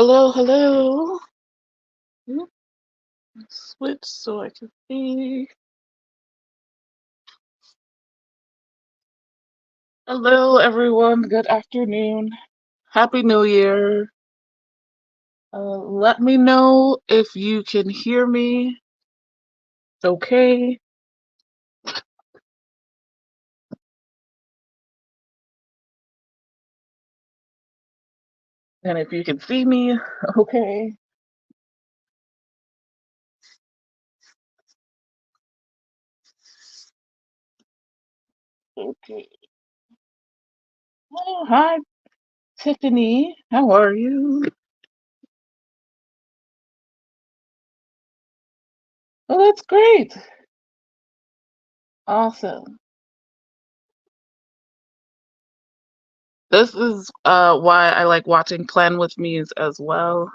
Hello, hello. Hmm, Switch so I can see. Hello, everyone. Good afternoon. Happy New Year. Let me know if you can hear me. Okay. And if you can see me. Okay. Okay. Oh, hi, Tiffany. How are you? Oh, that's great. Awesome. This is why I like watching Plan with Me's as well.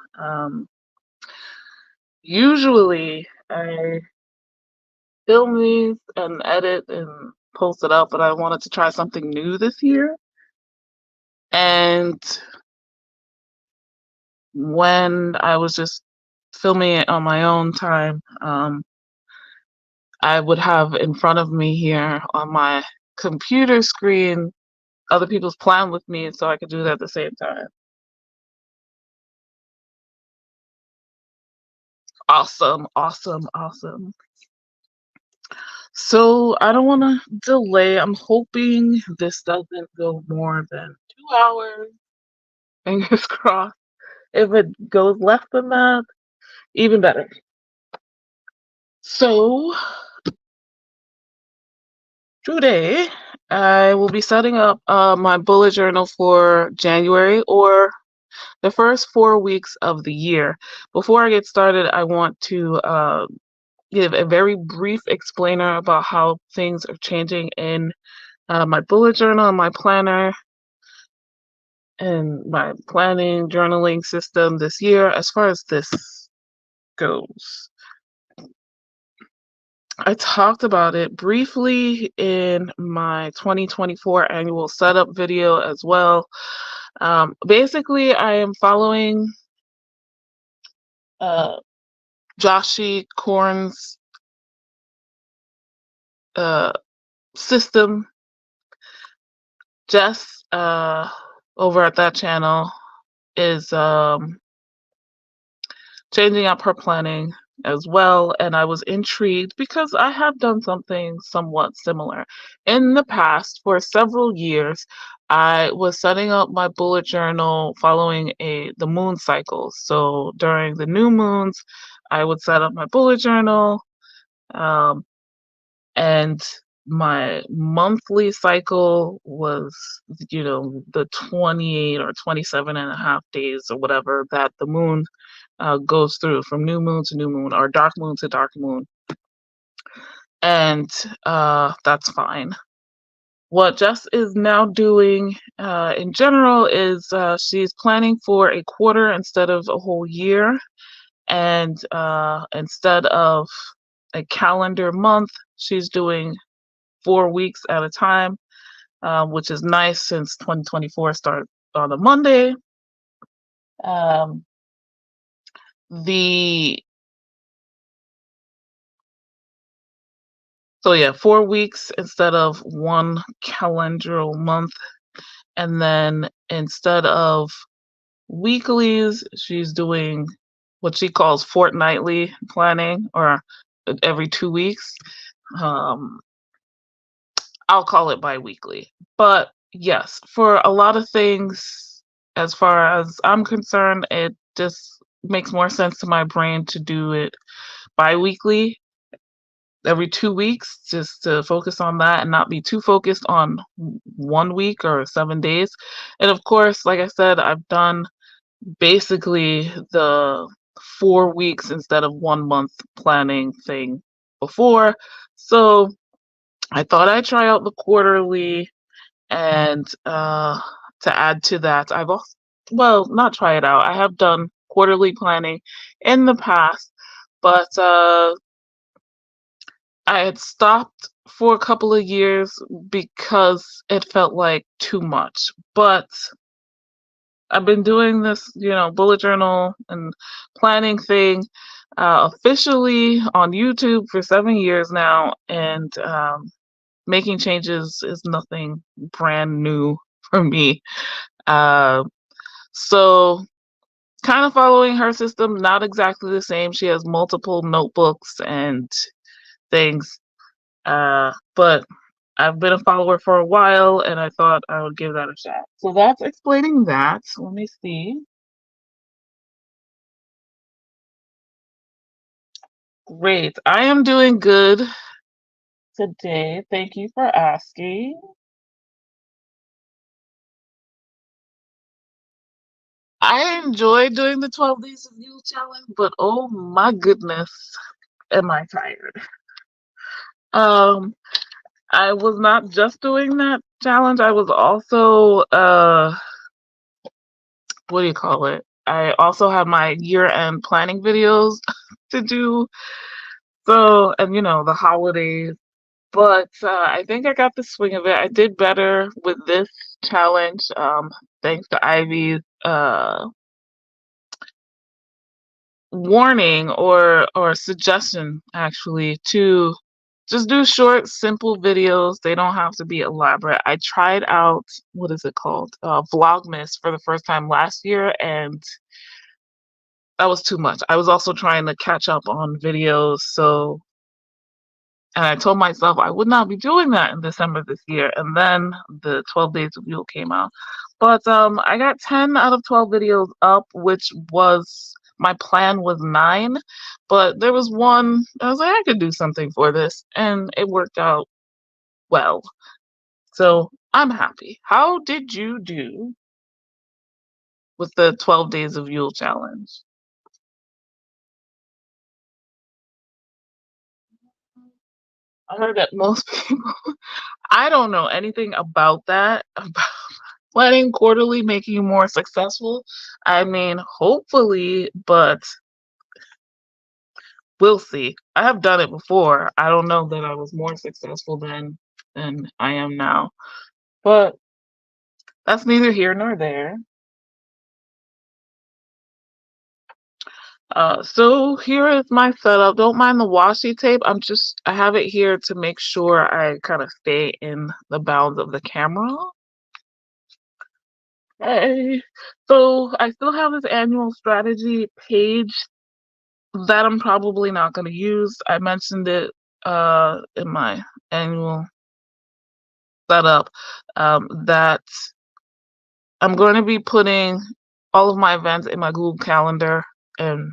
Usually I film these and edit and post it up, but I wanted to try something new this year. And when I was just filming it on my own time, I would have in front of me here on my computer screen other people's plan with me so I could do that at the same time. Awesome, awesome, awesome. So I don't want to delay. I'm hoping this doesn't go more than 2 hours. Fingers crossed. If it goes less than that, even better. So today I will be setting up my bullet journal for January or the first 4 weeks of the year. Before I get started, I want to give a very brief explainer about how things are changing in my bullet journal and my planner and my planning journaling system this year as far as this goes. I talked about it briefly in my 2024 annual setup video as well. Basically, I am following uh, Joshi Korn's uh, system. Jess over at that channel is changing up her planning as well, and I was intrigued because I have done something somewhat similar. In the past, for several years, I was setting up my bullet journal following the moon cycles. So during the new moons, I would set up my bullet journal, um, and my monthly cycle was, the 28 or 27 and a half days or whatever that the moon goes through from new moon to new moon or dark moon to dark moon. And that's fine. What Jess is now doing in general is she's planning for a quarter instead of a whole year. And instead of a calendar month, she's doing 4 weeks at a time, which is nice since 2024 started on a Monday. Um, the So yeah, 4 weeks instead of one calendral month. And then instead of weeklies, she's doing what she calls fortnightly planning or every 2 weeks. Um, I'll call it bi-weekly. But yes, for a lot of things, as far as I'm concerned, it just makes more sense to my brain to do it bi-weekly every 2 weeks just to focus on that and not be too focused on 1 week or 7 days. And of course, like I said, I've done basically the 4 weeks instead of 1 month planning thing before. So I thought I'd try out the quarterly and to add to that, I've also, well, not try it out. I have done quarterly planning in the past, but I had stopped for a couple of years because it felt like too much. But I've been doing this, bullet journal and planning thing officially on YouTube for 7 years now, and making changes is nothing brand new for me. Uh, so, kind of following her system, not exactly the same. She has multiple notebooks and things, but I've been a follower for a while, and I thought I would give that a shot. So that's explaining that. Let me see. Great. I am doing good today. Thank you for asking. I enjoy doing the 12 Days of You challenge, but oh my goodness, am I tired. Um, I was not just doing that challenge. I was also, what do you call it? I also have my year-end planning videos to do. So, and the holidays. But I think I got the swing of it. I did better with this challenge, thanks to Ivy's warning or suggestion, actually, to just do short, simple videos. They don't have to be elaborate. I tried out, what is it called? Vlogmas for the first time last year, and that was too much. I was also trying to catch up on videos, and I told myself I would not be doing that in December this year. And then the 12 Days of Yule came out. But I got 10 out of 12 videos up, which was my plan was 9. But there was one, I was like, I could do something for this. And it worked out well. So I'm happy. How did you do with the 12 Days of Yule challenge? I heard that most people, I don't know anything about that, about planning quarterly, making you more successful. I mean, hopefully, but we'll see. I have done it before. I don't know that I was more successful than I am now, but that's neither here nor there. So here is my setup. Don't mind the washi tape. I have it here to make sure I kind of stay in the bounds of the camera. Hey. So I still have this annual strategy page that I'm probably not going to use. I mentioned it in my annual setup, that I'm going to be putting all of my events in my Google Calendar and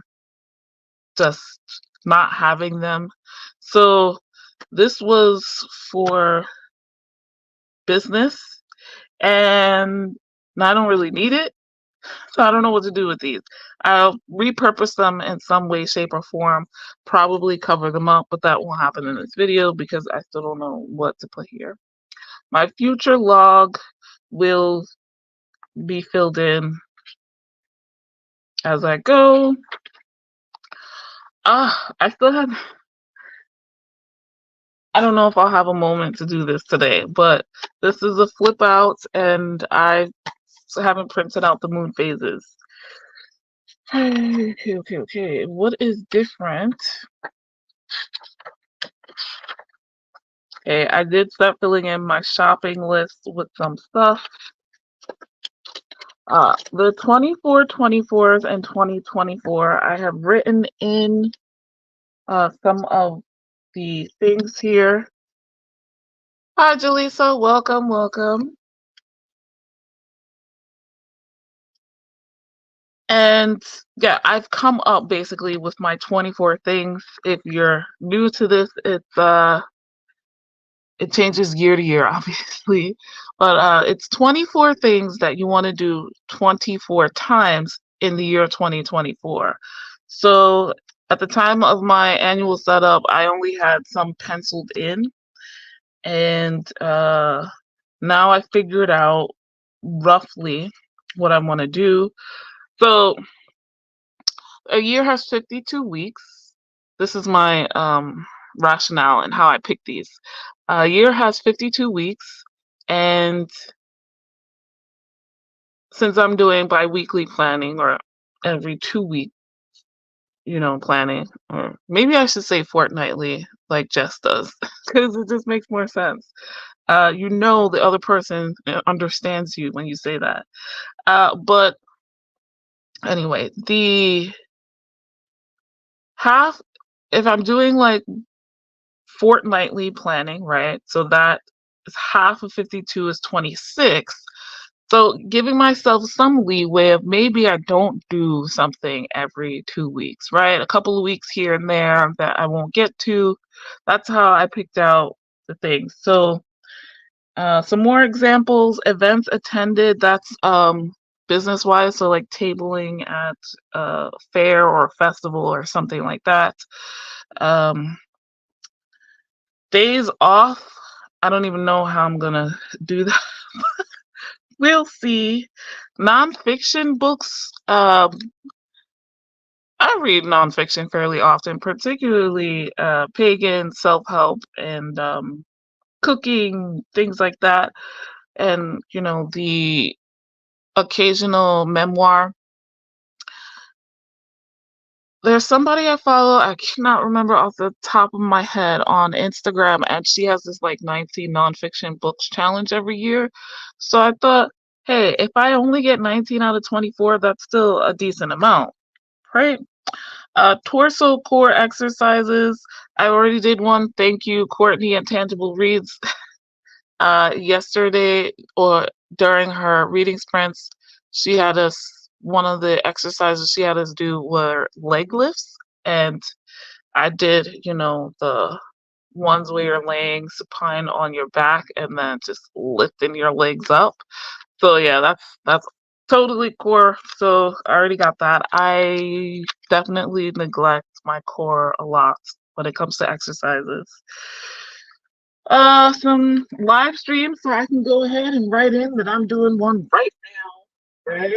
just not having them. So this was for business, and I don't really need it. So I don't know what to do with these. I'll repurpose them in some way, shape, or form, probably cover them up, but that won't happen in this video because I still don't know what to put here. My future log will be filled in as I go. I still have, I don't know if I'll have a moment to do this today, but this is a flip out, and I haven't printed out the moon phases. Okay. What is different? Okay, I did start filling in my shopping list with some stuff. The 24/24s and 2024, I have written in some of the things here. Hi, Jaleesa. Welcome. And yeah, I've come up basically with my 24 things. If you're new to this, it changes year to year, obviously, but it's 24 things that you want to do 24 times in the year 2024. So at the time of my annual setup, I only had some penciled in, and now I figured out roughly what I want to do. So a year has 52 weeks. This is my rationale and how I pick these. A year has 52 weeks, and since I'm doing bi-weekly planning or every 2 week, planning, or maybe I should say fortnightly, like Jess does, because it just makes more sense. The other person understands you when you say that. But anyway, the half, if I'm doing like fortnightly planning, right? So that is half of 52 is 26. So giving myself some leeway of maybe I don't do something every 2 weeks, right? A couple of weeks here and there that I won't get to. That's how I picked out the things. So some more examples: events attended. That's business wise. So like tabling at a fair or a festival or something like that. Um, Days off. I don't even know how I'm gonna do that. We'll see. Nonfiction books. I read nonfiction fairly often, particularly pagan, self help, and cooking, things like that. And, the occasional memoir. There's somebody I follow, I cannot remember off the top of my head, on Instagram, and she has this like 19 nonfiction books challenge every year. So I thought, hey, if I only get 19 out of 24, that's still a decent amount, right? Torso core exercises. I already did one. Thank you, Courtney at Tangible Reads. Yesterday, or during her reading sprints, she had us, one of the exercises she had us do were leg lifts. And I did, the ones where you're laying supine on your back and then just lifting your legs up. So yeah, that's totally core. So I already got that. I definitely neglect my core a lot when it comes to exercises. Some live streams, so I can go ahead and write in that I'm doing one right now. Ready?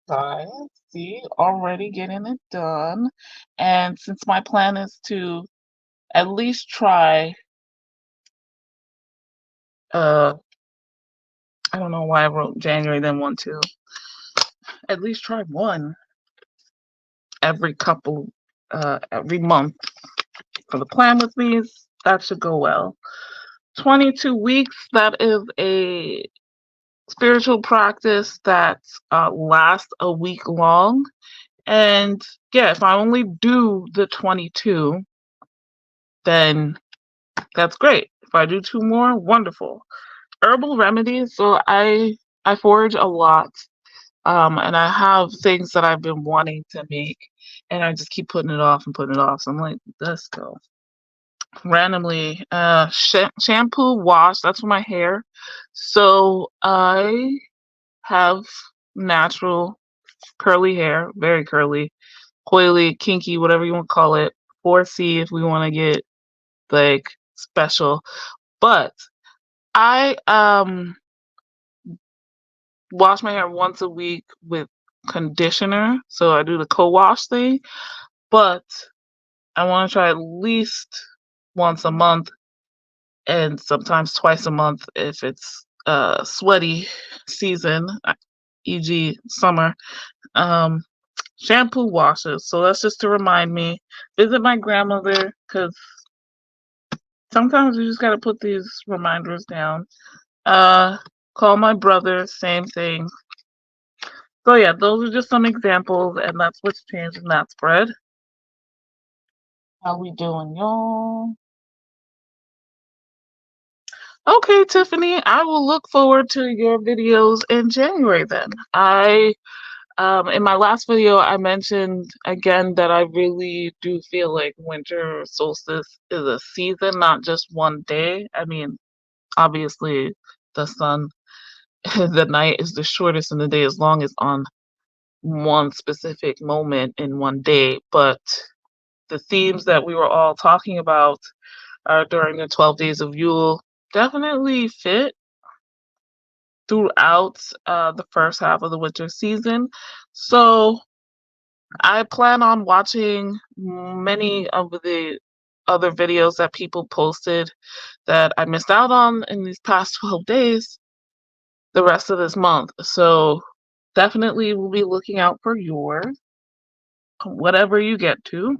Five. See, already getting it done. And since my plan is to at least try, uh, I don't know why I wrote January then one too. At least try one every every month for the plan with these. That should go well. 22 weeks. That is a spiritual practice that lasts a week long. And yeah, if I only do the 22, then that's great. If I do two more, wonderful. Herbal remedies. So I forage a lot, and I have things that I've been wanting to make, and I just keep putting it off and putting it off. So I'm like, let's go. Randomly, shampoo, wash. That's for my hair. So I have natural curly hair, very curly, coily, kinky, whatever you want to call it. 4C if we want to get like special. But I wash my hair once a week with conditioner. So I do the co-wash thing, but I want to try at least once a month and sometimes twice a month if it's sweaty season, e.g. summer. Um, Shampoo washes. So that's just to remind me. Visit my grandmother, because sometimes you just got to put these reminders down. Uh, Call my brother, same thing. So yeah, those are just some examples, and that's what's changed in that spread. How we doing, y'all? Okay, Tiffany, I will look forward to your videos in January then. In my last video, I mentioned again that I really do feel like winter solstice is a season, not just one day. I mean, obviously, the sun, the night is the shortest and the day is longest on one specific moment in one day. But the themes that we were all talking about during the 12 days of Yule definitely fit throughout the first half of the winter season. So I plan on watching many of the other videos that people posted that I missed out on in these past 12 days. the rest of this month. So definitely we'll be looking out for yours, whatever you get to.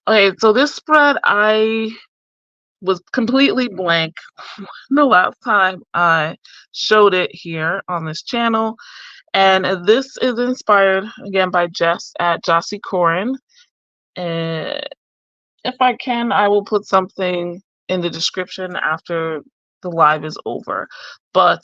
Okay, so this spread I was completely blank the last time I showed it here on this channel. And this is inspired again by Jess at Jossie Corin. And if I can, I will put something in the description after the live is over. But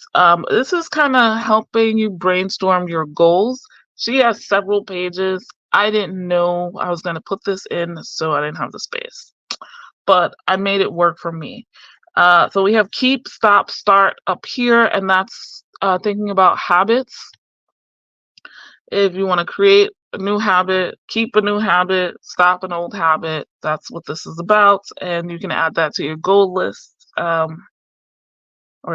this is kind of helping you brainstorm your goals. She has several pages. I didn't know I was going to put this in, so I didn't have the space. But I made it work for me. So we have keep, stop, start up here, and that's thinking about habits. If you want to create a new habit, keep a new habit, stop an old habit, that's what this is about. And you can add that to your goal list or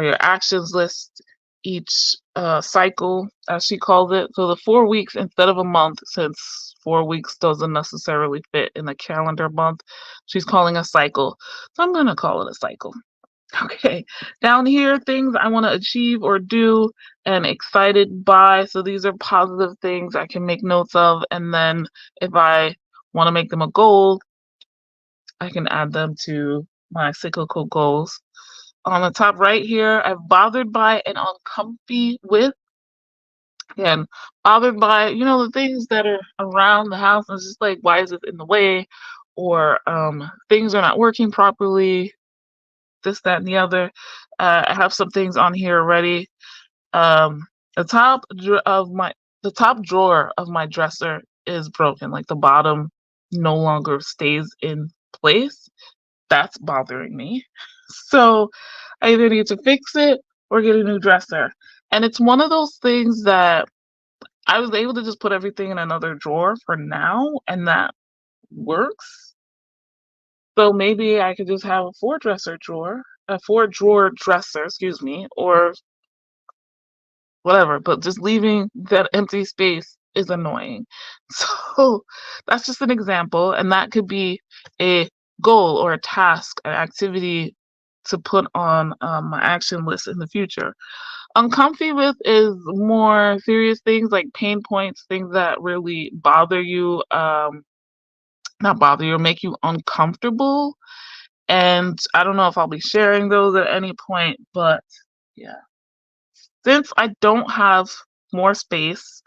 your actions list each cycle, as she calls it. So the 4 weeks instead of a month, since 4 weeks doesn't necessarily fit in a calendar month, she's calling a cycle. So I'm going to call it a cycle. Okay, down here, things I want to achieve or do and excited by. So these are positive things I can make notes of. And then if I want to make them a goal, I can add them to my cyclical goals. On the top right here, I'm bothered by and uncomfy with. Again, bothered by, the things that are around the house. And it's just like, why is it in the way? Or things are not working properly, this, that, and the other. I have some things on here already. The top drawer of my dresser is broken. Like the bottom no longer stays in place. That's bothering me. So I either need to fix it or get a new dresser. And it's one of those things that I was able to just put everything in another drawer for now, and that works. So maybe I could just have a four drawer dresser, excuse me, or whatever, but just leaving that empty space is annoying. So that's just an example, and that could be a goal or a task, an activity to put on my action list in the future. Uncomfy with is more serious things like pain points, things that really bother you, not bother you, make you uncomfortable. And I don't know if I'll be sharing those at any point, but yeah. Since I don't have more space,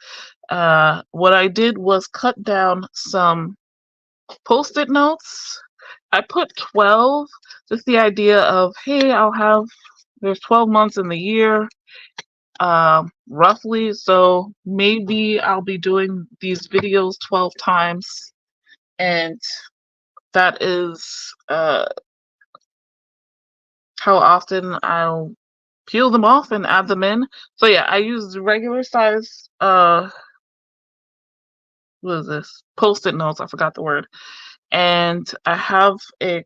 what I did was cut down some post-it notes. I put 12, just the idea of, hey, there's 12 months in the year, roughly, so maybe I'll be doing these videos 12 times, and that is how often I'll peel them off and add them in. So yeah, I use regular size what is this? Post-it notes, I forgot the word. And I have a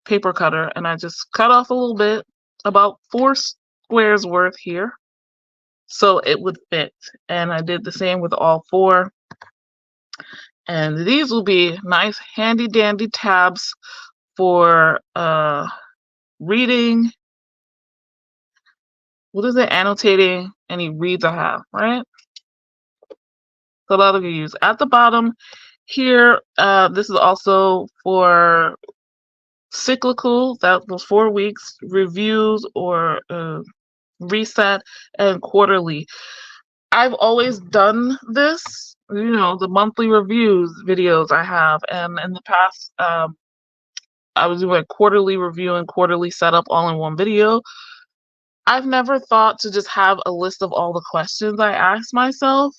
paper cutter, and I just cut off a little bit, about 4 squares worth here, so it would fit. And I did the same with all 4. And these will be nice handy dandy tabs for reading. What is it? Annotating any reads I have, right? So that'll be used. At the bottom here, this is also for cyclical, that was 4 weeks, reviews or reset, and quarterly. I've always done this, the monthly reviews videos I have, and in the past, I was doing a quarterly review and quarterly setup all in one video. I've never thought to just have a list of all the questions I ask myself,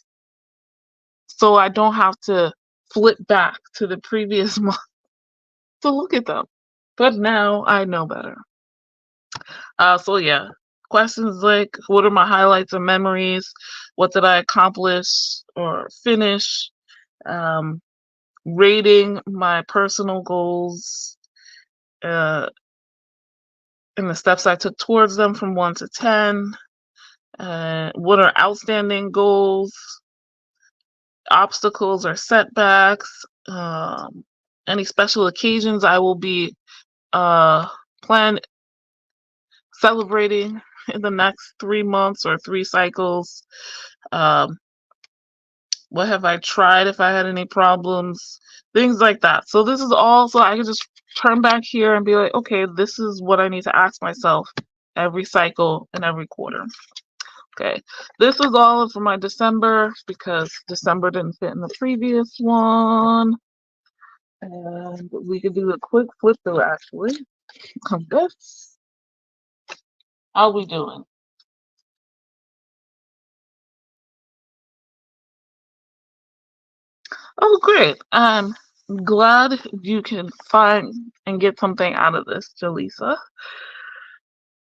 so I don't have to flip back to the previous month to look at them. But now I know better. So yeah, questions like, what are my highlights and memories? What did I accomplish or finish? Rating my personal goals and the steps I took towards them from 1 to 10. What are outstanding goals, obstacles or setbacks? Any special occasions I will be celebrating in the next 3 months or 3 cycles. Um, what have I tried if I had any problems? Things like that. So this is all so I can just turn back here and be like, okay, this is what I need to ask myself every cycle and every quarter. Okay, this was all for my December because December didn't fit in the previous one. And we could do a quick flip through actually of this. How we doing? Oh, great. I'm glad you can find and get something out of this, Jaleesa.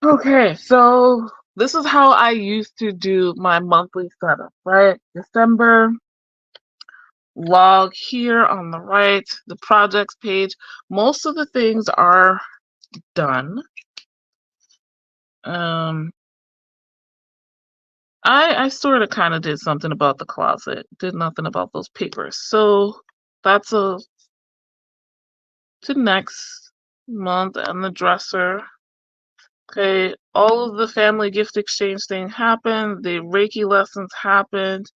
Okay, so this is how I used to do my monthly setup, right? December, log here on the right, the projects page. Most of the things are done. Um, I sort of kind of did something about the closet, did nothing about those papers. So that's a to next month and the dresser. Okay, all of the family gift exchange thing happened. The Reiki lessons happened.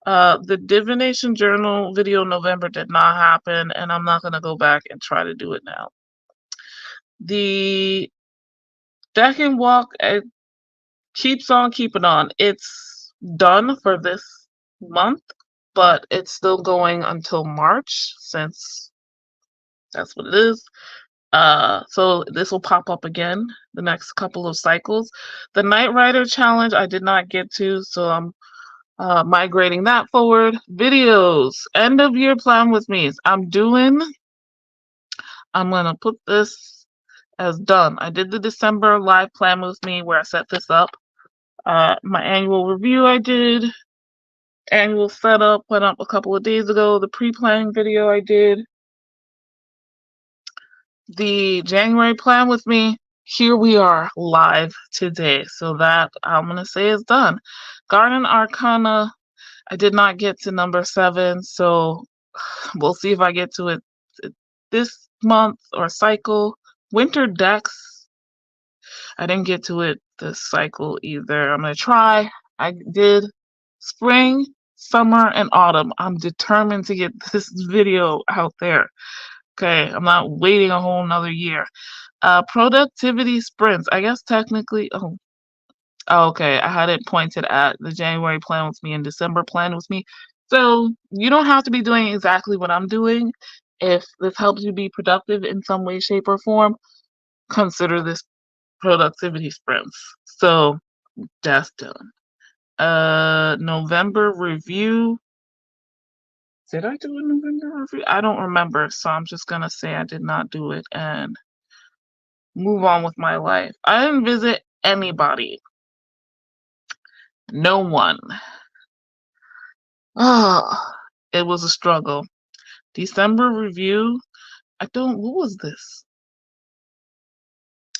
The divination journal video in November did not happen, and I'm not gonna go back and try to do it now. The deck and walk it keeps on keeping on. It's done for this month, but it's still going until March since that's what it is. So this will pop up again the next couple of cycles. The Night Rider challenge I did not get to, so I'm migrating that forward. Videos, end of year plan with me. I'm gonna put this as done. I did the December live plan with me where I set this up. My annual review I did. Annual setup went up a couple of days ago. The pre-planning video I did. The January plan with me. Here we are live today. So that I'm gonna say is done. Garden Arcana. I did not get to number 7, so we'll see if I get to it this month or cycle. Winter decks. I didn't get to it this cycle either. I'm gonna try. I did spring, summer, and autumn. I'm determined to get this video out there. Okay, I'm not waiting a whole nother year. Productivity sprints. I guess technically, okay, I had it pointed at the January plan with me and December plan with me. So you don't have to be doing exactly what I'm doing. If this helps you be productive in some way, shape, or form, consider this productivity sprints. So that's done. November review. Did I do a November review? I don't remember, so I'm just gonna say I did not do it and move on with my life. I didn't visit anybody. No one. Ah, it was a struggle. December review. What was this?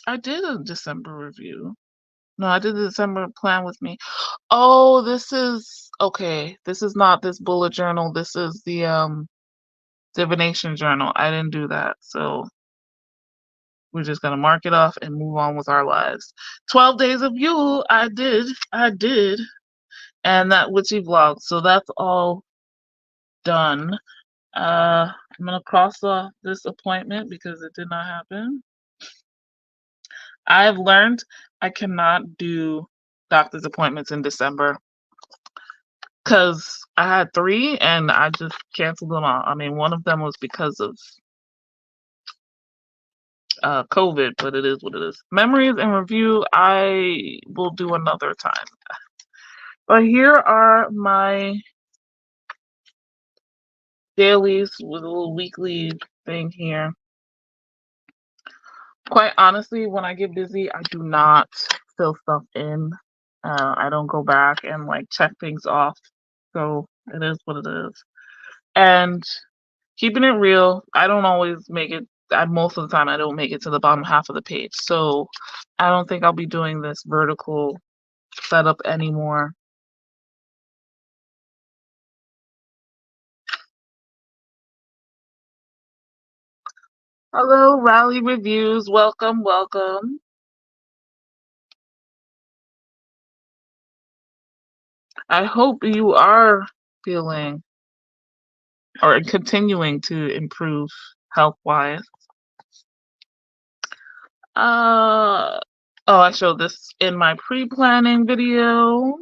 I did a December review. No, I did the December plan with me. Oh, this is okay. This is not this bullet journal. This is the divination journal. I didn't do that. So we're just gonna mark it off and move on with our lives. 12 days of Yule. I did. And that witchy vlog. So that's all done. I'm gonna cross off this appointment because it did not happen. I've learned I cannot do doctor's appointments in December because I had 3 and I just canceled them out. I mean, one of them was because of COVID, but it is what it is. Memories and review, I will do another time. But here are my dailies with a little weekly thing here. Quite honestly, when I get busy, I do not fill stuff in. I don't go back and like check things off. So it is what it is. And keeping it real, I don't always make it. Most of the time, I don't make it to the bottom half of the page. So I don't think I'll be doing this vertical setup anymore. Hello, Rally Reviews. Welcome, welcome. I hope you are feeling or continuing to improve health wise. Oh, I showed this in my pre-planning video.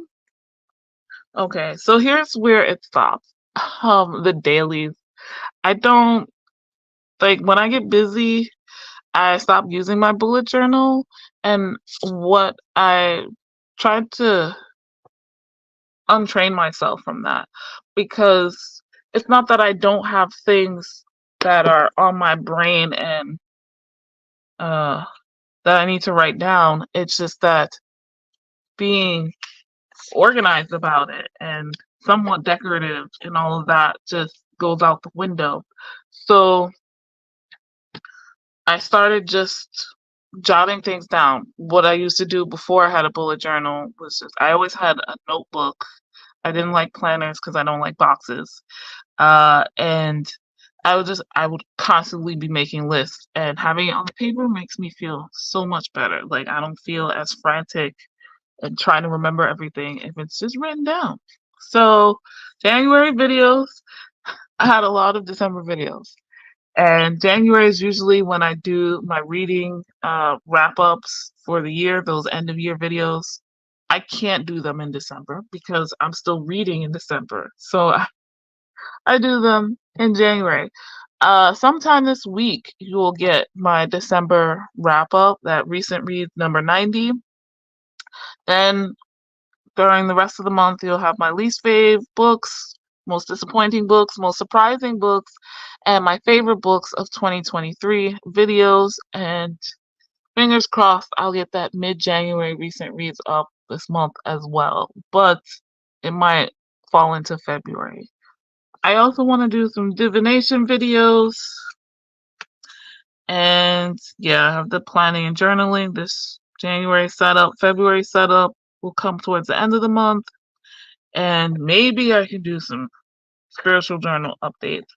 Okay, so here's where it stops. The dailies. I don't like when I get busy, I stop using my bullet journal, and what I tried to untrain myself from that because it's not that I don't have things that are on my brain and uh that I need to write down. It's just that being organized about it and somewhat decorative and all of that just goes out the window. So I started just jotting things down. What I used to do before I had a bullet journal was just I always had a notebook. I didn't like planners because I don't like boxes. And I would constantly be making lists, and having it on the paper makes me feel so much better. Like I don't feel as frantic and trying to remember everything if it's just written down. So January videos, I had a lot of December videos. And January is usually when I do my reading wrap ups for the year, those end of year videos. I can't do them in December because I'm still reading in December. So I do them in January. Sometime this week, you will get my December wrap up, that recent read number 90. Then during the rest of the month, you'll have my least fave books, most disappointing books, most surprising books, and my favorite books of 2023 videos. And fingers crossed, I'll get that mid January recent reads up this month as well. But it might fall into February. I also want to do some divination videos. And yeah, I have the planning and journaling. This January setup, February setup will come towards the end of the month. And maybe I can do some spiritual journal updates.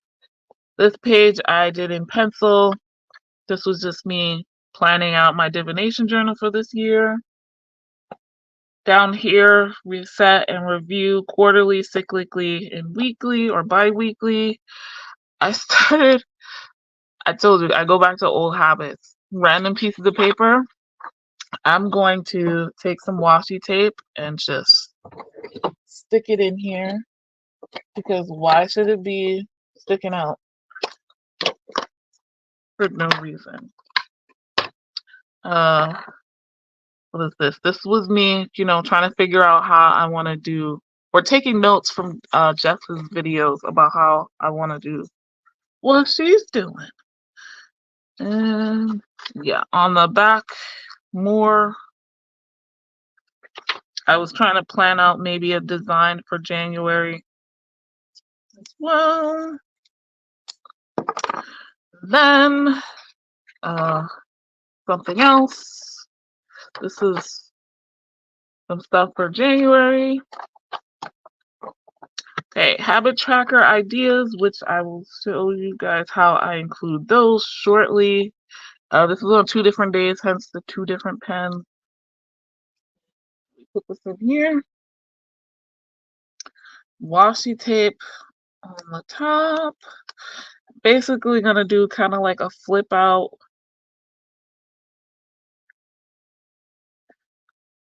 This page I did in pencil. This was just me planning out my divination journal for this year. Down here, reset and review quarterly, cyclically, and weekly or bi-weekly. I told you, I go back to old habits. Random pieces of paper. I'm going to take some washi tape and just stick it in here because why should it be sticking out for no reason? Uh, what is this? This was me, trying to figure out how I want to do, or taking notes from Jess's videos about how I want to do what she's doing. And yeah, on the back, more. I was trying to plan out maybe a design for January as well. Then something else. This is some stuff for January. Okay, habit tracker ideas, which I will show you guys how I include those shortly. This is on 2 different days, hence the 2 different pens. Put this in here. Washi tape on the top. Basically gonna do kind of like a flip out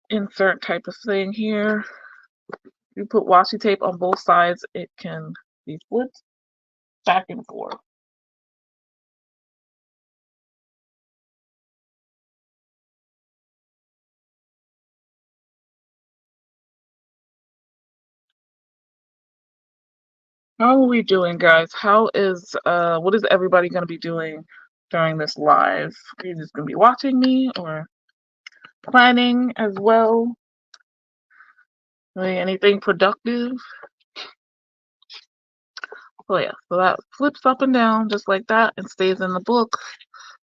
insert type of thing here. You put washi tape on both sides, it can be flipped back and forth. How are we doing, guys? What is everybody gonna be doing during this live? Are you just gonna be watching me or planning as well? Doing anything productive? Oh yeah, so that flips up and down just like that and stays in the book,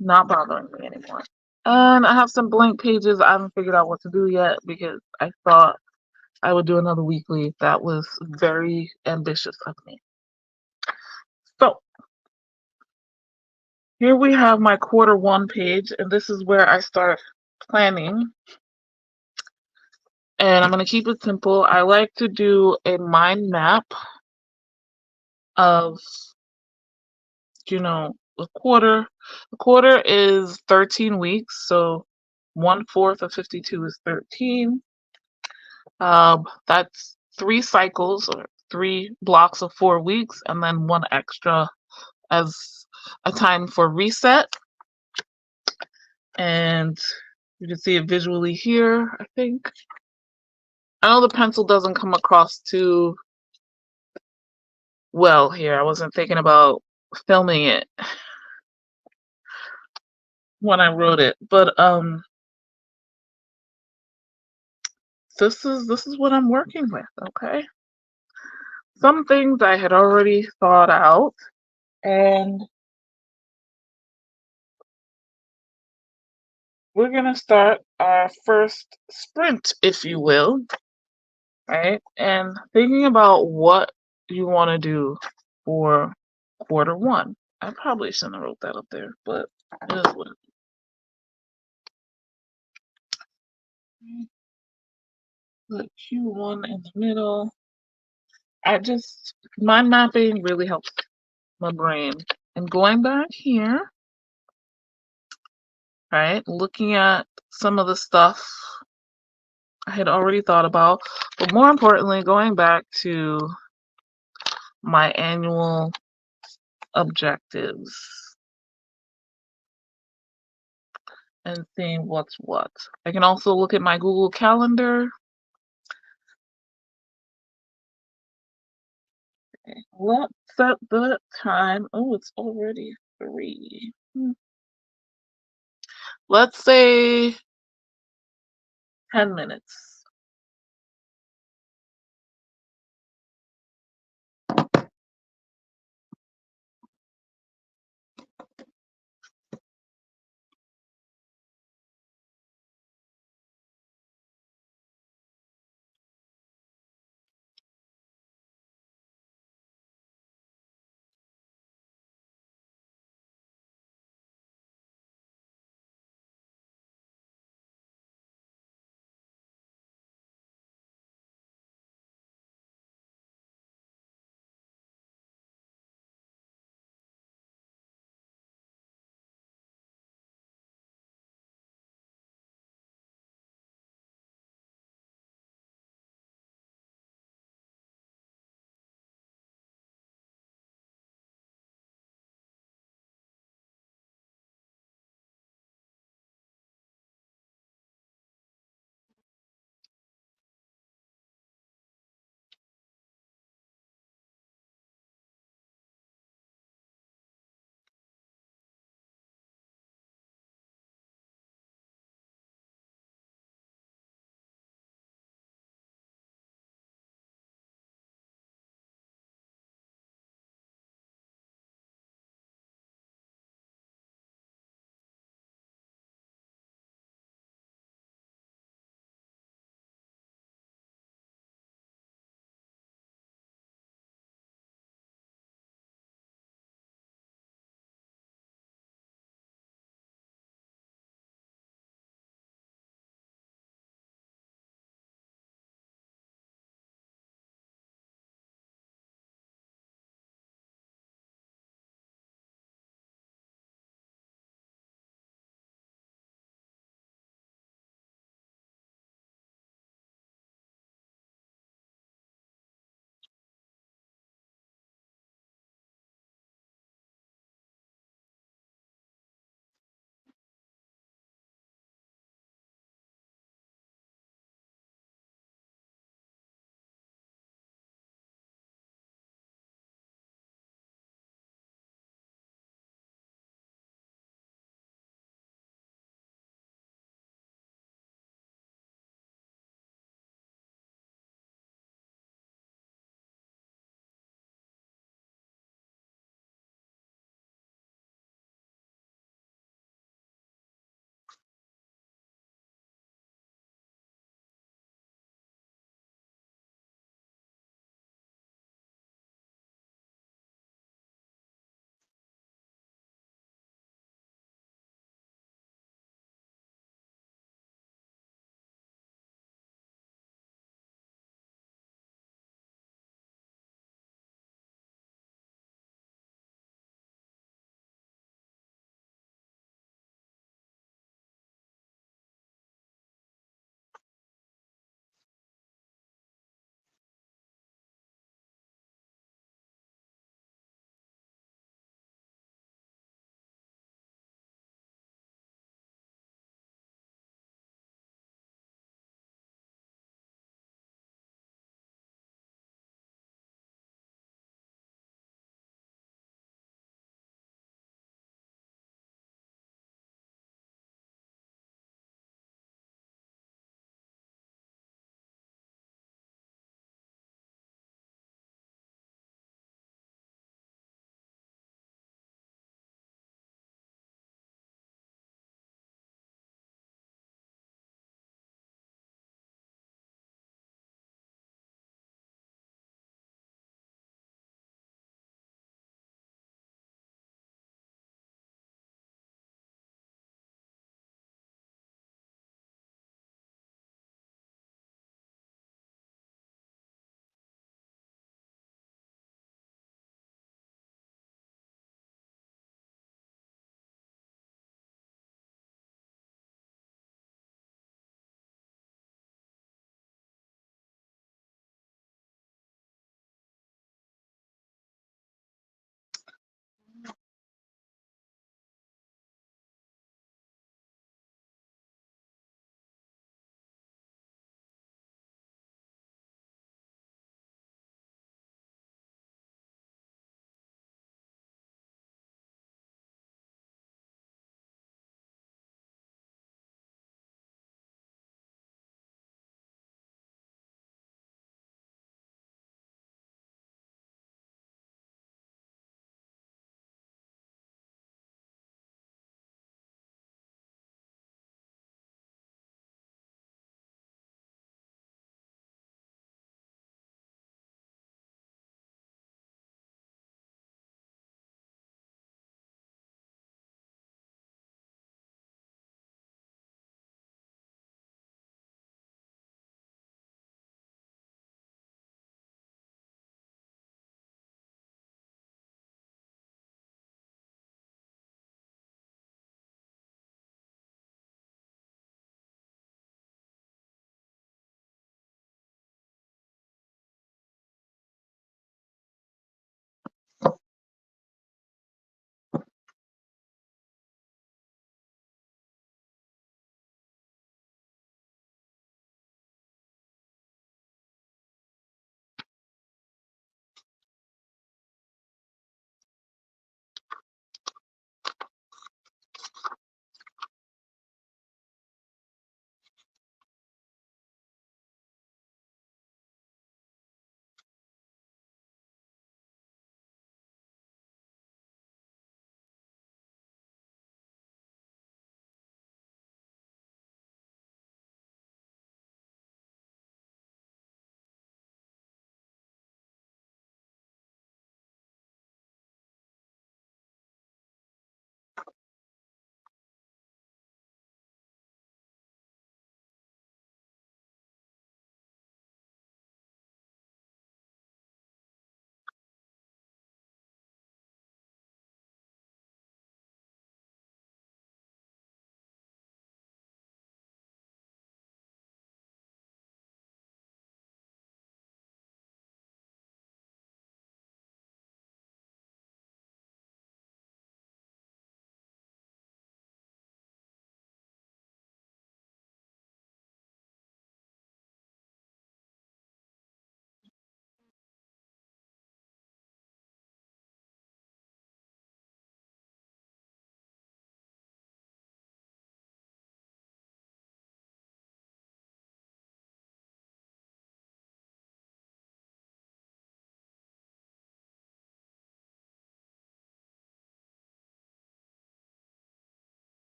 not bothering me anymore. And I have some blank pages I haven't figured out what to do yet because I thought I would do another weekly. That was very ambitious of me. So here we have my Q1 page, and this is where I start planning And I'm going to keep it simple. I like to do a mind map of, you know, a quarter. A quarter is 13 weeks, so 1/4 of 52 is 13. That's 3 cycles or 3 blocks of 4 weeks, and then one extra as a time for reset. And you can see it visually here, I think. I know the pencil doesn't come across too well here. I wasn't thinking about filming it when I wrote it, but this is what I'm working with, okay? Some things I had already thought out, and we're gonna start our first sprint, if you will, right? And thinking about what you want to do for quarter one. I probably shouldn't have wrote that up there, but it is what it is. Put Q1 in the middle. Mind mapping really helps my brain. And going back here, right, looking at some of the stuff I had already thought about, but more importantly, going back to my annual objectives and seeing what's what. I can also look at my Google Calendar. Okay, let's set the time. Oh, it's already 3. Let's say 10 minutes.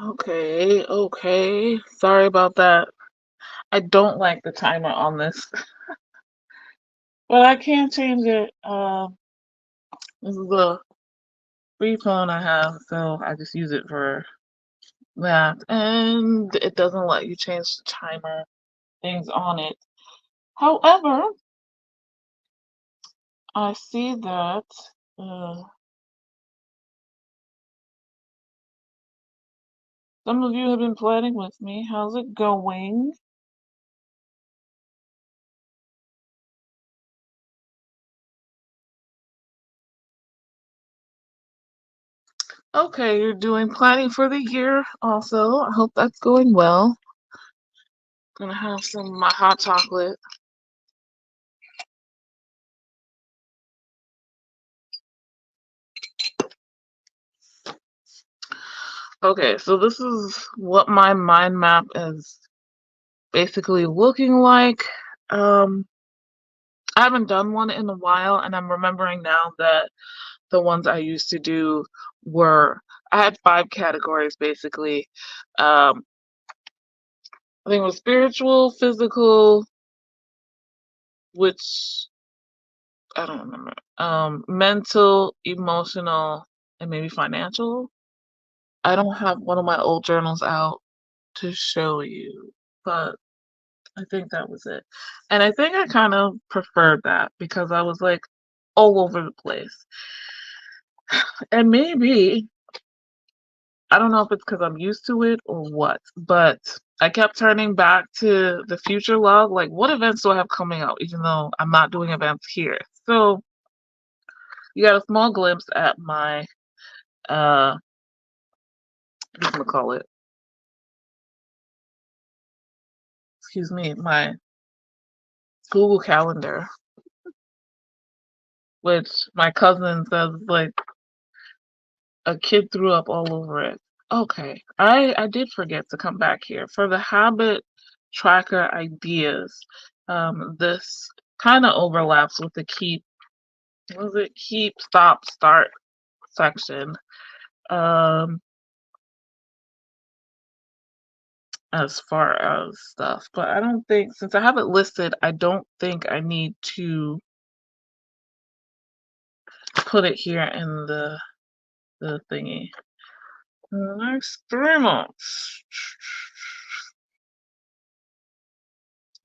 Okay, okay. Sorry about that. I don't like the timer on this, but I can change it. This is a free phone I have, so I just use it for that. And it doesn't let you change the timer things on it. However, I see that uh, some of you have been planning with me. How's it going? Okay, you're doing planning for the year also. I hope that's going well. Gonna have some of my hot chocolate. Okay, so this is what my mind map is basically looking like. Um, I haven't done one in a while, and I'm remembering now that the ones I used to do were I had five categories basically. Um, I think it was spiritual, physical, which I don't remember. Mental, emotional, and maybe financial. I don't have one of my old journals out to show you, but I think that was it. And I think I kind of preferred that because I was like all over the place. And maybe, I don't know if it's because I'm used to it or what, but I kept turning back to the future log. Like, what events do I have coming out, even though I'm not doing events here? So you got a small glimpse at my, what am gonna call it? Excuse me, my Google Calendar, which my cousin says like a kid threw up all over it. Okay, I did forget to come back here for the habit tracker ideas. This kind of overlaps with the keep. What was it? Keep, stop, start section. Um, as far as stuff, but I don't think since I have it listed, I don't think I need to put it here in the thingy. The next 3 months.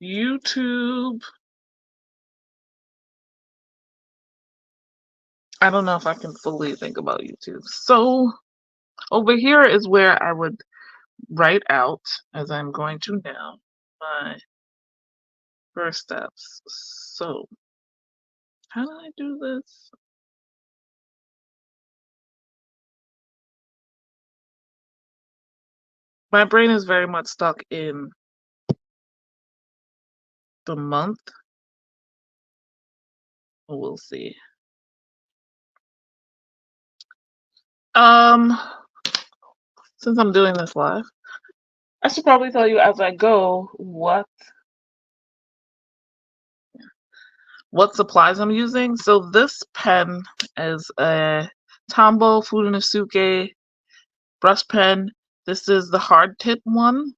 YouTube. I don't know if I can fully think about YouTube. So over here is where I would write out, as I'm going to now, my first steps. So how do I do this? My brain is very much stuck in the month. We'll see. Um, since I'm doing this live, I should probably tell you as I go what supplies I'm using. So this pen is a Tombow Fudenosuke brush pen. This is the hard tip one.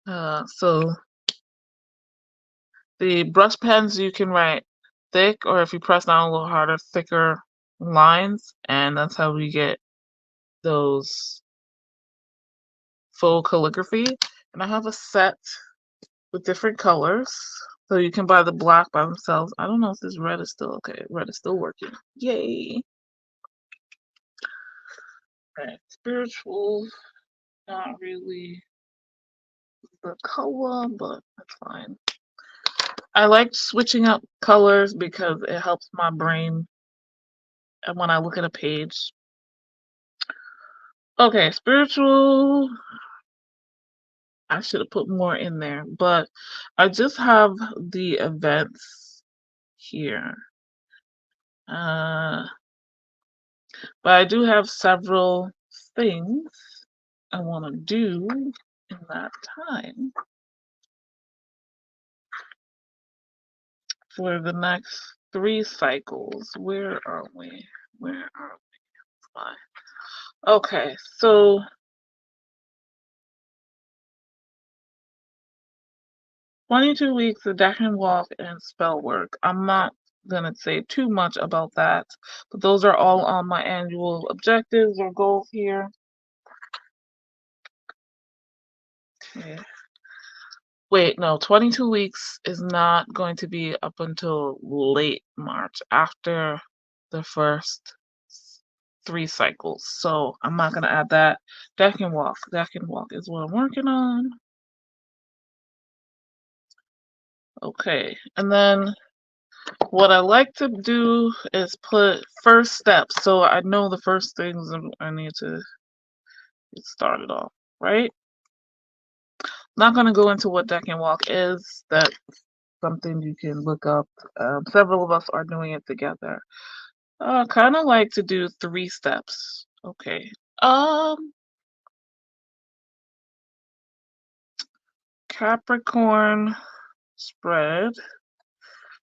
So the brush pens you can write thick, or if you press down a little harder, thicker lines, and that's how we get those full calligraphy. And I have a set with different colors. So you can buy the black by themselves. I don't know if this red is still okay. Red is still working. Yay. Okay. Spiritual, not really the color, but that's fine. I like switching up colors because it helps my brain and when I look at a page. Okay, spiritual. I should have put more in there, but I just have the events here. Uh, but I do have several things I want to do in that time for the next 3 cycles. Where are we? Where are we? Fine. Okay, so 22 weeks of deck and walk and spell work. I'm not gonna say too much about that, but those are all on my annual objectives or goals here. Okay. Wait, no, 22 weeks is not going to be up until late March after the first three cycles. So I'm not gonna add that. Deck and walk. Deck and walk is what I'm working on. Okay, and then what I like to do is put first steps, so I know the first things I need to get started off, right? Not going to go into what deck and walk is. That's something you can look up. Several of us are doing it together. Kind of like to do 3 steps. Okay. Um, Capricorn spread.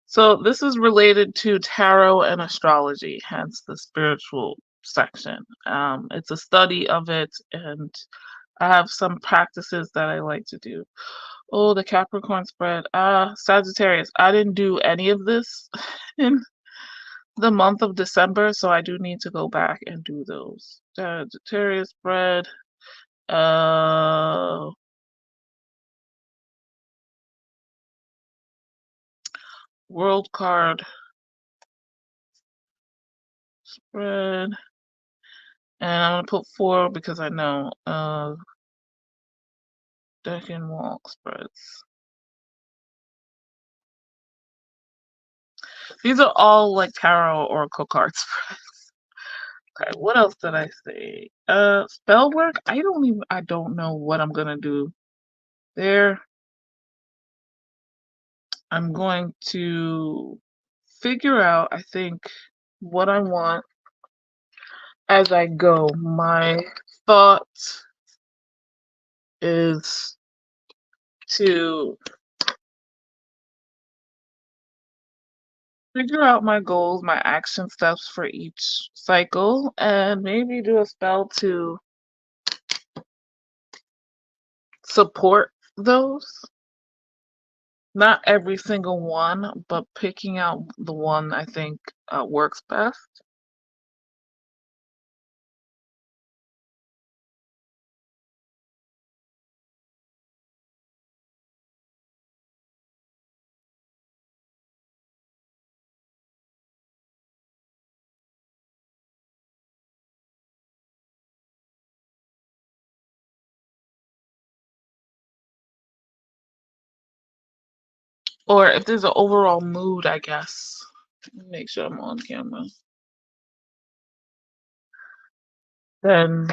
So this is related to tarot and astrology, hence the spiritual section. It's a study of it, and I have some practices that I like to do. Oh, the Capricorn spread. Sagittarius. I didn't do any of this in the month of December, so I do need to go back and do those. Sagittarius spread. Uh, World card spread. And I'm gonna put 4 because I know. Deck and walk spreads. These are all like tarot or oracle card spreads. Okay, what else did I say? Spell work. I don't know what I'm gonna do there. I'm going to figure out, I think, what I want as I go. My thought is to figure out my goals, my action steps for each cycle, and maybe do a spell to support those. Not every single one, but picking out the one I think works best. Or if there's an overall mood, I guess. Make sure I'm on camera. Then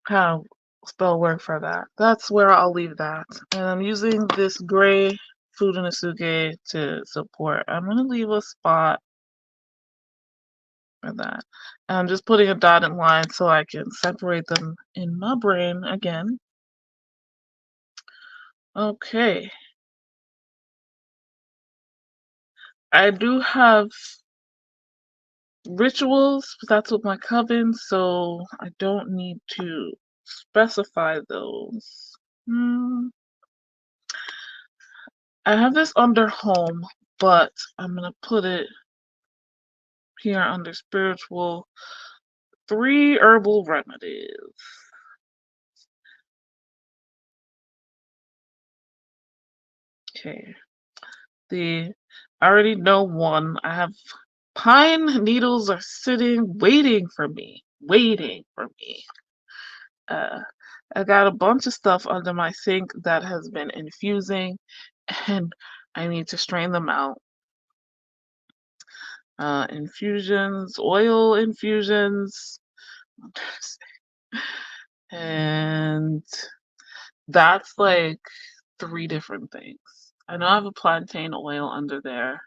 have spell work for that. That's where I'll leave that. And I'm using this gray food in a suge to support. I'm gonna leave a spot for that. And I'm just putting a dotted line so I can separate them in my brain again. Okay. I do have rituals, but that's with my coven, so I don't need to specify those. Hmm. I have this under home, but I'm gonna put it here under spiritual. 3 herbal remedies. Okay. I already know one. I have pine needles are sitting, waiting for me. Waiting for me. Uh, I got a bunch of stuff under my sink that has been infusing, and I need to strain them out. Infusions, oil infusions, and that's like 3 different things. I know I have a plantain oil under there.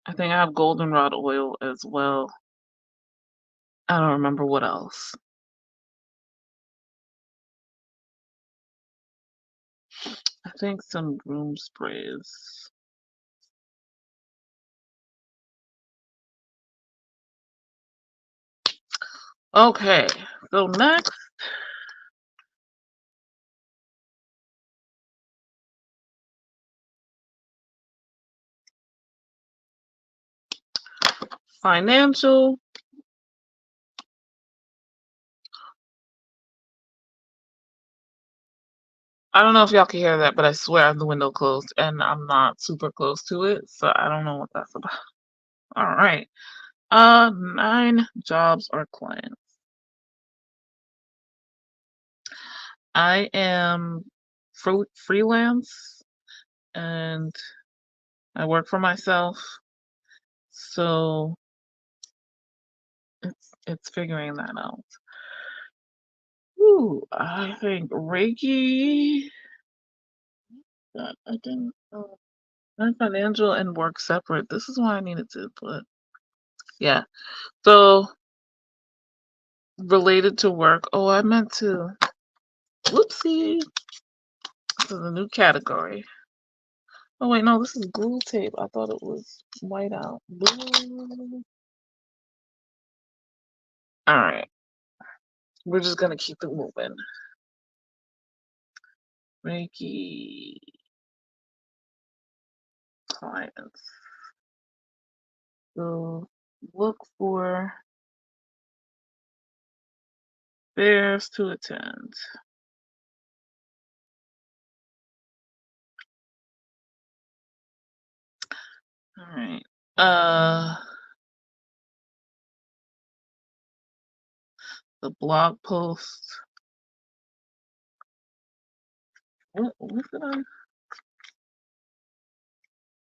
I think I have goldenrod oil as well. I don't remember what else. I think some room sprays. Okay, so next, financial. I don't know if y'all can hear that, but I swear I have the window closed and I'm not super close to it, so I don't know what that's about. All right. 9 jobs or clients. I am freelance and I work for myself, so it's figuring that out. Ooh, I think Reiki. I didn't know. Financial and work separate. This is why I needed to put. Yeah. So related to work. Oh, I meant to. Whoopsie. This is a new category. Oh wait, no, this is glue tape. I thought it was white out. Blue. All right. We're just gonna keep it moving. Reiki clients. So look for fairs to attend. All right. Uh, the blog post. What did I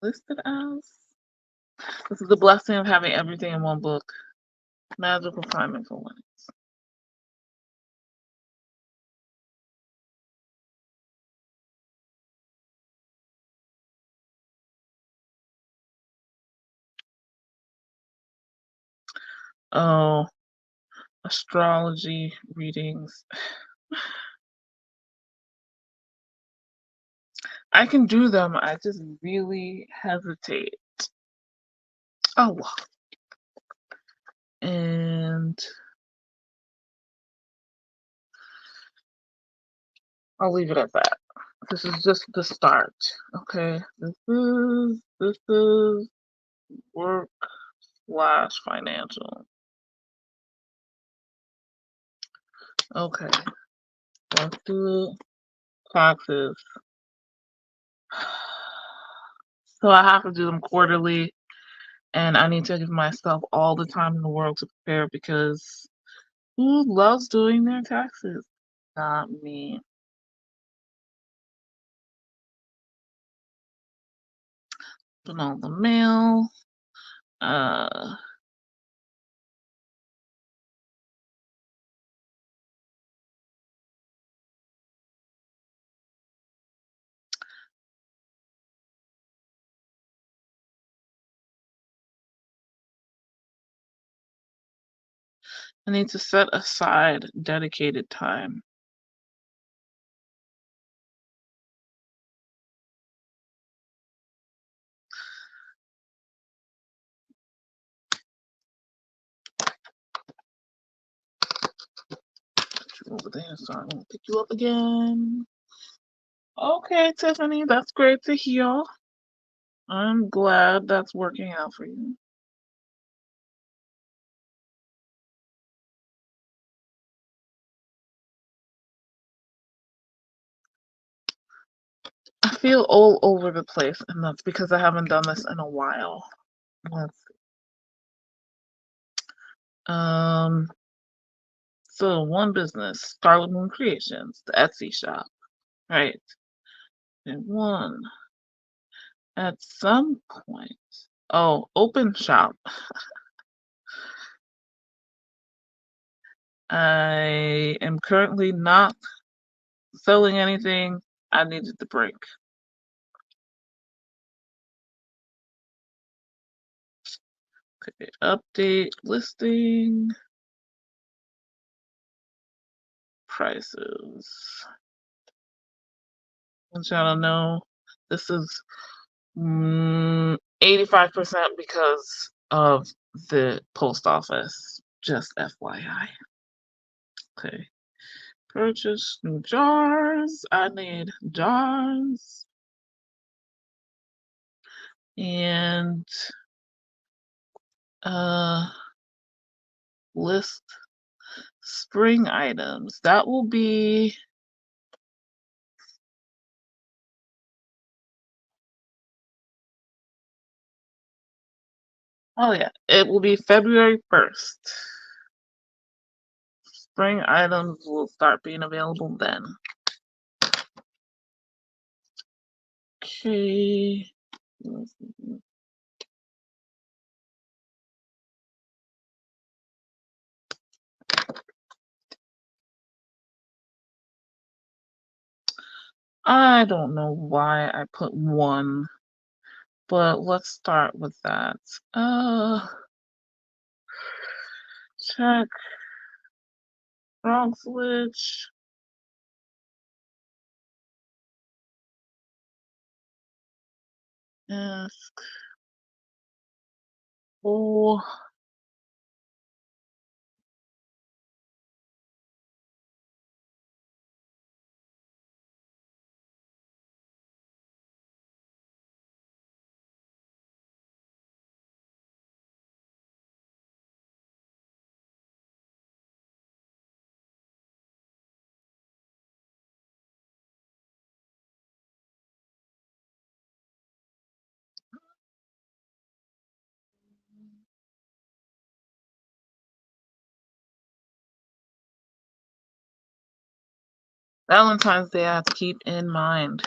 list it as? This is the blessing of having everything in one book. Magical timing for one. Oh, astrology readings. I can do them. I just really hesitate. Oh, well. And I'll leave it at that. This is just the start. Okay. This is work slash financial. Okay. Let's do taxes. So I have to do them quarterly, and I need to give myself all the time in the world to prepare because who loves doing their taxes? Not me. Put on the mail. Uh, I need to set aside dedicated time. Put you over there, so I won't pick you up again. Okay, Tiffany, that's great to hear. I'm glad that's working out for you. I feel all over the place, and that's because I haven't done this in a while. Let's see. So one business, Scarlet Moon Creations, the Etsy shop, right? And one at some point. Oh, open shop. I am currently not selling anything. I needed the break. Okay, update listing prices. I want y'all to know this is 85% because of the post office. Just FYI. Okay. Purchase new jars. I need jars. And list spring items. That will be, oh yeah, it will be February 1st. Spring items will start being available then. Okay. I don't know why I put 1, but let's start with that. Check. Wrong switch. Ask. Oh. Valentine's Day I have to keep in mind.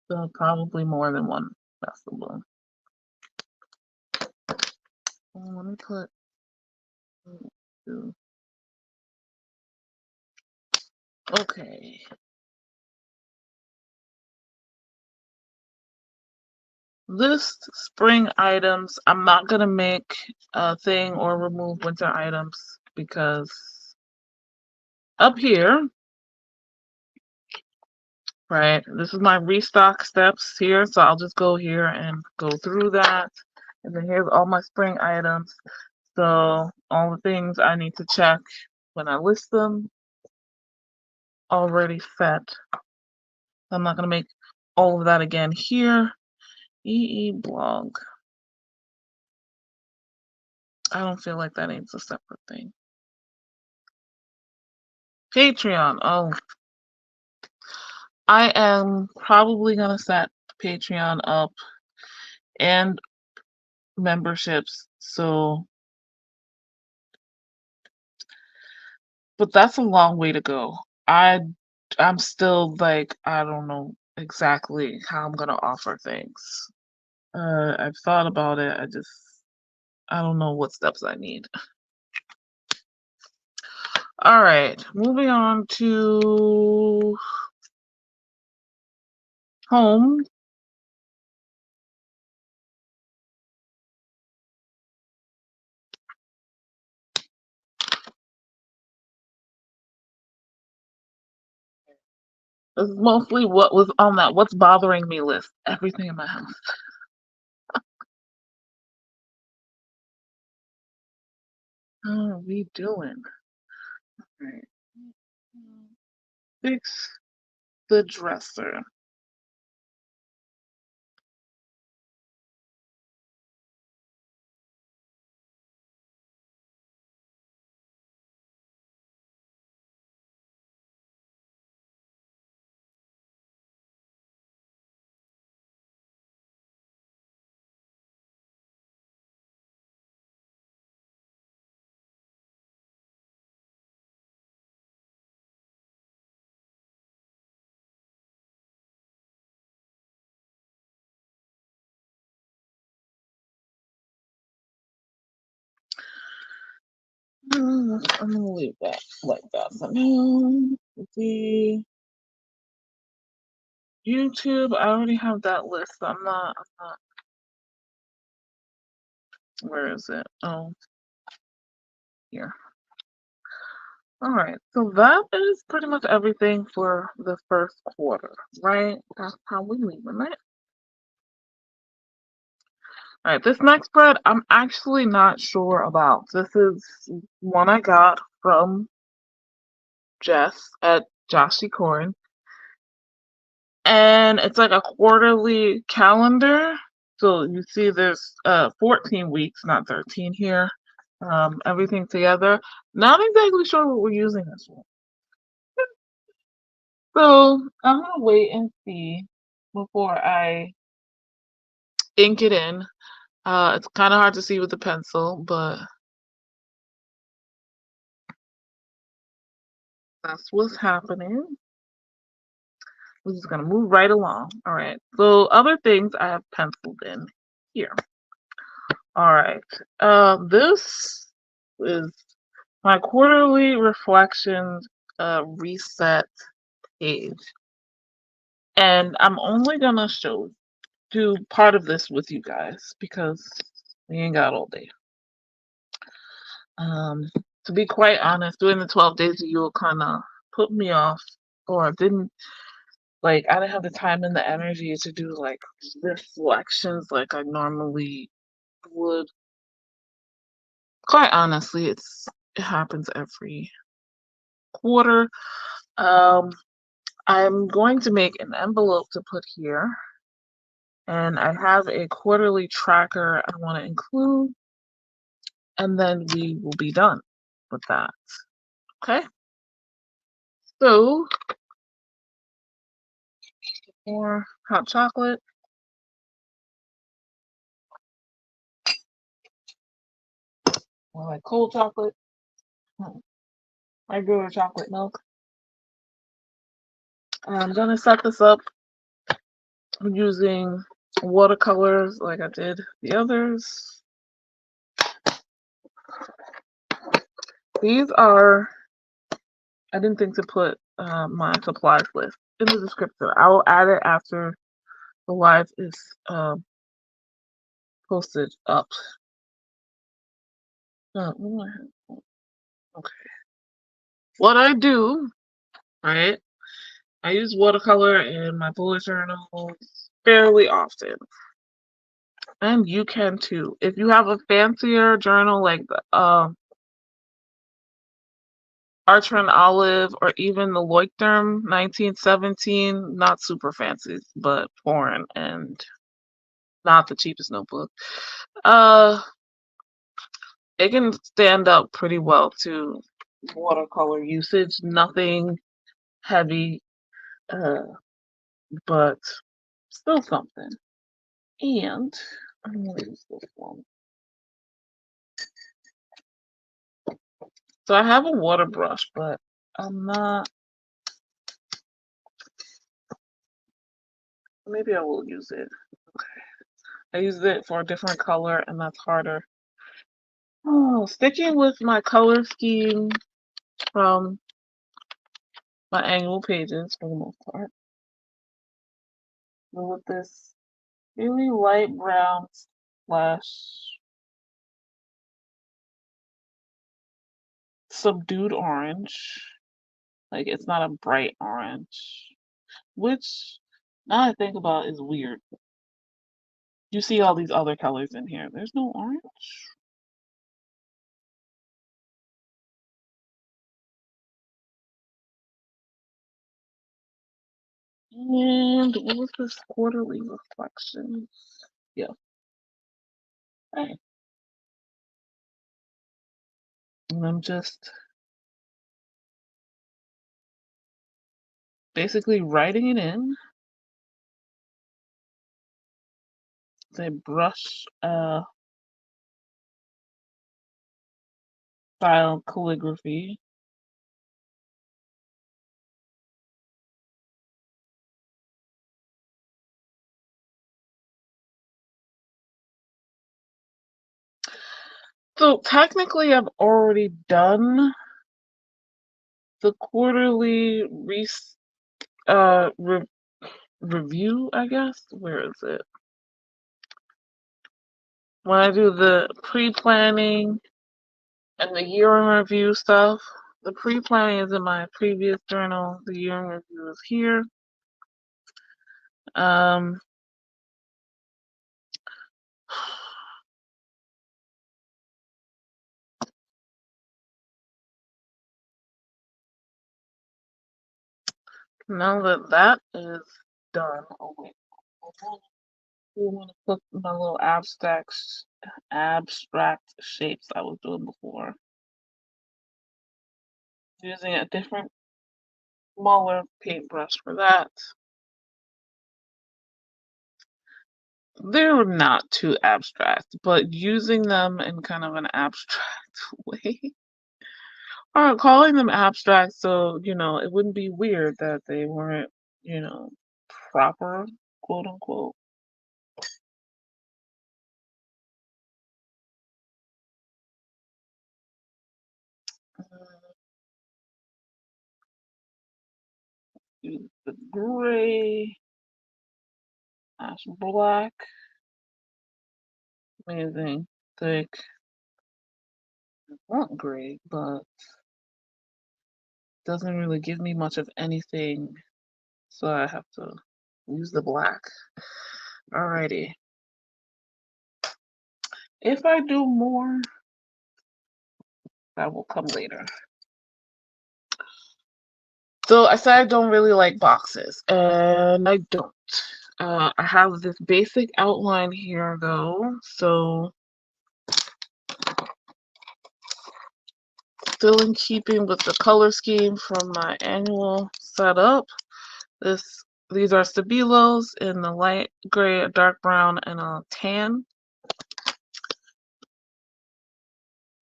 So probably more than one festival. Let me put 2. Okay. List spring items. I'm not gonna make a thing or remove winter items because up here, right, this is my restock steps here, so I'll just go here and go through that. And then here's all my spring items. So all the things I need to check when I list them already set. I'm not gonna make all of that again here. EE blog. I don't feel like that needs a separate thing. Patreon. Oh, I am probably gonna set Patreon up and memberships. So, but that's a long way to go. I'm still like, I don't know exactly how I'm gonna offer things. I've thought about it. I don't know what steps I need. All right, moving on to home. This is mostly what was on that what's bothering me list. Everything in my house. How are we doing? All right. Fix the dresser. I'm gonna leave that like that for now. The YouTube, I already have that list. I'm not. Where is it? Oh, here. All right. So that is pretty much everything for the first quarter, right? That's how we leaving it. All right, this next spread I'm actually not sure about. This is one I got from Jess at Joshy Corn, and it's like a quarterly calendar. So you see there's 14 weeks, not 13 here. Everything together. Not exactly sure what we're using this for. So I'm gonna wait and see before I ink it in. It's kind of hard to see with the pencil, but that's what's happening. We're just gonna move right along. All right. So other things I have penciled in here. All right. This is my quarterly reflections reset page, and I'm only gonna do part of this with you guys because we ain't got all day. To be quite honest, doing the 12 days of Yule kind of put me off, or didn't like. I didn't have the time and the energy to do like reflections like I normally would. Quite honestly, it happens every quarter. Um, I'm going to make an envelope to put here, and I have a quarterly tracker I want to include, and then we will be done with that. Okay, so more hot chocolate. Or like cold chocolate, regular chocolate milk. I'm gonna set this up using watercolors like I did the others. These are, I didn't think to put my supplies list in the description. I will add it after the live is posted up. Okay. What I do, right? I use watercolor in my bullet journals fairly often. And you can too. If you have a fancier journal like the Archer and Olive or even the Leuchtturm 1917, not super fancy, but foreign and not the cheapest notebook. Uh, it can stand up pretty well to watercolor usage. Nothing heavy, uh, but still something. And I'm gonna use this one. So I have a water brush, but I'm not. Maybe I will use it. Okay. I used it for a different color, and that's harder. Oh, sticking with my color scheme from my annual pages for the most part. But with this really light brown slash subdued orange. Like it's not a bright orange. Which now I think about is weird. You see all these other colors in here. There's no orange. And what was this quarterly reflection? Yeah. Right. And I'm just basically writing it in. They brush style calligraphy. So technically I've already done the quarterly review, I guess. Where is it? When I do the pre-planning and the year in review stuff, the pre-planning is in my previous journal. The year in review is here. Um, Now that that is done, oh wait, I want to put my little abstract shapes I was doing before, using a different, smaller paintbrush for that. They're not too abstract, but using them in kind of an abstract way. Or calling them abstract so, it wouldn't be weird that they weren't, you know, proper, quote unquote. Use the gray, ash black, amazing, thick. I want gray, but doesn't really give me much of anything, so I have to use the black. Alrighty. If I do more, that will come later. So I said I don't really like boxes, and I don't. I have this basic outline here, though, so still in keeping with the color scheme from my annual setup. These are Stabilos in the light gray, a dark brown, and a tan.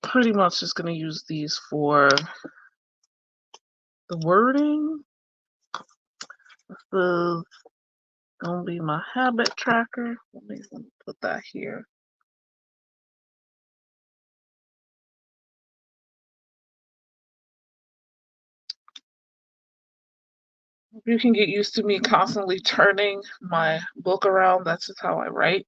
Pretty much just going to use these for the wording. This is going to be my habit tracker. Let me put that here. You can get used to me constantly turning my book around. That's just how I write.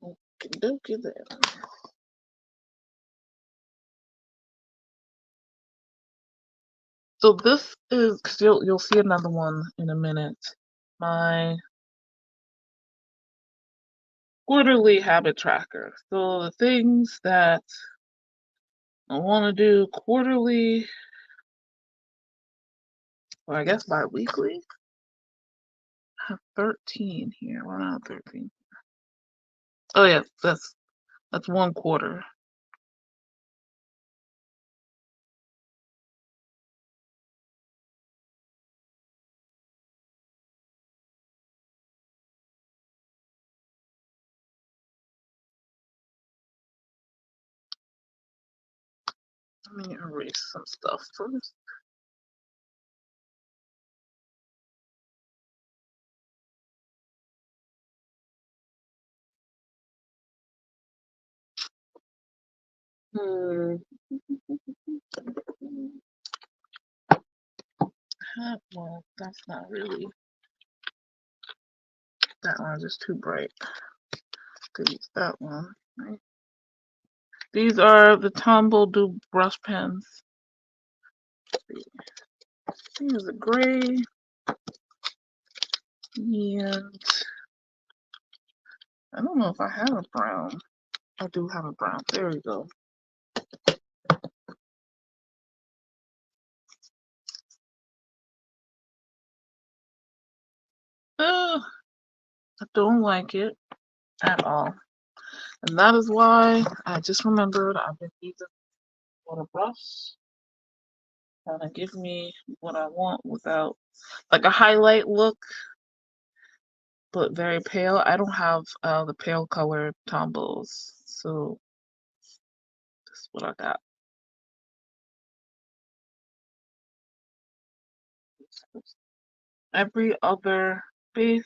Okie dokie then. So this is, because you'll see another one in a minute, my quarterly habit tracker. So the things that I want to do quarterly, or I guess bi-weekly. I have 13 here. Why not 13? Oh yeah, that's 1 quarter. Let me erase some stuff first. Well, that's not really. That one's just too bright. Could use that one, right? These are the Tombow Do brush pens. Here's a gray, and I don't know if I have a brown. I do have a brown. There we go. I don't like it at all. And that is why I just remembered I've been using water brush. Kind of give me what I want without, like, a highlight look, but very pale. I don't have the pale colored Tombows, so that's what I got. Every other base,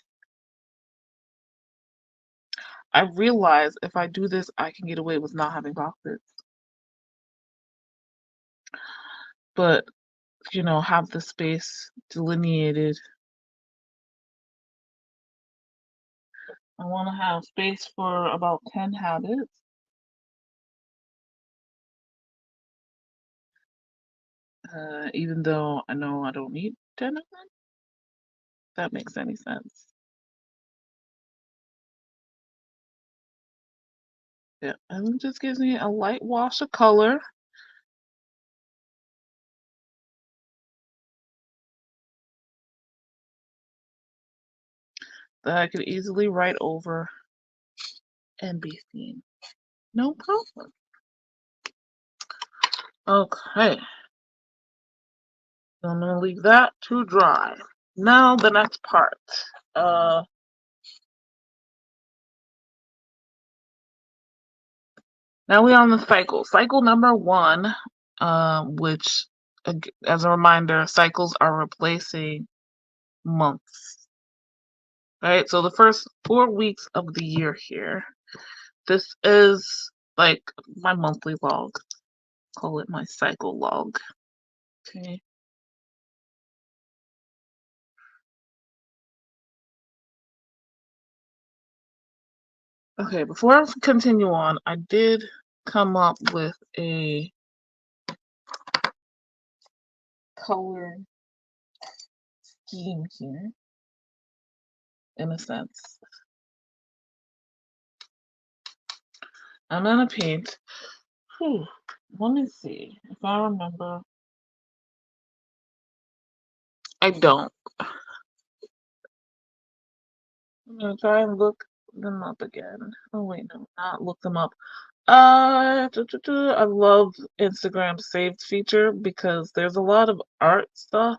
I realize if I do this, I can get away with not having boxes. But, have the space delineated. I want to have space for about 10 habits. even though I know I don't need 10 of them. If that makes any sense. Yeah, and it just gives me a light wash of color that I could easily write over and be seen. No problem. Okay, I'm gonna leave that to dry. Now the next part. Uh, Now we're on the cycle. Cycle number one, which, as a reminder, cycles are replacing months. Right? So the first 4 weeks of the year here. This is like my monthly log. Call it my cycle log. Okay. Okay, before I continue on, I did come up with a color scheme here, in a sense. I'm gonna paint. Whew, let me see if I remember. I don't. I'm gonna try and look them up again. Oh wait, no, not look them up. I love Instagram's saved feature because there's a lot of art stuff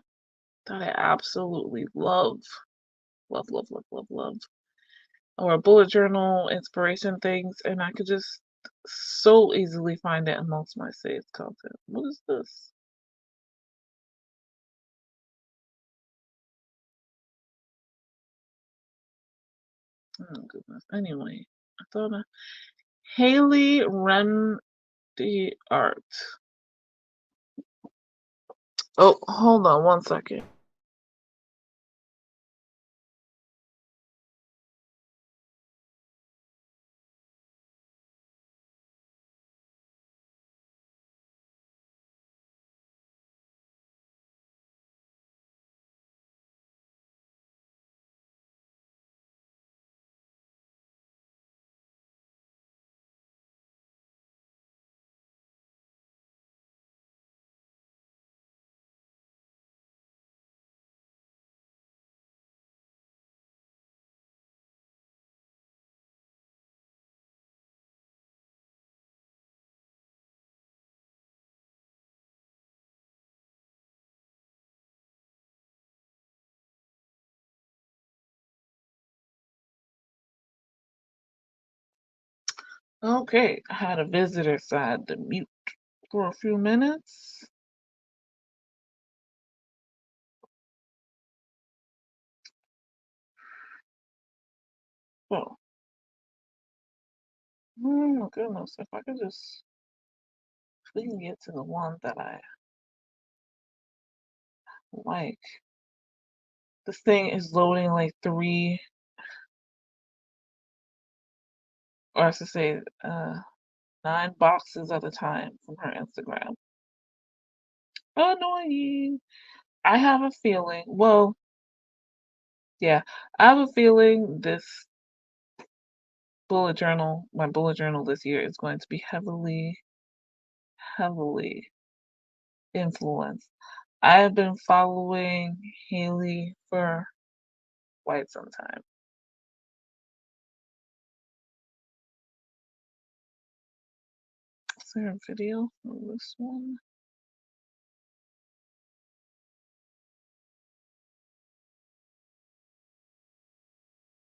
that I absolutely love. Love, love, love, love, love. Or bullet journal inspiration things, and I could just so easily find it amongst my saved content. What is this? Oh goodness. Anyway, I thought Haley Remdy Art. Oh, hold on one second. Okay, I had a visitor, so I had to mute for a few minutes. Oh, oh my goodness, if I could just please get to the one that I like. This thing is loading like three, or I should say, 9 boxes at a time from her Instagram. Annoying. I have a feeling, well, yeah, I have a feeling this my bullet journal this year is going to be heavily, heavily influenced. I have been following Haley for quite some time. Is there a video of this one?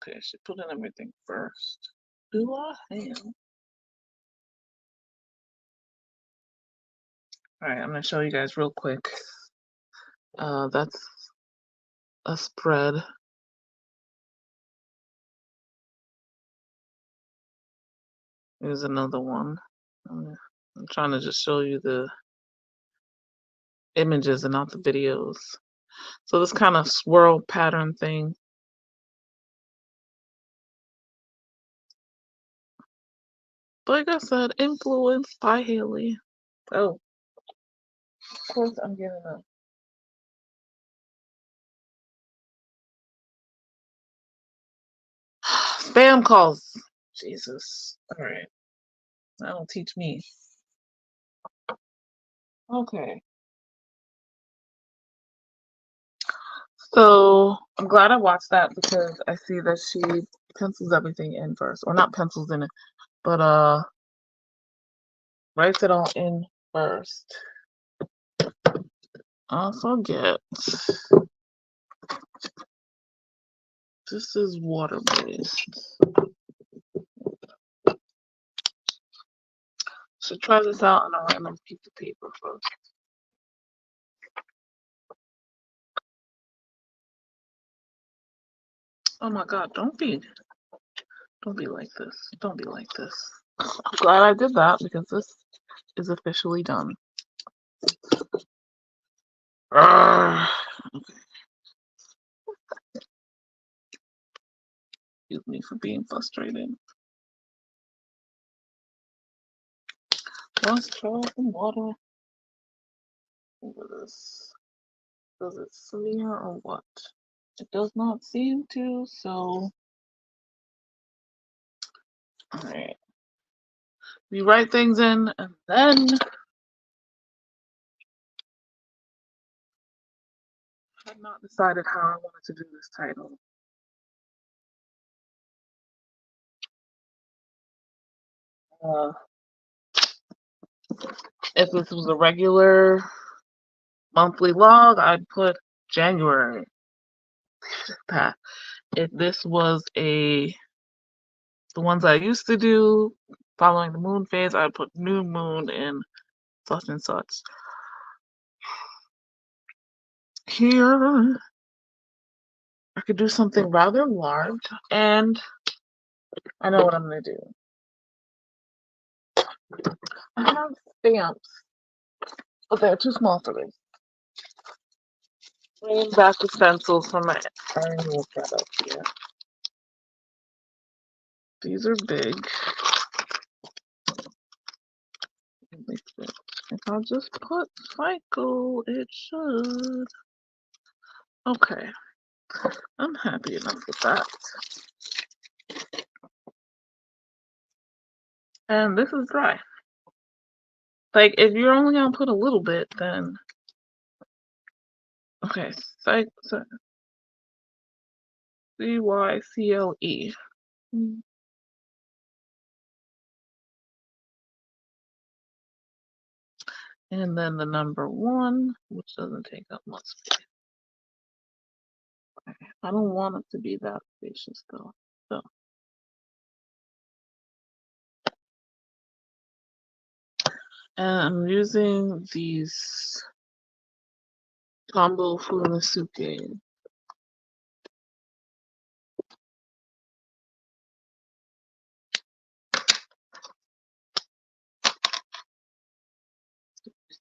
Okay, I should put in everything first. Do I have? Alright, I'm gonna show you guys real quick. That's a spread. Here's another one. I'm trying to just show you the images and not the videos. So this kind of swirl pattern thing. Like I said, influenced by Haley. Oh, Of course, I'm getting a spam calls. Jesus. All right. That'll teach me. Okay. So I'm glad I watched that because I see that she pencils everything in first, or not pencils in it, but writes it all in first. I forget. This is water based. So try this out on a random piece of paper first. Oh my God! Don't be like this. Don't be like this. I'm glad I did that because this is officially done. Arrgh. Excuse me for being frustrated. Let's try some water over this. Does it smear or what? It does not seem to, so alright. We write things in and then I have not decided how I wanted to do this title. Uh, if this was a regular monthly log, I'd put January. If this was the ones I used to do following the moon phase, I'd put new moon in such and such. Here, I could do something rather large, and I know what I'm gonna do. I have stamps, but they're too small for this. Bringing back the stencils from my annual setup here. These are big. If I just put cycle, it should. Okay, I'm happy enough with that. And this is dry. Like, if you're only gonna put a little bit, then okay, CYCLE. And then the number 1, which doesn't take up much space. Okay. I don't want it to be that spacious though. So and I'm using these Tombow Funaisuke.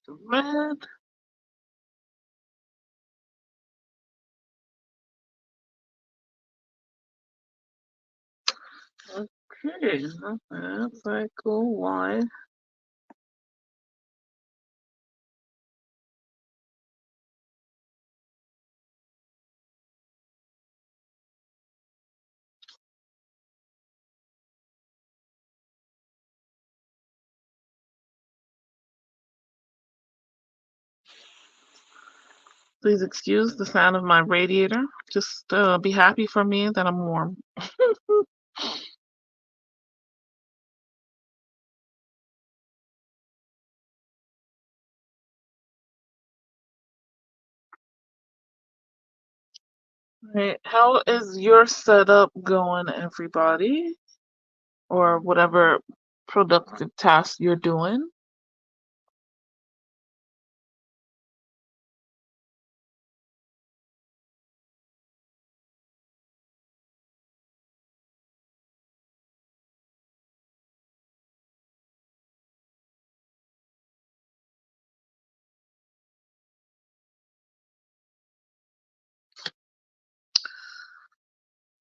The red. Okay, that's cycle Y. Please excuse the sound of my radiator. Just be happy for me that I'm warm. Right. How is your setup going, everybody? Or whatever productive task you're doing?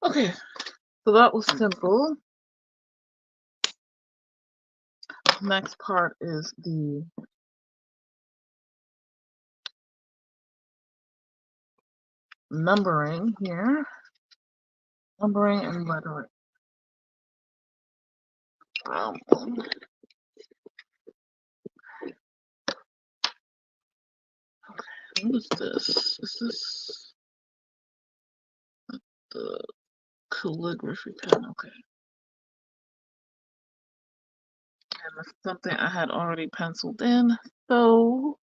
Okay, so that was simple. Next part is the numbering here. Numbering and lettering. What is this? Is this the calligraphy pen? Okay. And that's something I had already penciled in. So,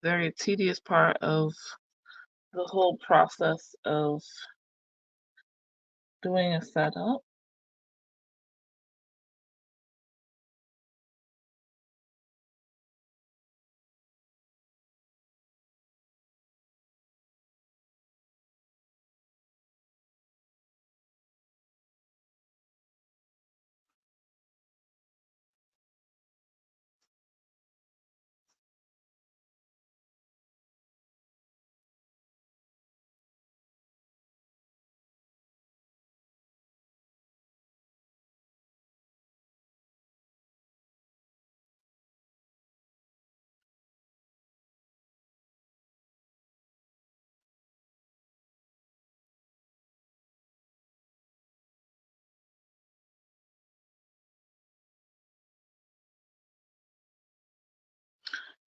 very tedious part of the whole process of doing a setup.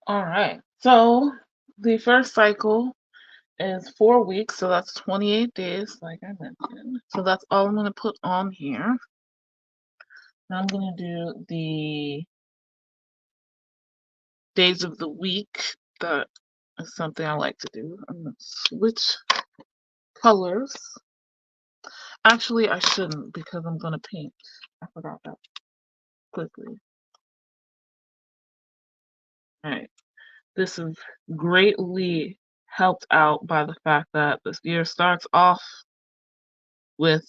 All right. So, the first cycle is 4 weeks, so that's 28 days, like I mentioned. So that's all I'm going to put on here. Now I'm going to do the days of the week. That is something I like to do. I'm going to switch colors. Actually, I shouldn't because I'm going to paint. I forgot that quickly. All right. This is greatly helped out by the fact that this year starts off with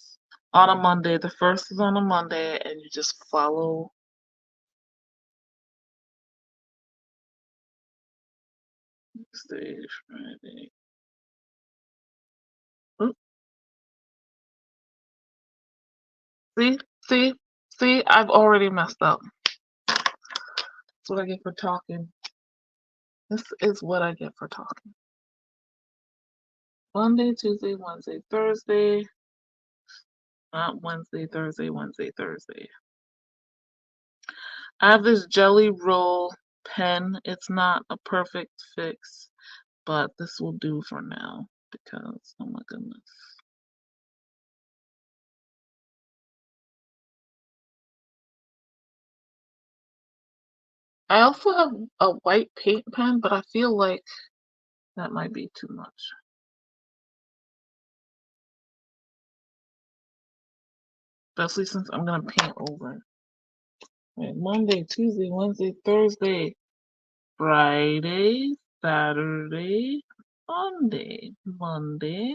on a Monday. The first is on a Monday, and you just follow stage Friday. Oop. See, see, see, I've already messed up. That's what I get for talking. This is what I get for talking. Monday, Tuesday, Wednesday, Thursday. Not Wednesday, Thursday, Wednesday, Thursday. I have this Jelly Roll pen. It's not a perfect fix, but this will do for now because, oh my goodness. I also have a white paint pen, but I feel like that might be too much. Especially since I'm going to paint over. Right, Monday, Tuesday, Wednesday, Thursday, Friday, Saturday, Sunday, Monday.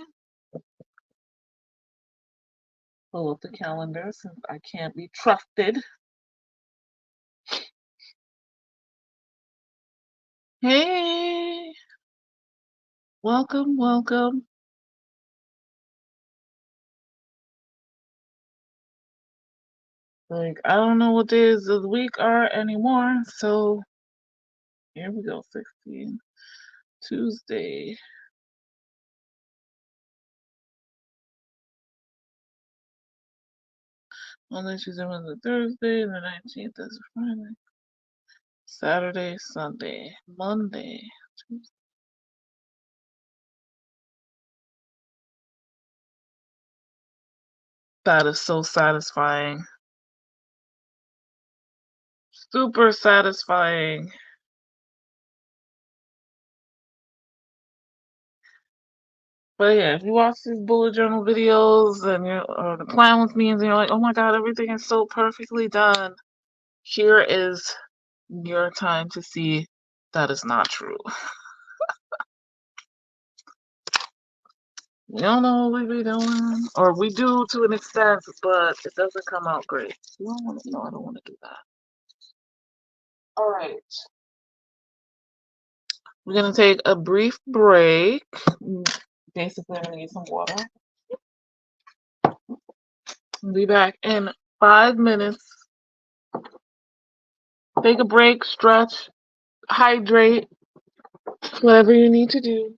Pull up the calendar since I can't be trusted. Hey, welcome, welcome. Like, I don't know what days of the week are anymore, so here we go, 16. Tuesday. Monday, Tuesday, Wednesday, Thursday, the 19th is Friday. Saturday, Sunday, Monday, Tuesday. That is so satisfying. Super satisfying. But yeah, if you watch these bullet journal videos and you're or the plan with me and you're like, oh my god, everything is so perfectly done. Here is your time to see that is not true. We don't know what we be doing. Or we do to an extent, but it doesn't come out great. You don't want to know, I don't want to do that. Alright. We're gonna take a brief break. Basically, I'm gonna get some water. I'll be back in 5 minutes. Take a break, stretch, hydrate, whatever you need to do.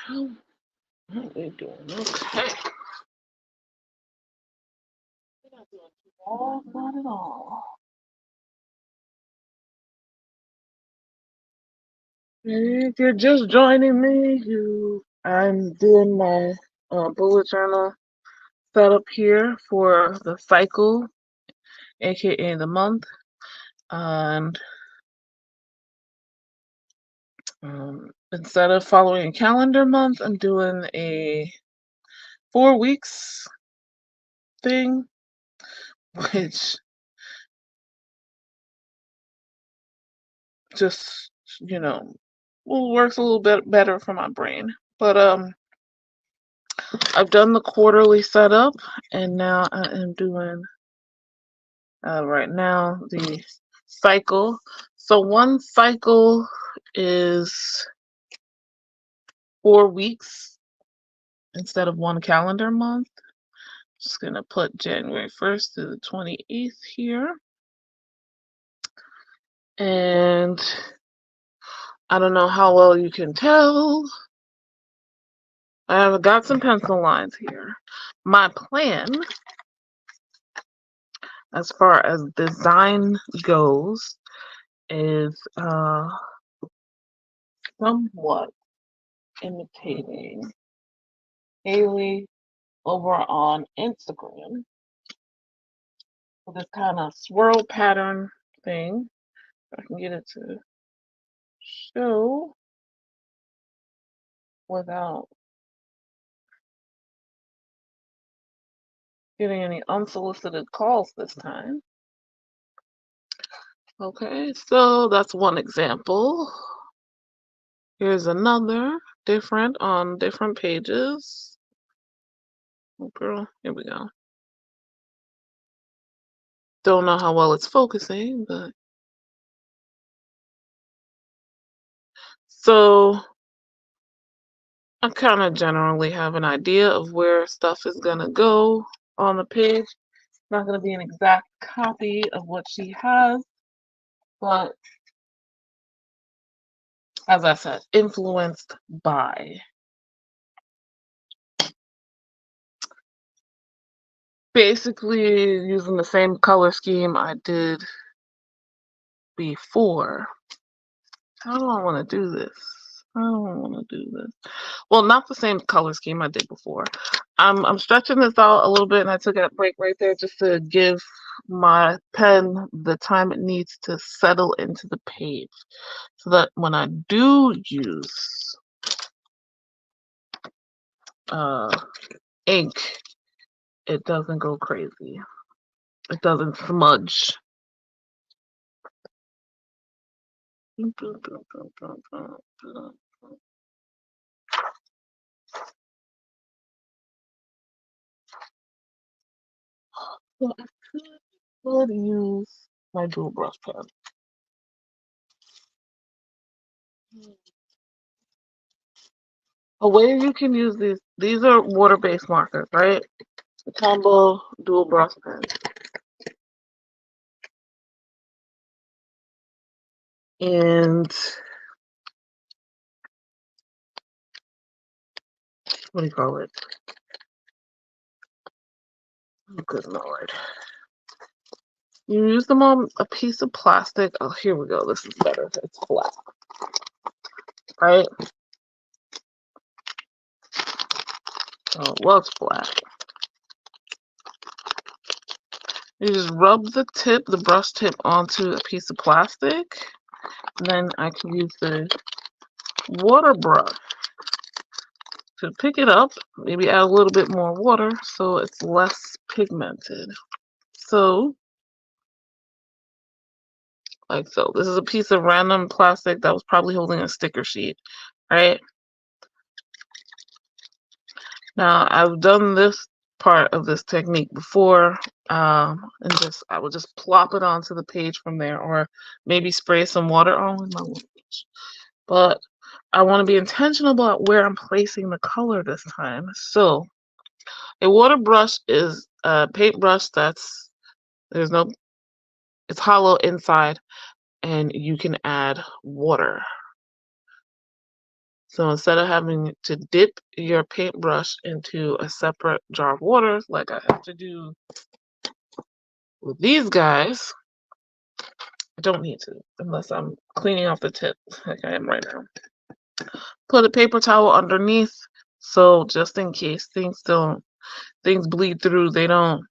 How are we doing? Okay. We're not doing too bad, not at all. If you're just joining me, I'm doing my bullet journal setup here for the cycle, aka the month, and instead of following a calendar month, I'm doing a 4 weeks thing, which just works a little bit better for my brain. But I've done the quarterly setup, and now I am doing right now the cycle. So one cycle is 4 weeks instead of one calendar month. Just gonna put January 1st to the 28th here. And I don't know how well you can tell. I've got some pencil lines here. My plan, as far as design goes, is somewhat imitating Haley over on Instagram with this kind of swirl pattern thing. If I can get it to show without getting any unsolicited calls this time. Okay, so that's one example. Here's another, different on different pages. Oh, girl, here we go. Don't know how well it's focusing, but so I kind of generally have an idea of where stuff is gonna go on the page. Not gonna be an exact copy of what she has, but as I said, influenced by. Basically using the same color scheme I did before. How do I want to do this? I don't want to do this. Well, not the same color scheme I did before. I'm stretching this out a little bit, and I took a break right there just to give my pen the time it needs to settle into the page, so that when I do use uh, ink, it doesn't go crazy. It doesn't smudge. So I could use my dual brush pen. A way you can use these are water-based markers, right? The combo dual brush pen. And what do you call it? Oh, good Lord. You use them on a piece of plastic. Oh, here we go. This is better. It's flat, right? Oh, well, it's flat. You just rub the tip, the brush tip, onto a piece of plastic. And then I can use the water brush to pick it up, maybe add a little bit more water so it's less pigmented. So, like so. This is a piece of random plastic that was probably holding a sticker sheet, right? Now, I've done this part of this technique before, and I would just plop it onto the page from there, or maybe spray some water on with my page. But I want to be intentional about where I'm placing the color this time. So, a water brush is a paintbrush it's hollow inside, and you can add water. So instead of having to dip your paintbrush into a separate jar of water, like I have to do with these guys, I don't need to, unless I'm cleaning off the tip, like I am right now. Put a paper towel underneath, so just in case things bleed through, they don't,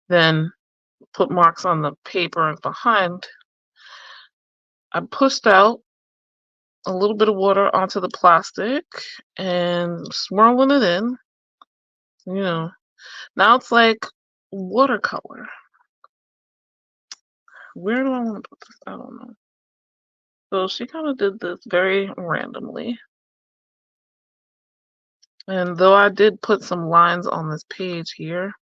then put marks on the paper behind. I pushed out a little bit of water onto the plastic and swirling it in, you know. Now it's like watercolor. Where do I want to put this? I don't know. So she kind of did this very randomly. And though I did put some lines on this page here,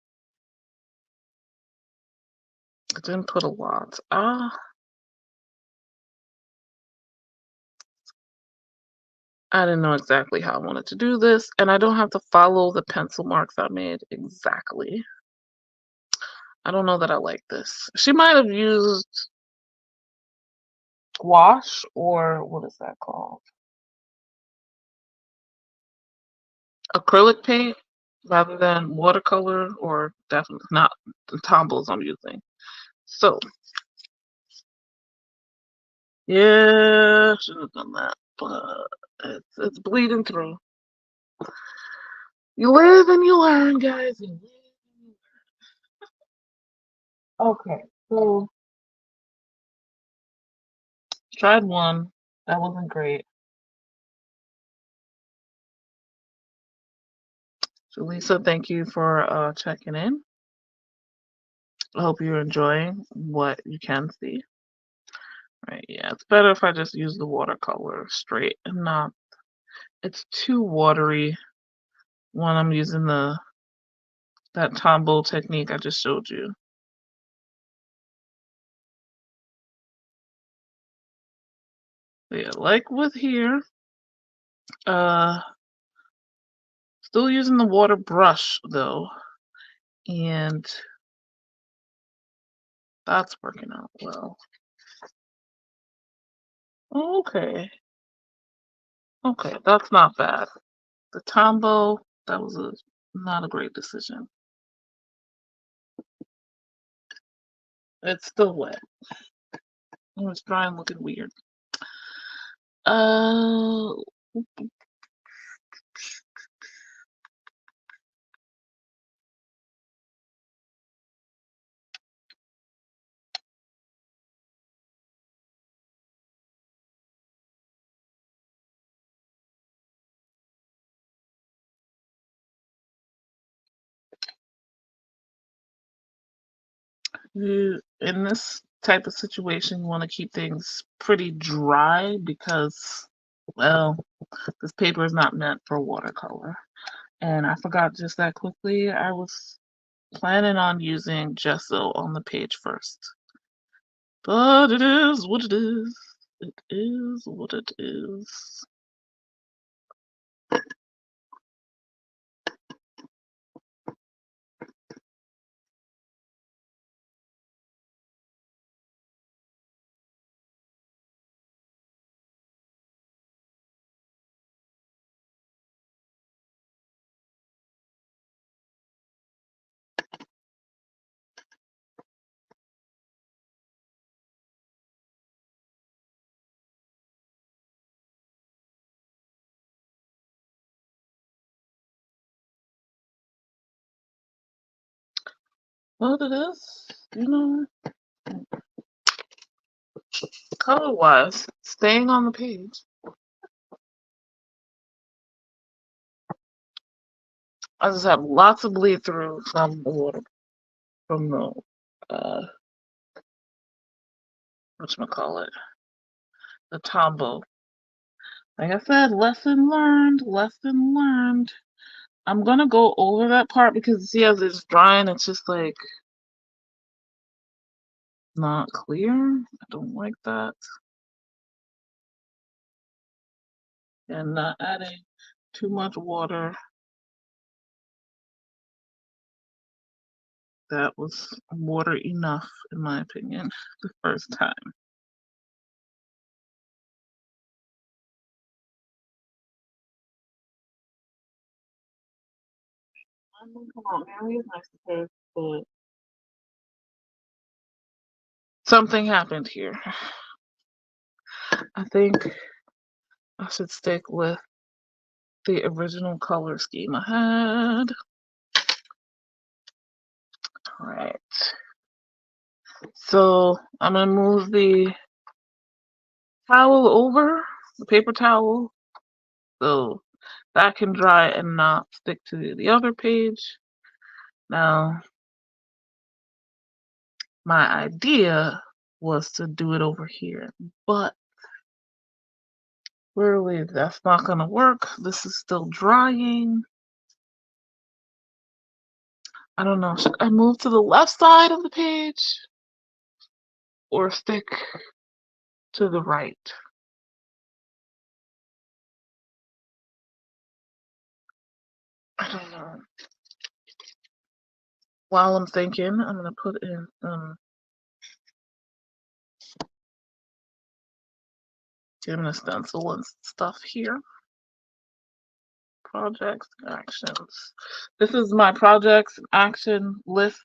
I didn't put a lot. I didn't know exactly how I wanted to do this, and I don't have to follow the pencil marks I made exactly. I don't know that I like this. She might have used gouache, or what is that called? Acrylic paint rather than watercolor, or definitely not the Tombows I'm using. So, yeah, should have done that, but it's bleeding through. You live and you learn, guys. You live and you learn. Okay, so tried one. That wasn't great. So Lisa, thank you for checking in. I hope you're enjoying what you can see. Right, yeah, it's better if I just use the watercolor straight and not, it's too watery when I'm using that Tombow technique I just showed you. So yeah, like with here, uh, still using the water brush though, and that's working out well. Okay, okay, that's not bad. The Tombow, that was not a great decision. It's still wet. It's dry and looking weird. Uh, In this type of situation, you want to keep things pretty dry because, well, this paper is not meant for watercolor. And I forgot just that quickly. I was planning on using gesso on the page first. But it is what it is. It is what it is. What it is, color wise, staying on the page. I just have lots of bleed through from the water, from the, whatchamacallit, the Tombow. Like I said, lesson learned, lesson learned. I'm gonna go over that part because see as it's drying, it's just like not clear. I don't like that. And not adding too much water. That was water enough, in my opinion, the first time. I'm gonna come out very nice today, but something happened here. I think I should stick with the original color scheme I had. All right. So I'm gonna move the towel over, the paper towel, so that can dry and not stick to the other page. Now, my idea was to do it over here, but clearly that's not gonna work. This is still drying. I don't know, should I move to the left side of the page or stick to the right? I don't know. While I'm thinking, I'm gonna put in getting a stencil and stuff here. Projects and actions. This is my projects and action list.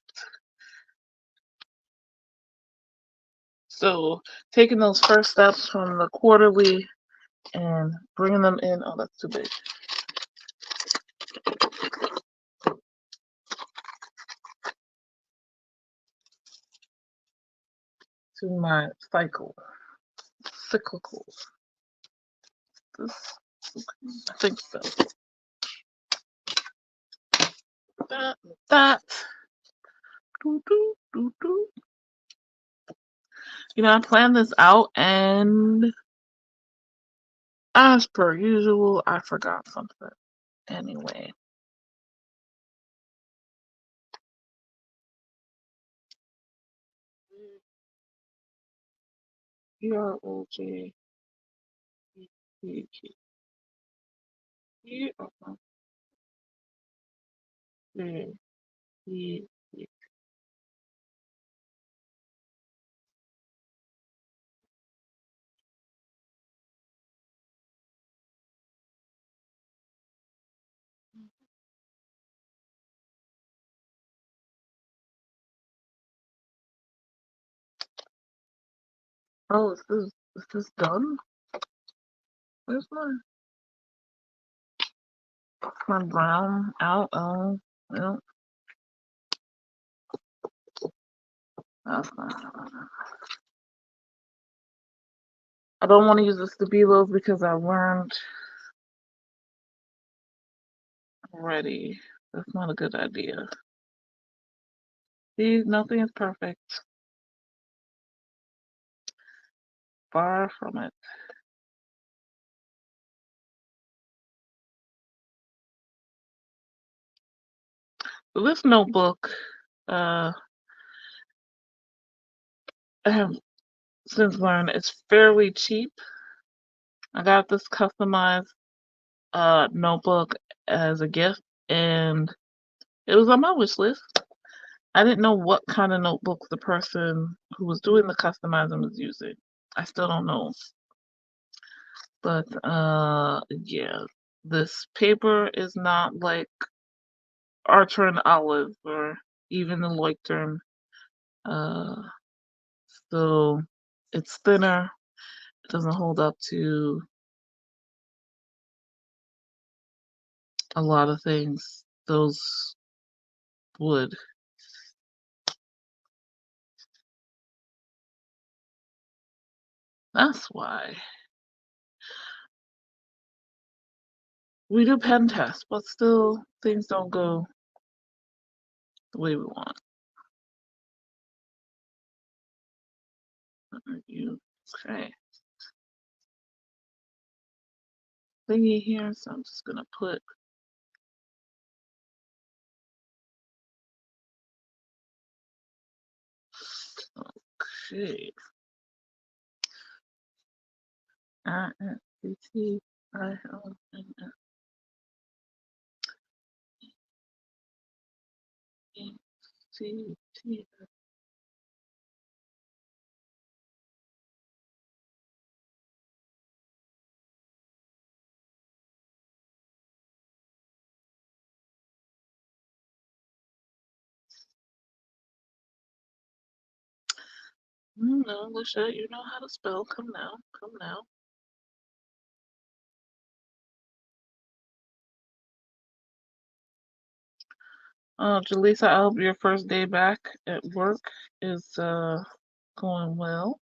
So taking those first steps from the quarterly and bringing them in. Oh, that's too big. To my cyclical. This, I think so. That. Doo, doo, doo, doo. I planned this out, and as per usual, I forgot something. Anyway. Project. Oh, is this done? Where's my brown out? Oh, well, that's not. I don't want to use the Stabilos because I learned already. That's not a good idea. See, nothing is perfect. Far from it. So this notebook, I have since learned it's fairly cheap. I got this customized notebook as a gift, and it was on my wish list. I didn't know what kind of notebook the person who was doing the customizing was using. I still don't know. But yeah, this paper is not like Archer and Olive or even the Leuchtturm. Uh, so it's thinner. It doesn't hold up to a lot of things. Those would. That's why we do pen tests, but still things don't go the way we want. You okay? Thingy here, so I'm just gonna put. Okay. INCTILNNECT. No, Lashette, you know how to spell. Come now, come now. Jaleesa, I hope your first day back at work is going well.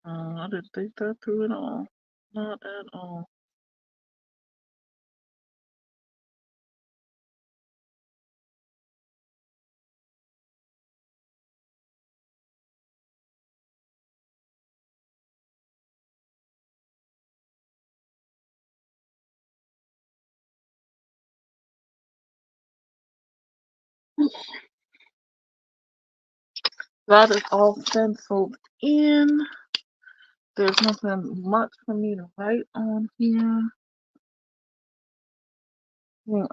I didn't think that through at all. Not at all. That is all stenciled in. There's nothing much for me to write on here.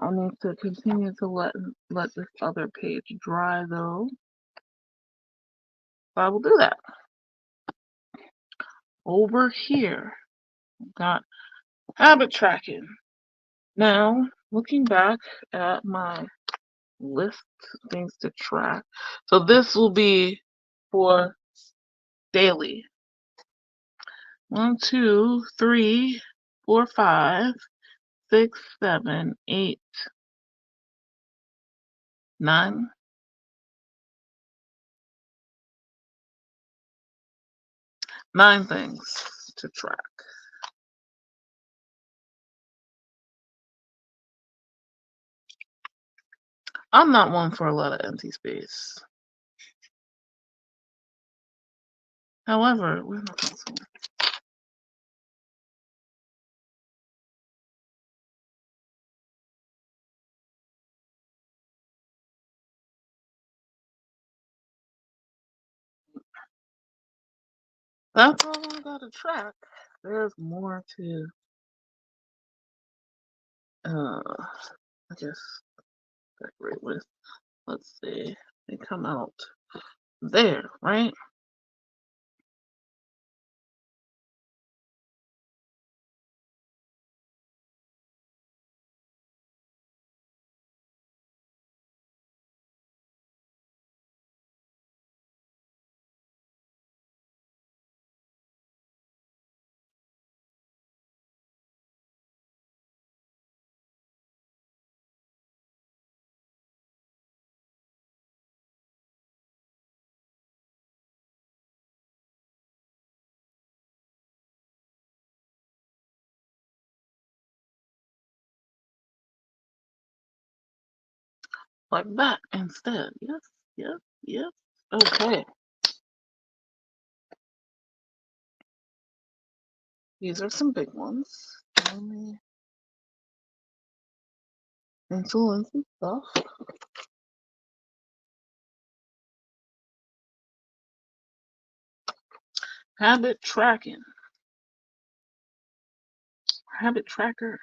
I need to continue to let this other page dry though. So I will do that. Over here, got habit tracking. Now, looking back at my list of things to track. So this will be for daily. 1, 2, 3, 4, 5, 6, 7, 8, 9. 9 things to track. I'm not one for a lot of empty space. However, where's my pencil? That's all I gotta track. There's more to, I guess, decorate with. Let's see. They come out there, right? Like that instead. Yes, yes, yes. Okay. These are some big ones. Let me influence and stuff. Habit tracking. Habit tracker.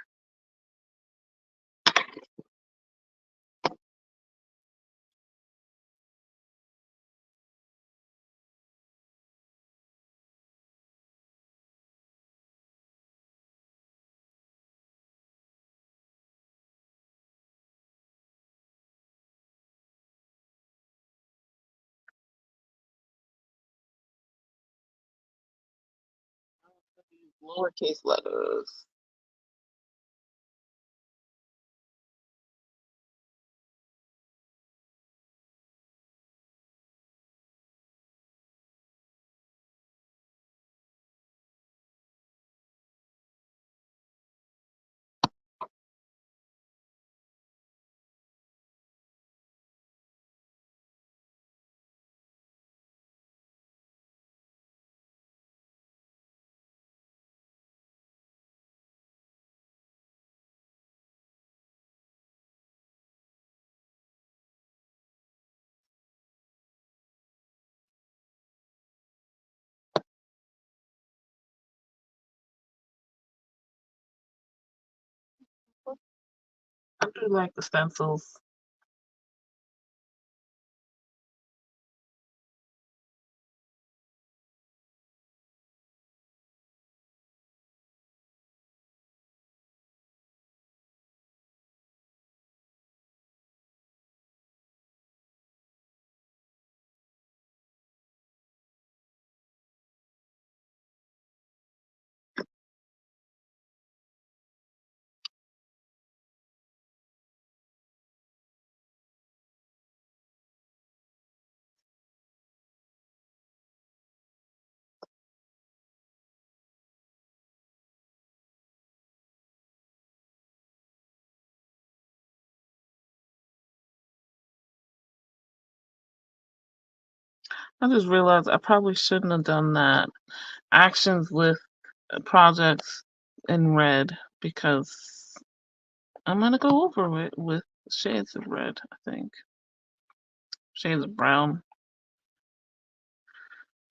Lowercase letters. I do like the stencils. I just realized I probably shouldn't have done that. Actions with projects in red because I'm gonna go over it with shades of red, I think. Shades of brown.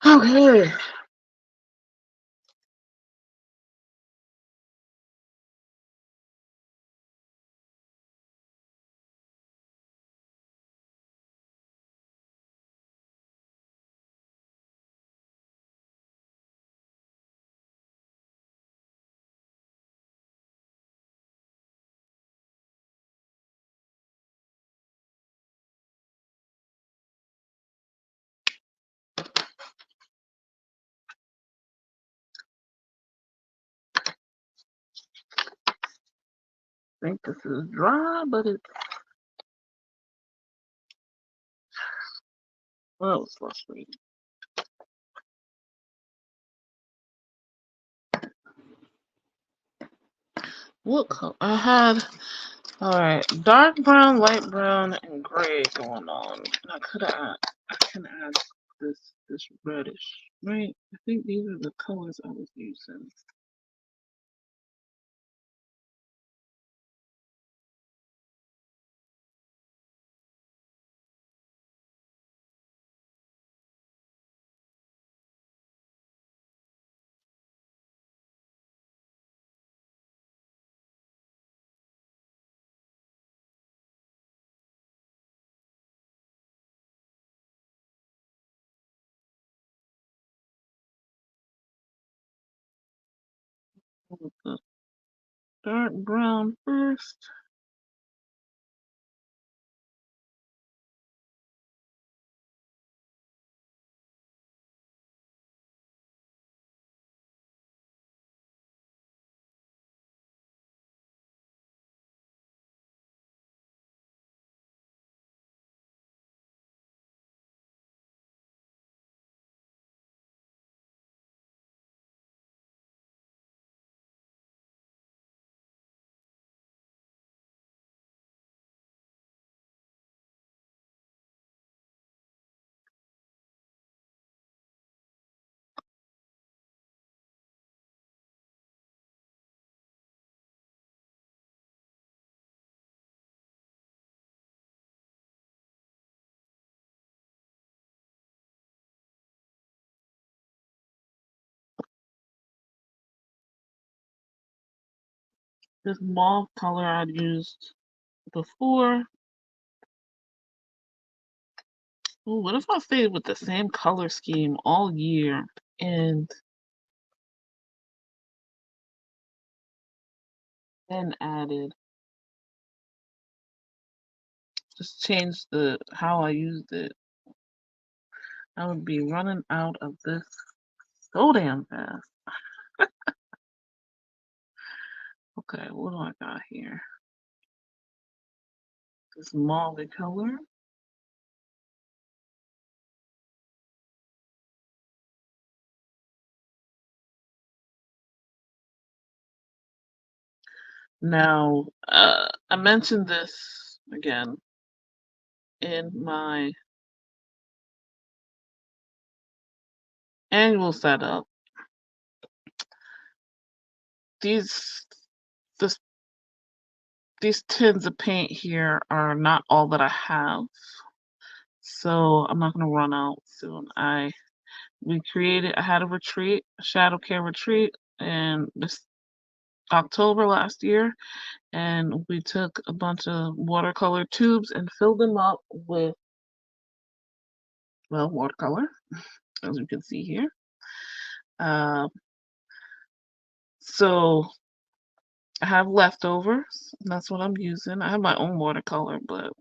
Okay. I think this is dry, but it's well, it's frustrating. What color? I had alright, dark brown, light brown, and gray going on. And I can add this reddish, right? I think these are the colors I was using. with the dark brown first. This mauve color I'd used before. Ooh, what if I stayed with the same color scheme all year and then added, just changed the how I used it? I would be running out of this so damn fast. Okay, what do I got here? This mauve color. Now, I mentioned this again in my annual setup. These this these tins of paint here are not all that I have, so I'm not gonna run out soon. I had a retreat, a shadow care retreat, in this October last year, and we took a bunch of watercolor tubes and filled them up with, well, watercolor, as you can see here. Uh, so I have leftovers, and that's what I'm using. I have my own watercolor, but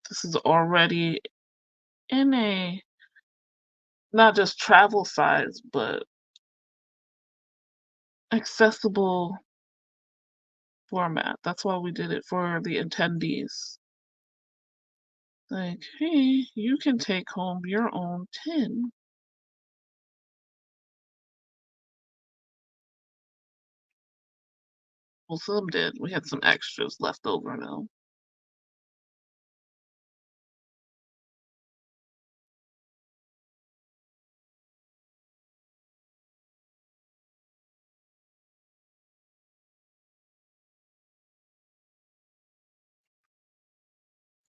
this is already in a not just travel size, but accessible format. That's why we did it for the attendees. Like, hey, you can take home your own tin. Well, some did. We had some extras left over now.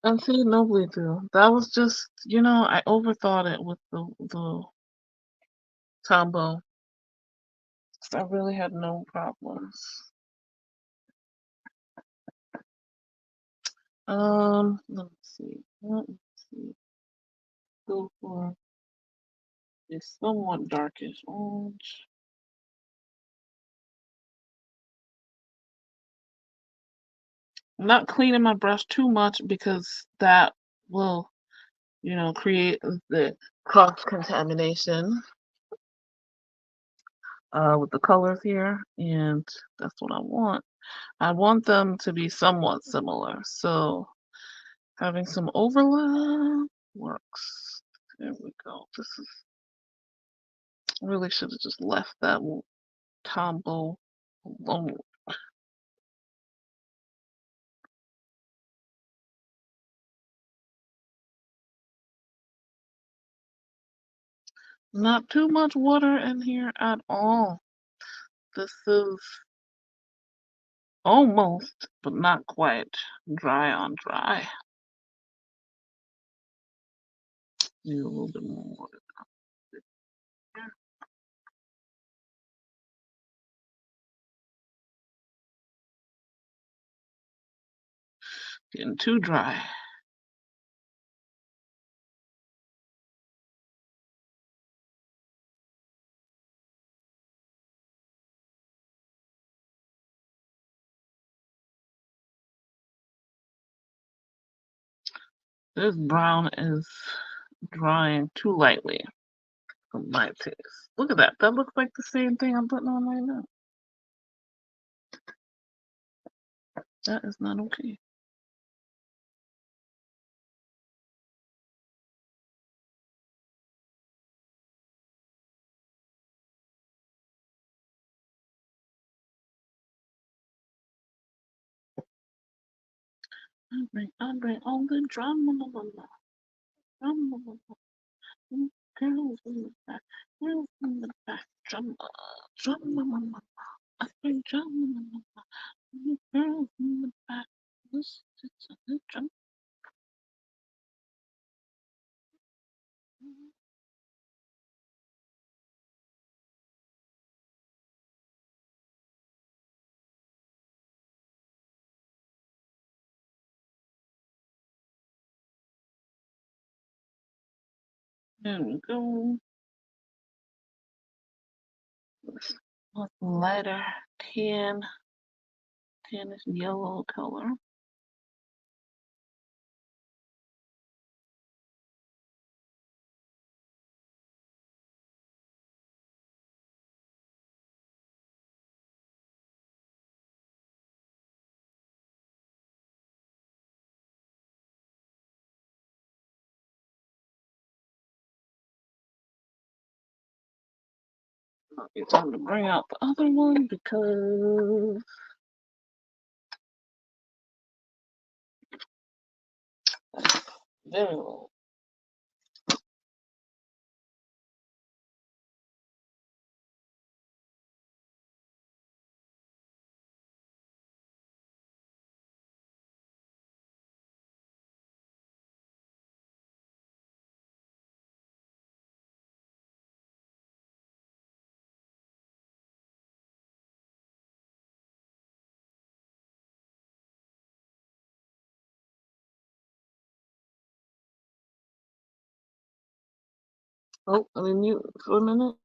And see, nobody do. That was just, I overthought it with the combo. I really had no problems. Let me see. Let me see. Go for a somewhat darkish orange. I'm not cleaning my brush too much because that will, create the cross contamination with the colors here, and that's what I want. I want them to be somewhat similar, so having some overlap works. There we go. This is really should have just left that combo alone. Not too much water in here at all. This is almost, but not quite, dry on dry. Need a little bit more water. Getting too dry. This brown is drying too lightly for my taste. Look at that. That looks like the same thing I'm putting on right now. That is not okay. I bring all the drama. Drama. Girls in the back. Girls in the back. Drama. Drama. I bring drama. Girls in the back. This is the drama. There we go. Lighter tan. Tan is yellow color. It's time to bring out the other one because that's very low. Oh, let me mute for a minute.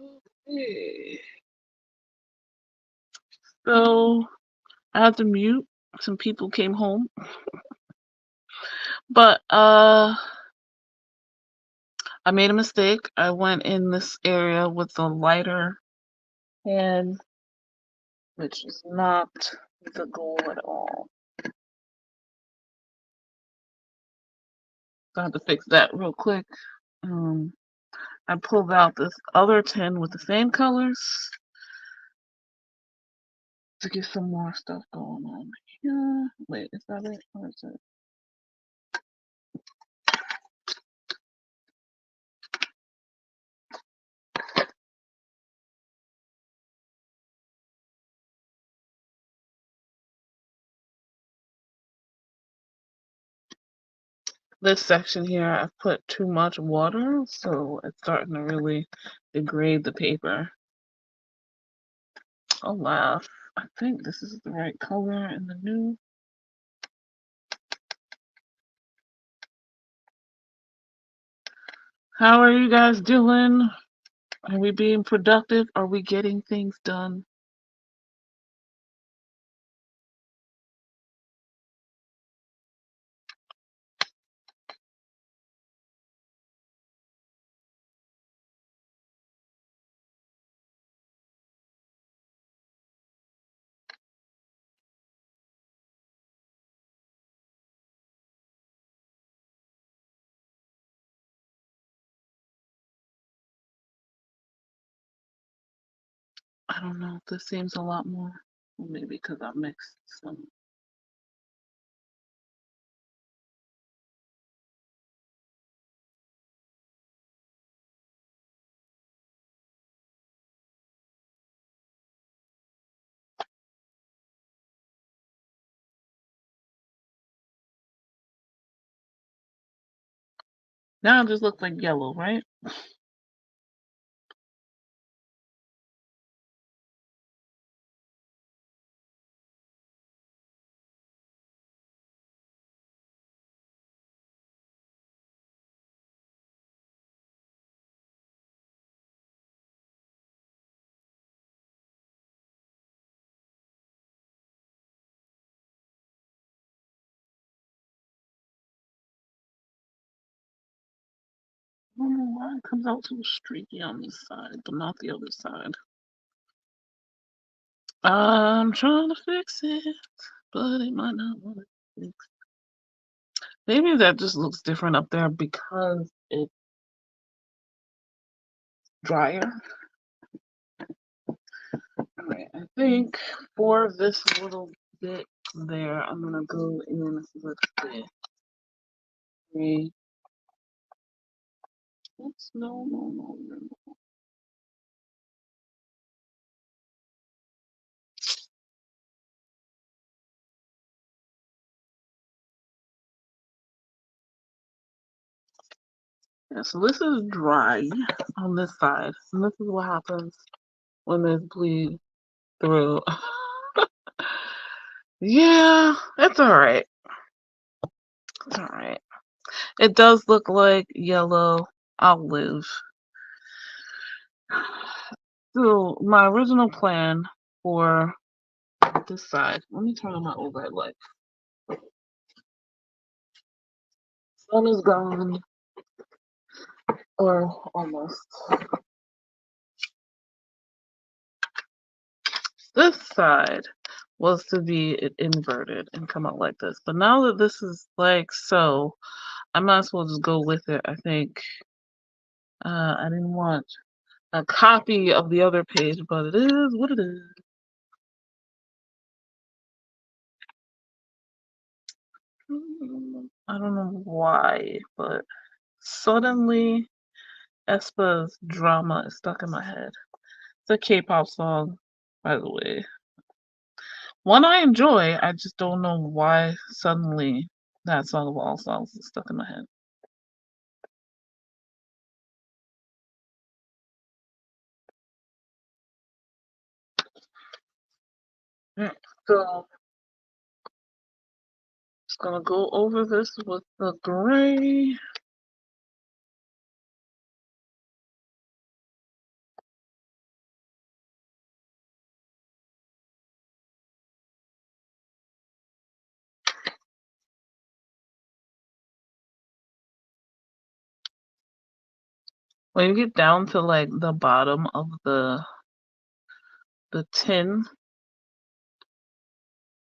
Okay. So I had to mute. Some people came home. But I made a mistake. I went in this area with the lighter hand, which is not the goal at all. So I have to fix that real quick. Um, I pulled out this other tin with the same colors to get some more stuff going on here. Wait, is that it? Or is it? This section here, I've put too much water, so it's starting to really degrade the paper. Alas, I think this is the right color in the new. How are you guys doing? Are we being productive? Are we getting things done? I don't know. This seems a lot more. Maybe because I mixed some. Now it just looks like yellow, right? I don't know why it comes out so streaky on this side, but not the other side. I'm trying to fix it, but it might not want to fix. Maybe that just looks different up there because it's drier. Alright, I think for this little bit there, I'm gonna go in with the three. Oops, no. Yeah, so this is dry on this side, and this is what happens when there's bleed through. Yeah, it's alright. It's alright. It does look like yellow olive. So my original plan for this side, let me turn on my overhead light. Sun is gone, or almost. This side was to be it inverted and come out like this. But now that this is like so, I might as well just go with it. I think I didn't want a copy of the other page, but it is what it is. I don't know why, but suddenly Espa's drama is stuck in my head. It's a K-pop song, by the way. One I enjoy, I just don't know why suddenly that song of all songs is stuck in my head. Yeah, so just gonna go over this with the gray. When you get down to like the bottom of the tin,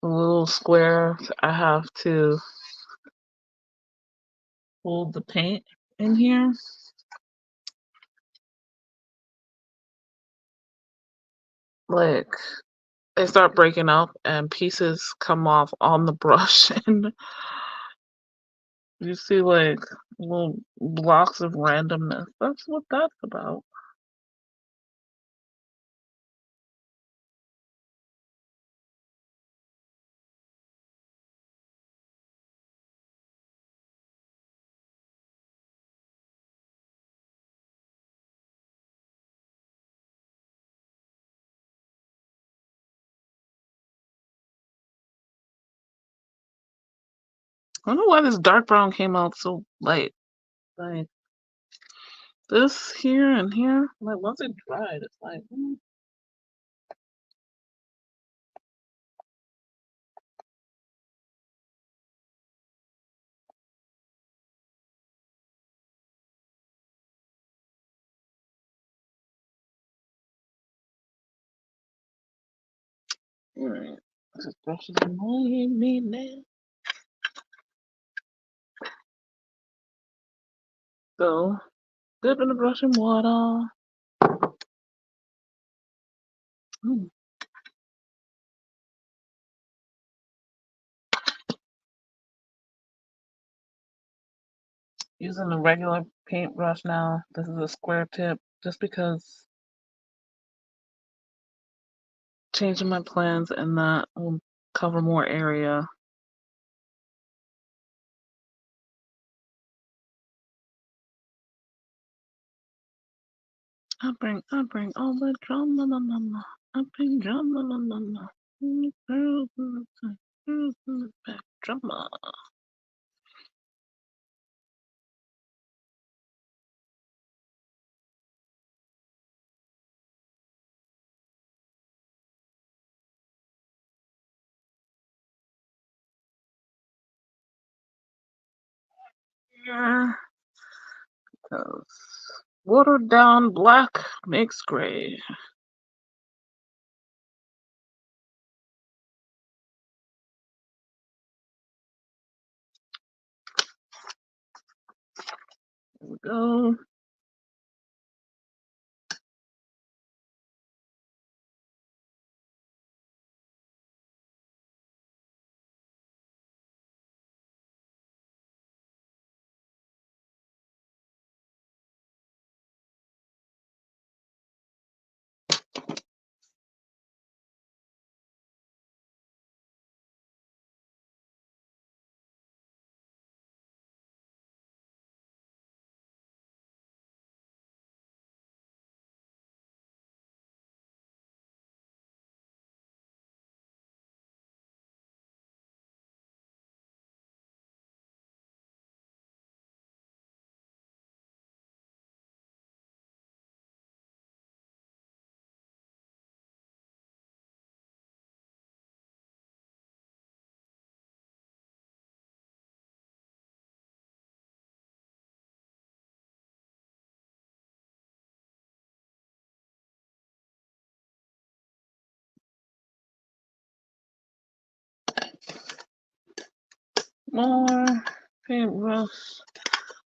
the little square, I have to hold the paint in here. Like they start breaking up and pieces come off on the brush and you see like little blocks of randomness. That's what that's about. I don't know why this dark brown came out so light. Like this here and here. Like once it dried, it's like alright. This brush is annoying me now. So dip in the brush in water. Mm. Using the regular paintbrush now. This is a square tip just because changing my plans and that will cover more area. I bring all the drama, la, la, la. I bring drama, la, la, la. Girls in the back, girls in the back, drama. Yeah, because watered down black makes gray. There we go. More paintbrush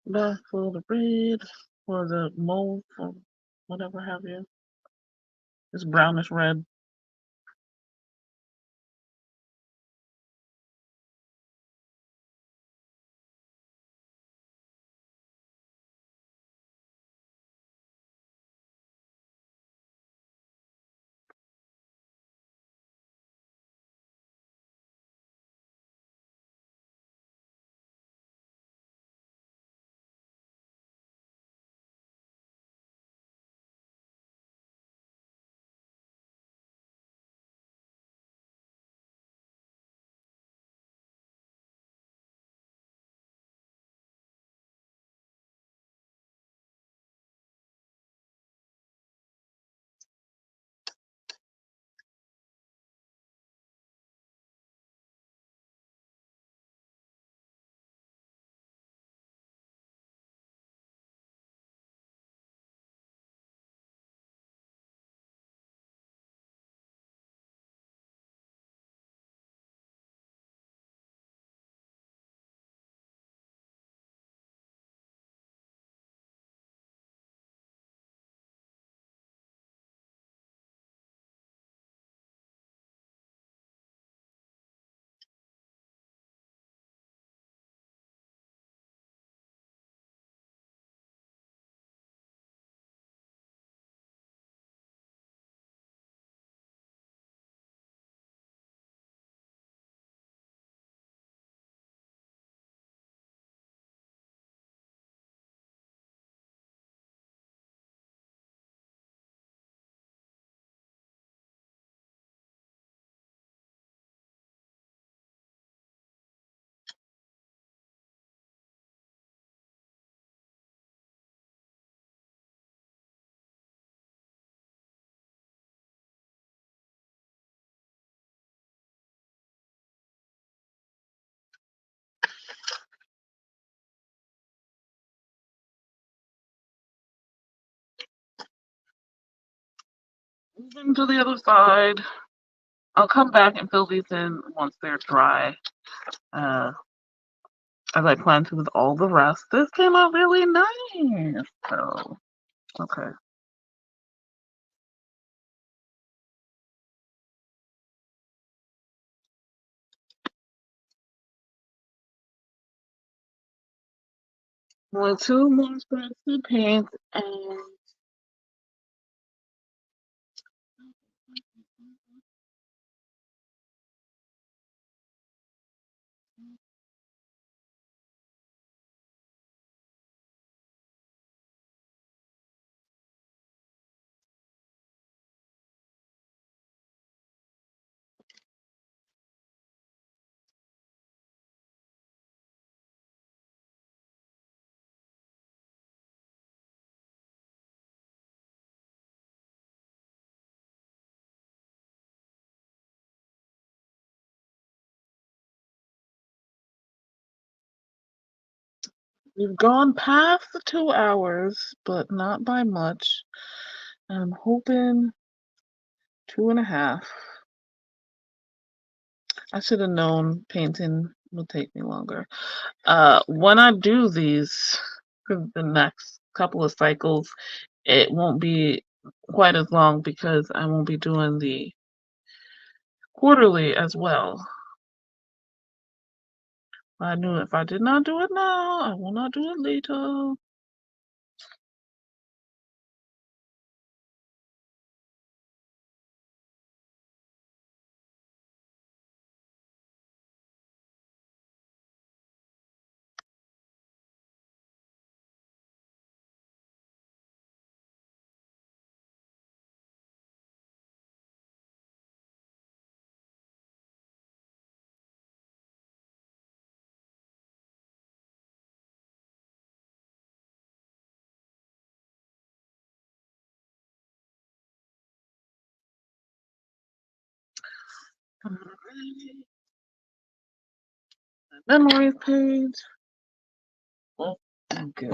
back for the red or the mauve or whatever have you. It's brownish red. moving to the other side. I'll come back and fill these in once they're dry, uh, as I plan to with all the rest. This came out really nice. So, okay. Only two more spreads to paint, and we've gone past the 2 hours, but not by much. I'm hoping 2.5. I should have known painting would take me longer. When I do these for the next couple of cycles, it won't be quite as long because I won't be doing the quarterly as well. I knew if I did not do it now, I will not do it later. Alright, memories page. Oh, okay.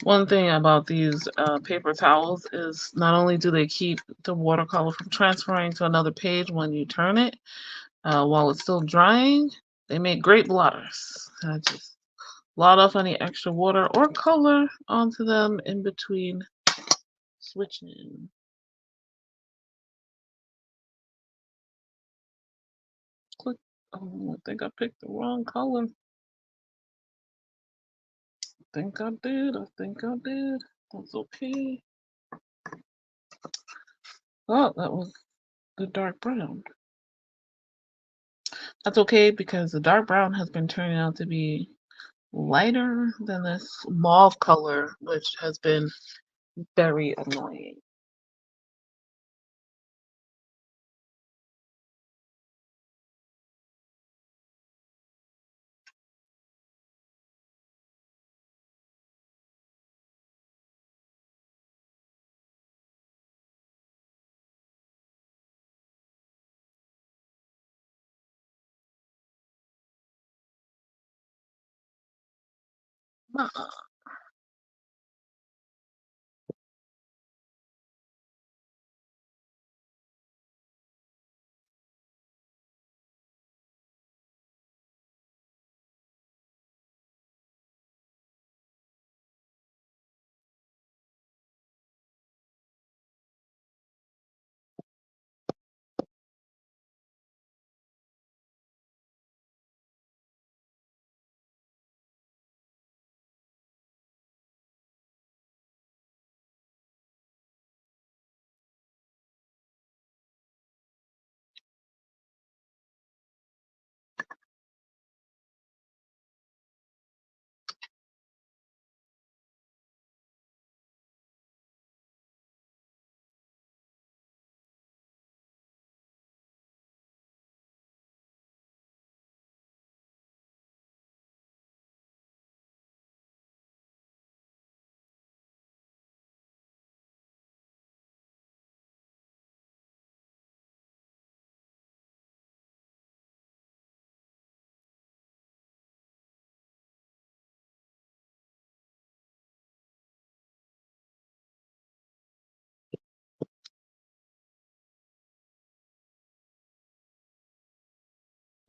One thing about these paper towels is not only do they keep the watercolor from transferring to another page when you turn it, while it's still drying, they make great blotters. I just blot off any extra water or color onto them in between switching. Click. Oh, I think I picked the wrong color. I think I did. I think I did. That's okay. Oh, that was the dark brown. That's okay because the dark brown has been turning out to be lighter than this mauve color, which has been very annoying.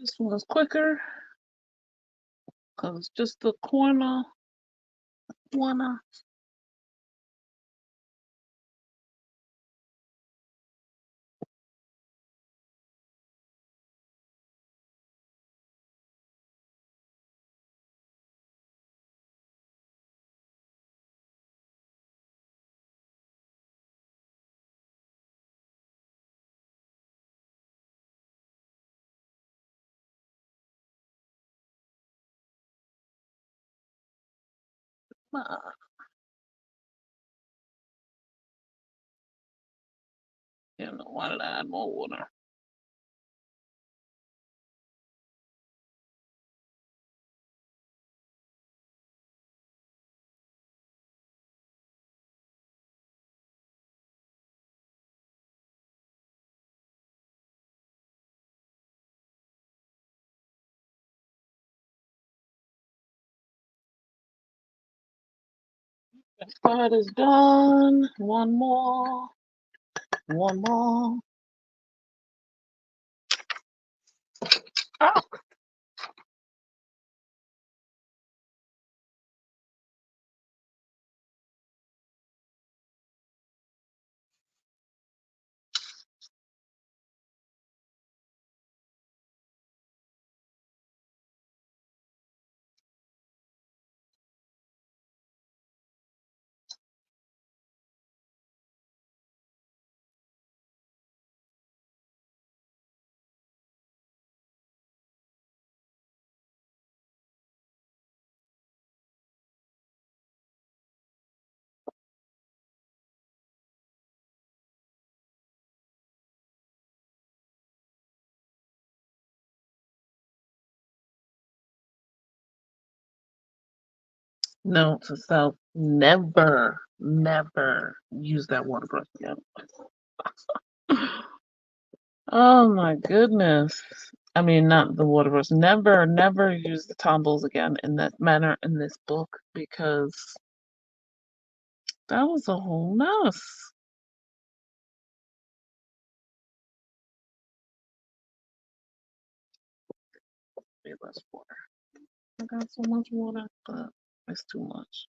This one's quicker because it's just the corner. Corner. You know, why did I add more water? That is done. One more. One more. Ah, note to self: never, never use that water brush again. Oh my goodness. I mean, not the water brush. Never, never use the tumbles again in that manner in this book because that was a whole mess. Way less water. I got so much water, but it's too much.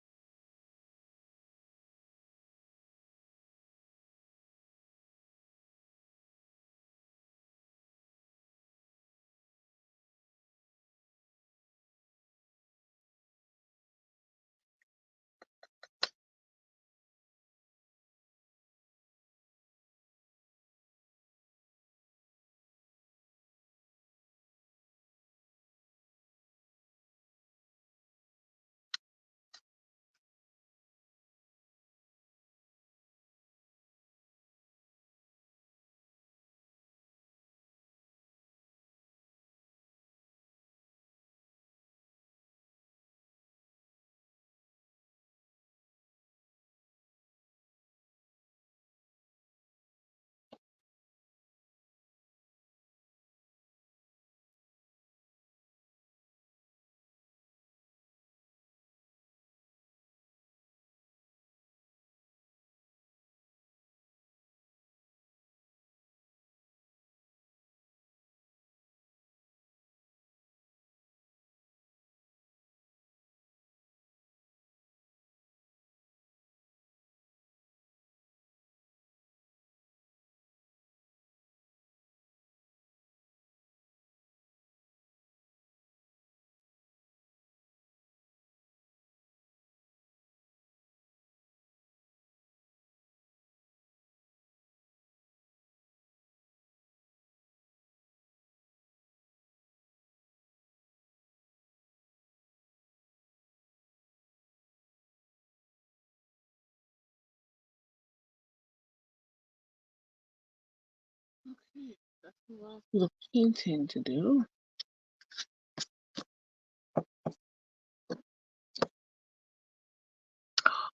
Okay, that's the last bit of painting to do.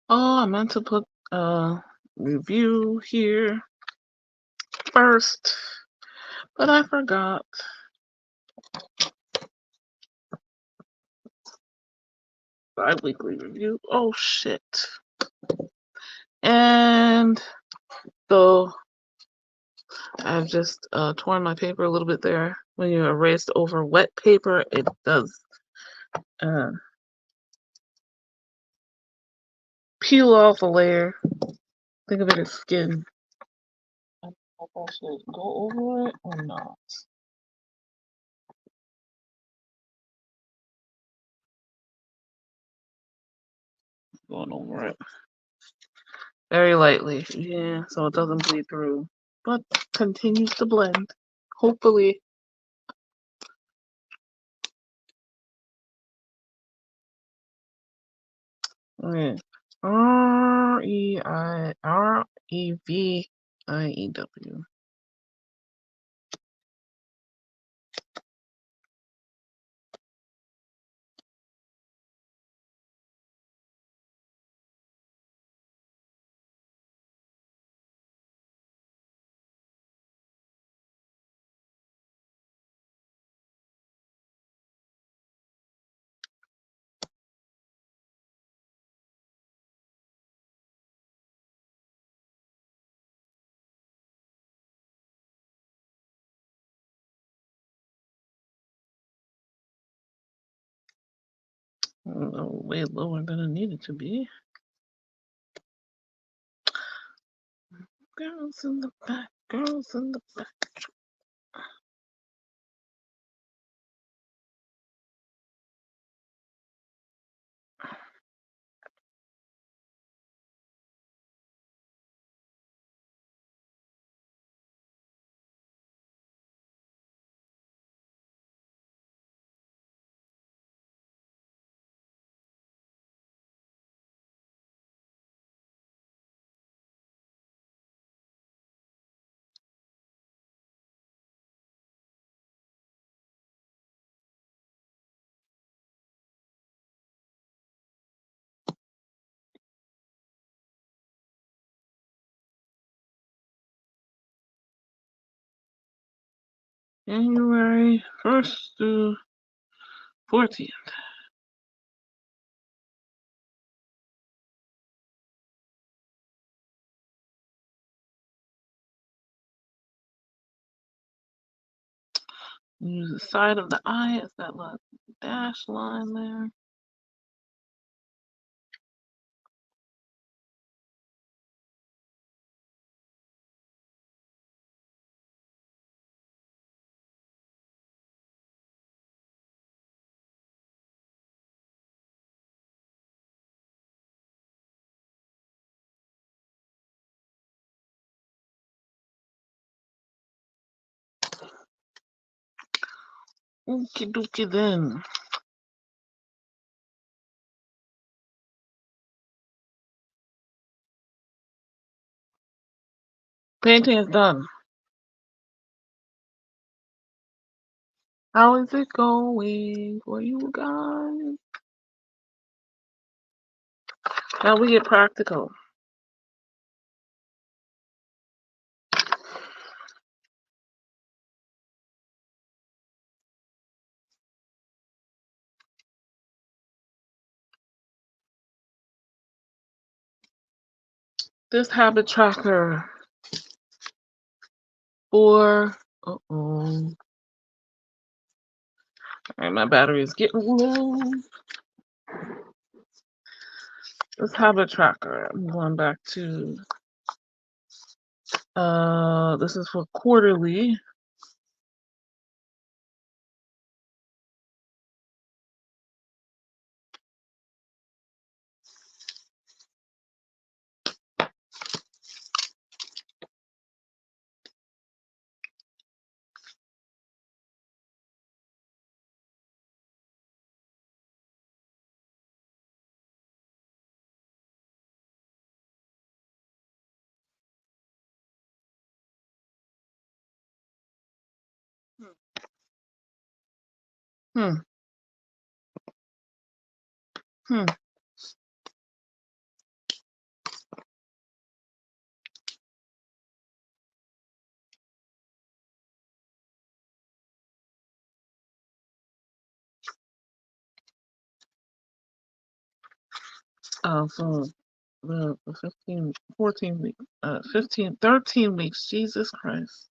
Oh, I meant to put a review here first, but I forgot. Bi-weekly review. Oh shit. And the I've just torn my paper a little bit there. When you erase over wet paper, it does uh, peel off a layer. Think of it as skin. I don't know if I should go over it or not. Going over it very lightly, yeah, so it doesn't bleed through, but continues to blend. Hopefully. Okay. Review. Way lower than it needed to be. Girls in the back, girls in the back. January 1st to 14th. Use the side of the eye as that little dash line there. Okie dokie then. Painting is done. How is it going for you guys? Now we get practical. This habit tracker for all right, my battery is getting low. This habit tracker. I'm going back to this is for quarterly. Hmm. Hmm. So the 15, 14 week, 15, 13 weeks. Jesus Christ.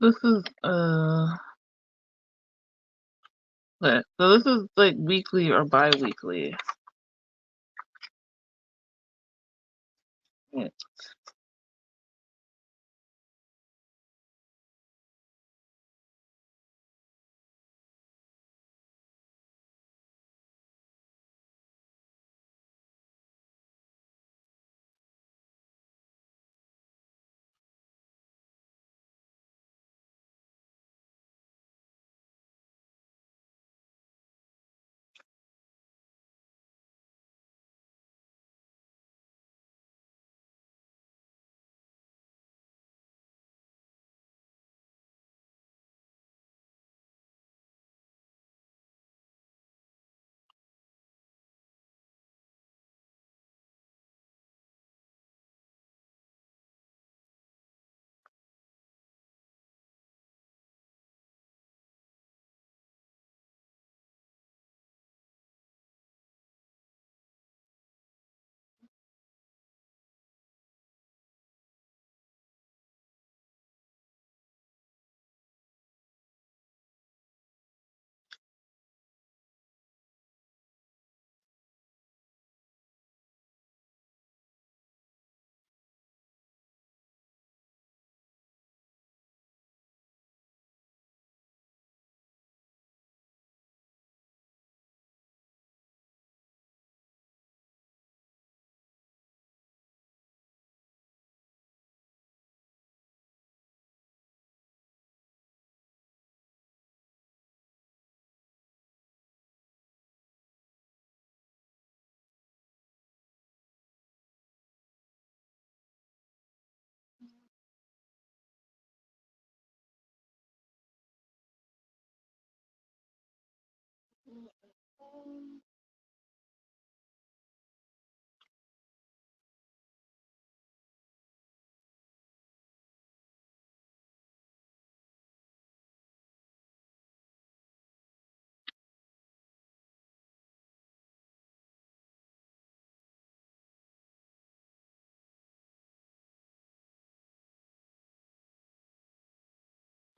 This is okay. So this is like weekly or bi-weekly. Yeah.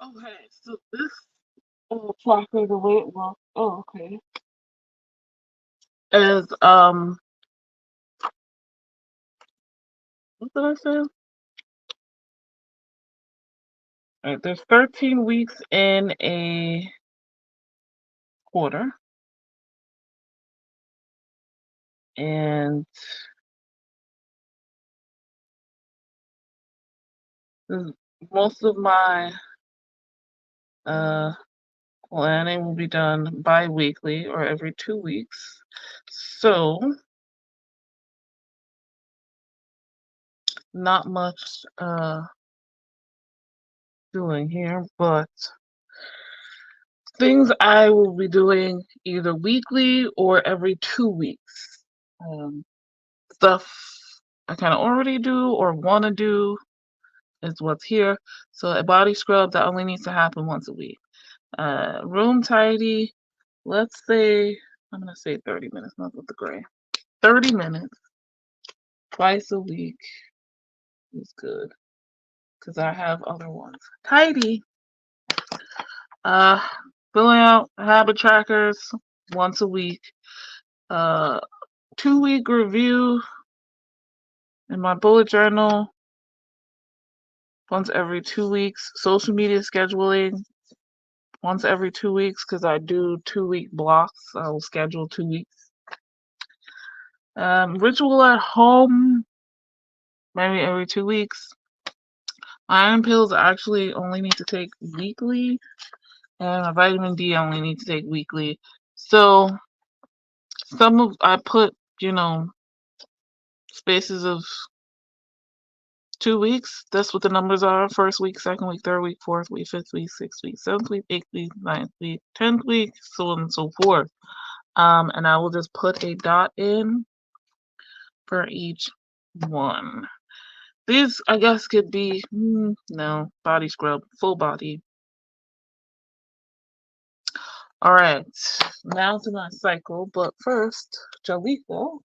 Okay, so this tracker, the way it works, oh, okay, is what did I say? Alright, there's 13 weeks in a quarter, and this- most of my uh planning will be done bi-weekly or every 2 weeks. So not much doing here, but things I will be doing either weekly or every 2 weeks. Stuff I kind of already do or want to do is what's here. So a body scrub that only needs to happen once a week. Room tidy, let's say, I'm going to say 30 minutes, not with the gray. 30 minutes twice a week is good because I have other ones. Tidy. Uh, Filling out habit trackers once a week. 2-week review in my bullet journal once every 2 weeks. Social media scheduling once every 2 weeks because I do 2-week blocks. I will schedule 2 weeks. Ritual at home, maybe every 2 weeks. Iron pills I actually only need to take weekly, and my vitamin D I only need to take weekly. So I put, spaces of 2 weeks. That's what the numbers are. First week, second week, third week, fourth week, fifth week, sixth week, seventh week, eighth week, ninth week, 10th week, so on and so forth. And I will just put a dot in for each one. These, I guess, could be, no, body scrub, full body. All right, now to my cycle, but first, Jalika.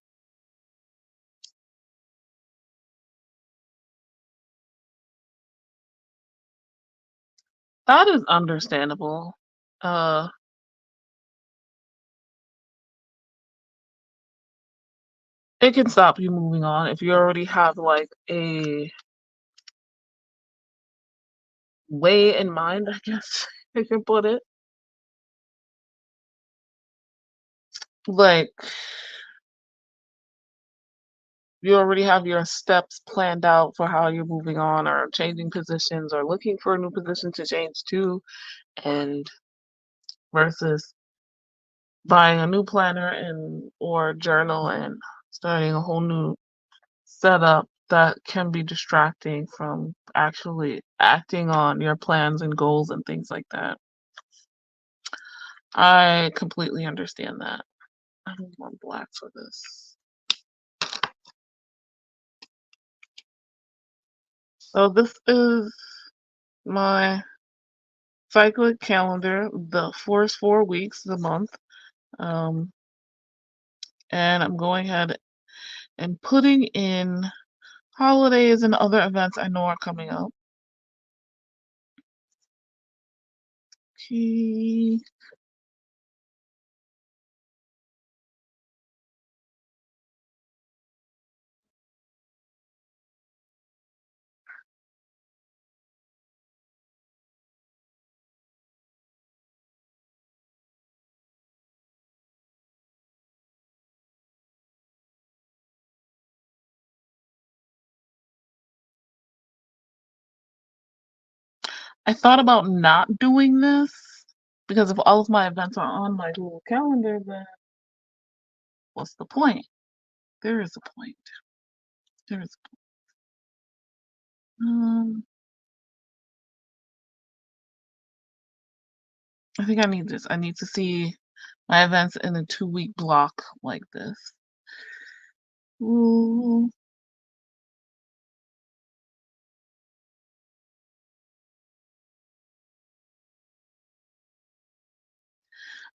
That is understandable. Uh, it can stop you moving on if you already have like a way in mind, I guess you can put it. Like you already have your steps planned out for how you're moving on or changing positions or looking for a new position to change to, and versus buying a new planner and or journal and starting a whole new setup that can be distracting from actually acting on your plans and goals and things like that. I completely understand that. I don't want black for this. So this is my cyclic calendar, the first 4 weeks of the month. Um, and I'm going ahead and putting in holidays and other events I know are coming up. Okay. I thought about not doing this because if all of my events are on my Google Calendar, then what's the point? There is a point. There is a point. I think I need this. I need to see my events in a 2-week block like this. Ooh.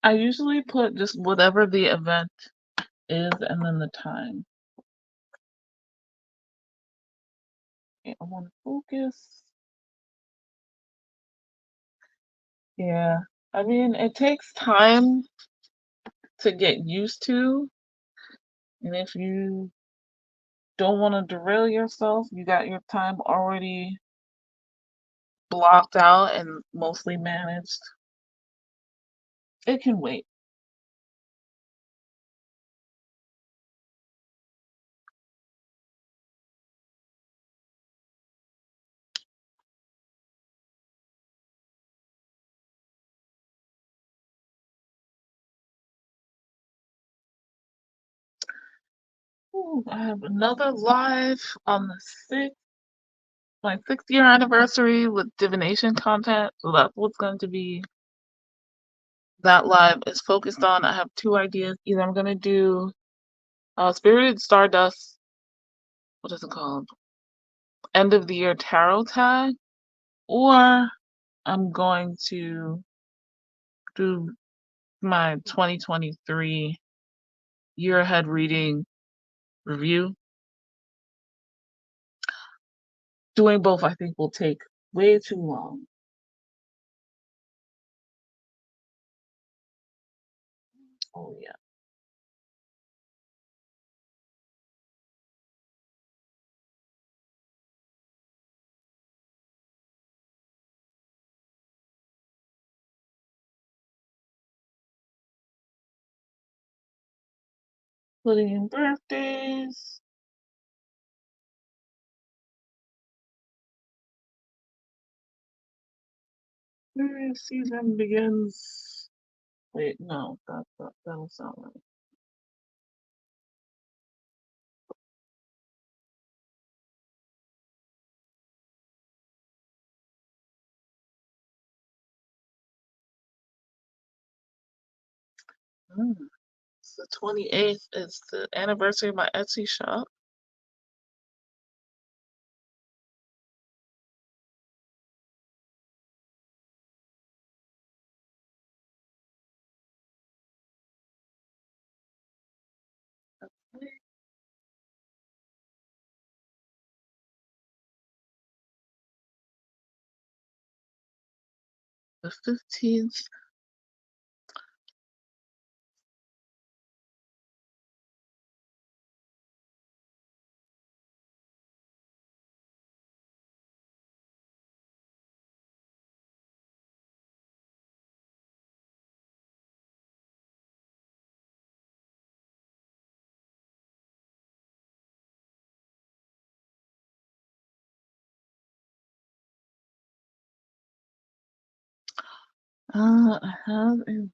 I usually put just whatever the event is and then the time. Okay, I want to focus. Yeah. I mean, it takes time to get used to, and if you don't want to derail yourself, you got your time already blocked out and mostly managed. It can wait. Ooh, I have another live on the 6th, my 6th-year anniversary with divination content. So that's what's going to be that live is focused on. I have two ideas. Either I'm going to do Spirited Stardust, what is it called? End of the year tarot tag, or I'm going to do my 2023 year ahead reading review. Doing both, I think, will take way too long. Oh, yeah. Putting in birthdays. New season begins. Wait, no, that'll sound right. Mm. It's the 28th is the anniversary of my Etsy shop. the 15th. I have a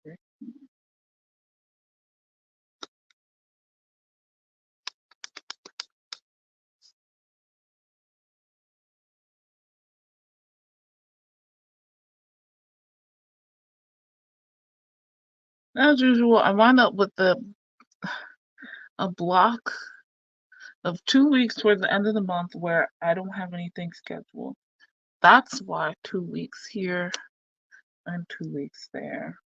as usual, I wind up with a block of 2 weeks towards the end of the month where I don't have anything scheduled. That's why 2 weeks here and 2 weeks there.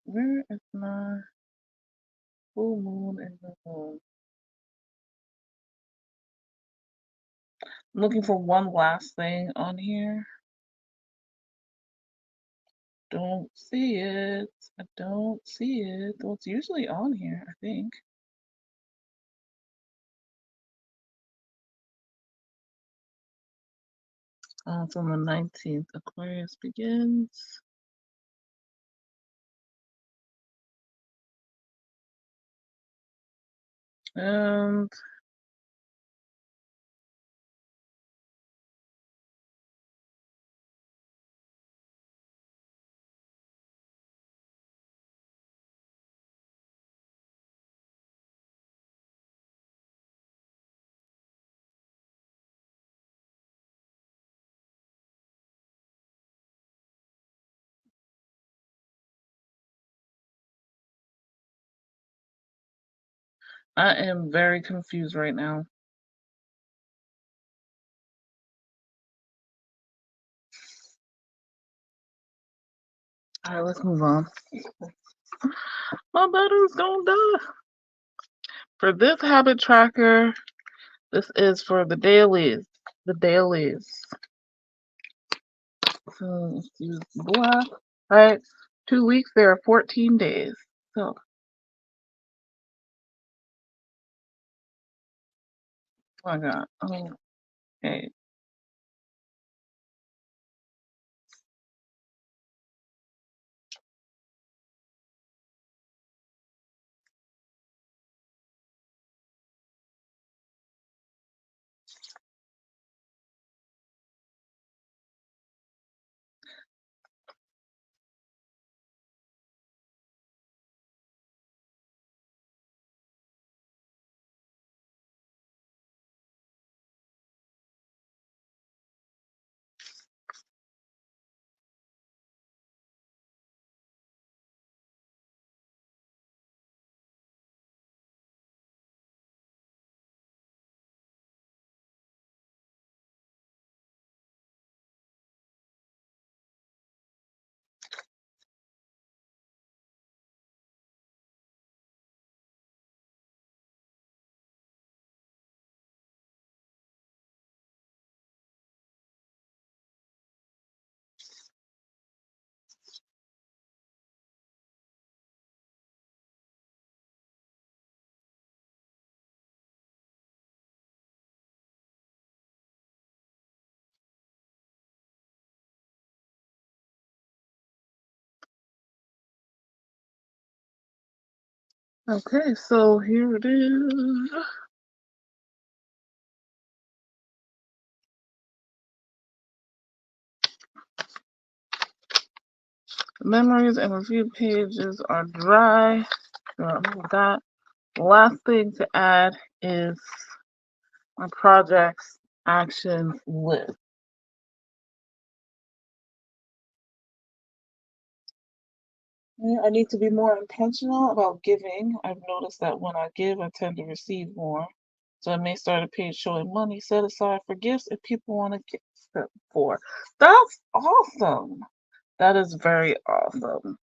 Where is my full moon and the moon? I'm looking for one last thing on here. Don't see it. I don't see it. Well, it's usually on here, I think. It's on the 19th. Aquarius begins. And I am very confused right now. All right, let's move on. My battery's gonna die. For this habit tracker, this is for the dailies. The dailies. So let's use black. All right, 2 weeks. There are 14 days. So, oh my God. Okay. Okay, so here it is. Memories and review pages are dry. That. Last thing to add is my projects action list. Yeah, I need to be more intentional about giving. I've noticed that when I give, I tend to receive more. So I may start a page showing money set aside for gifts if people want to get them for. That's awesome. That is very awesome.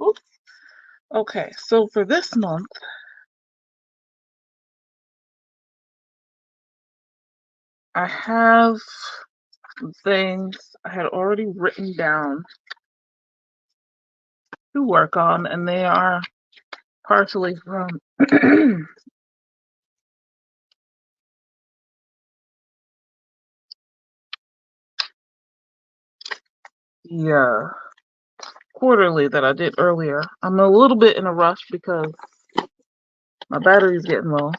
Oops. Okay, so for this month, I have some things I had already written down to work on, and they are partially from the quarterly that I did earlier. I'm a little bit in a rush because my battery's getting low.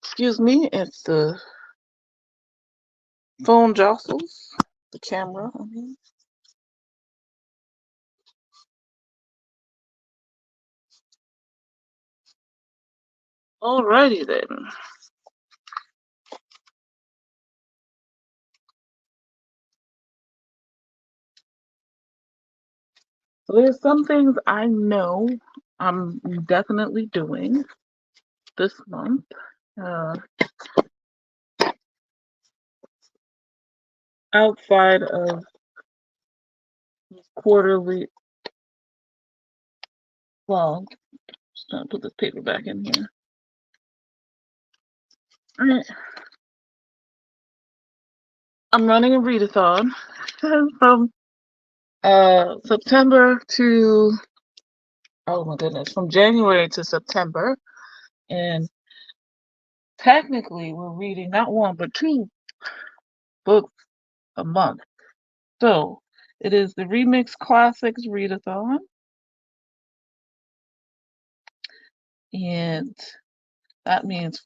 Excuse me, it's the phone jostles, the camera. I mean. Alrighty then. So there's some things I know I'm definitely doing this month. Uh, Outside of quarterly, well, just gonna put this paper back in here. All right. I'm running a readathon from September to, oh my goodness, from January to September. And technically, we're reading not one, but two books a month. So it is the Remix Classics Readathon. And that means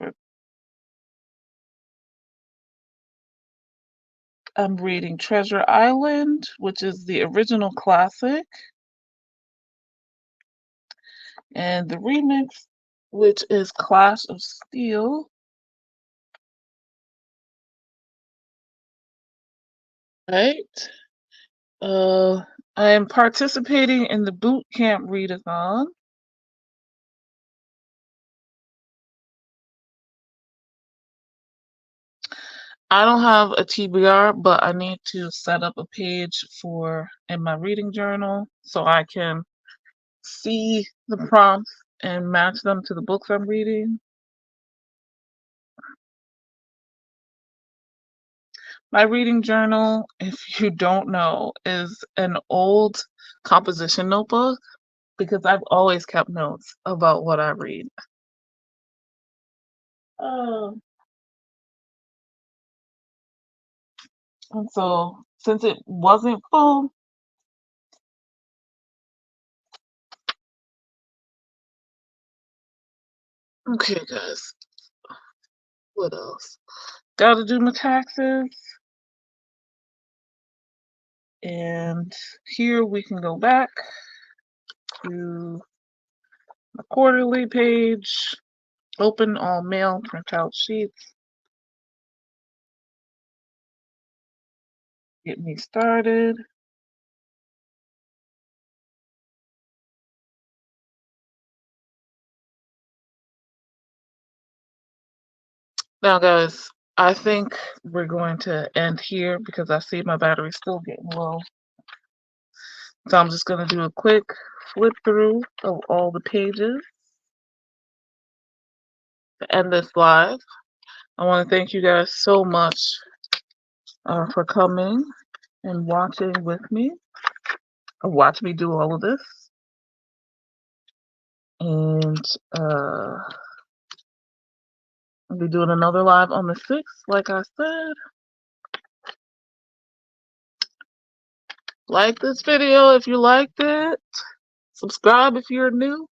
I'm reading Treasure Island, which is the original classic, and the remix, which is Clash of Steel. Right. Uh, I am participating in the boot camp readathon. I don't have a TBR, but I need to set up a page in my reading journal so I can see the prompts and match them to the books I'm reading. My reading journal, if you don't know, is an old composition notebook because I've always kept notes about what I read. Um, and so since it wasn't full, okay, guys, what else? Gotta do my taxes. And here we can go back to the quarterly page, open all mail, print out sheets, get me started. Now, guys, I think we're going to end here because I see my battery's still getting low. So I'm just going to do a quick flip through of all the pages to end this live. I want to thank you guys so much for coming and watching with me, or watch me do all of this. And I'll be doing another live on the 6th, like I said. Like this video if you liked it. Subscribe if you're new.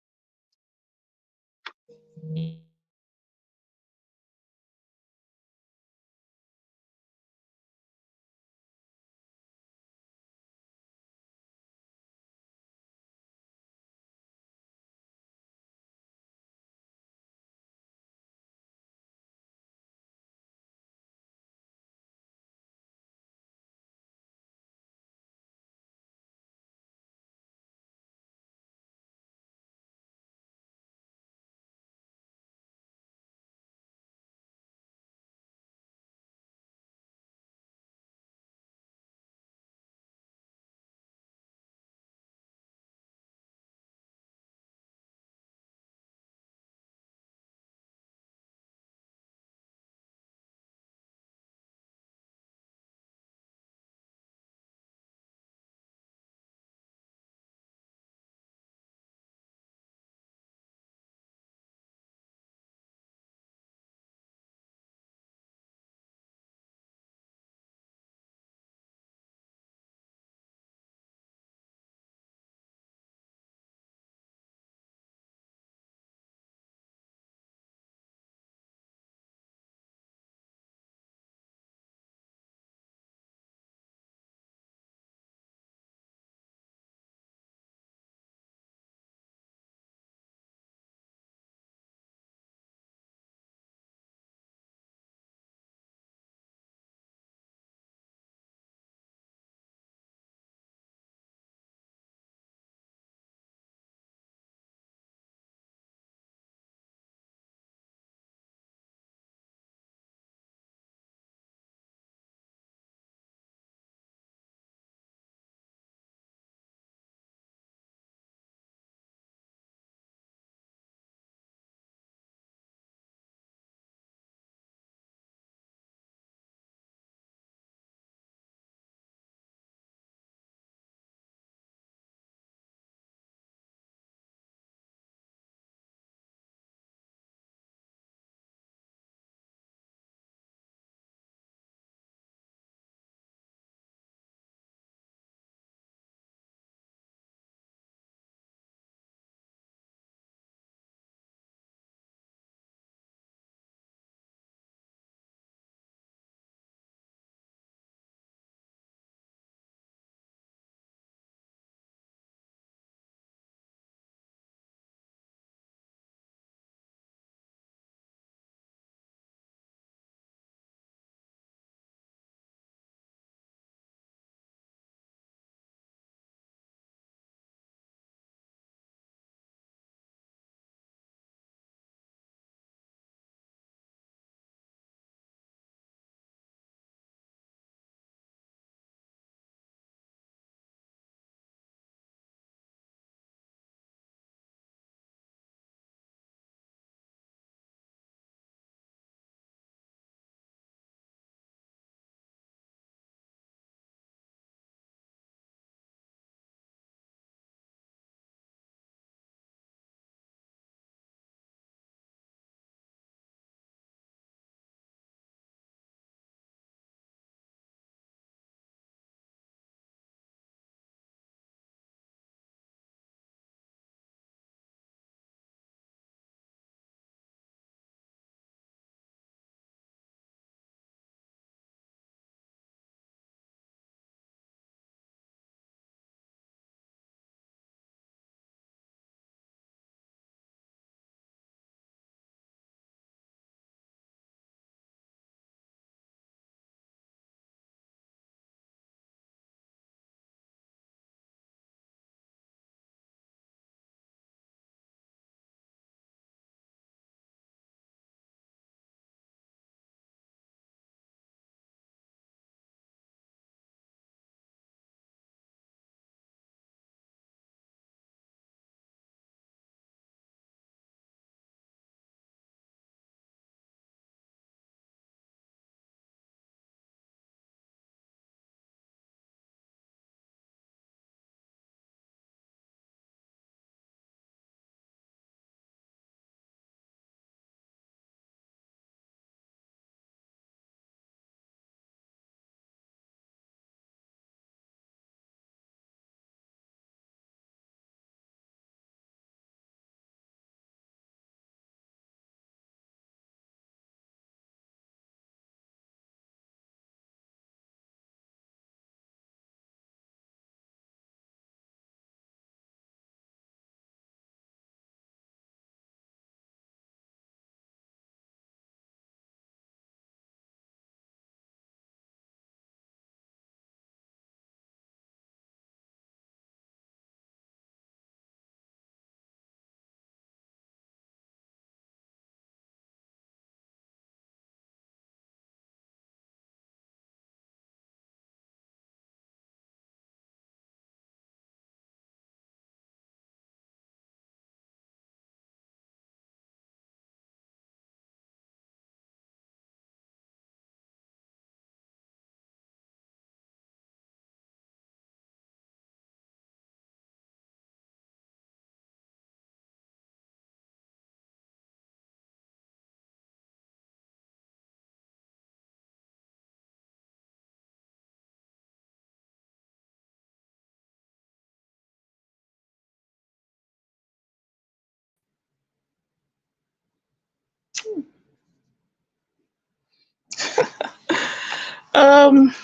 Um,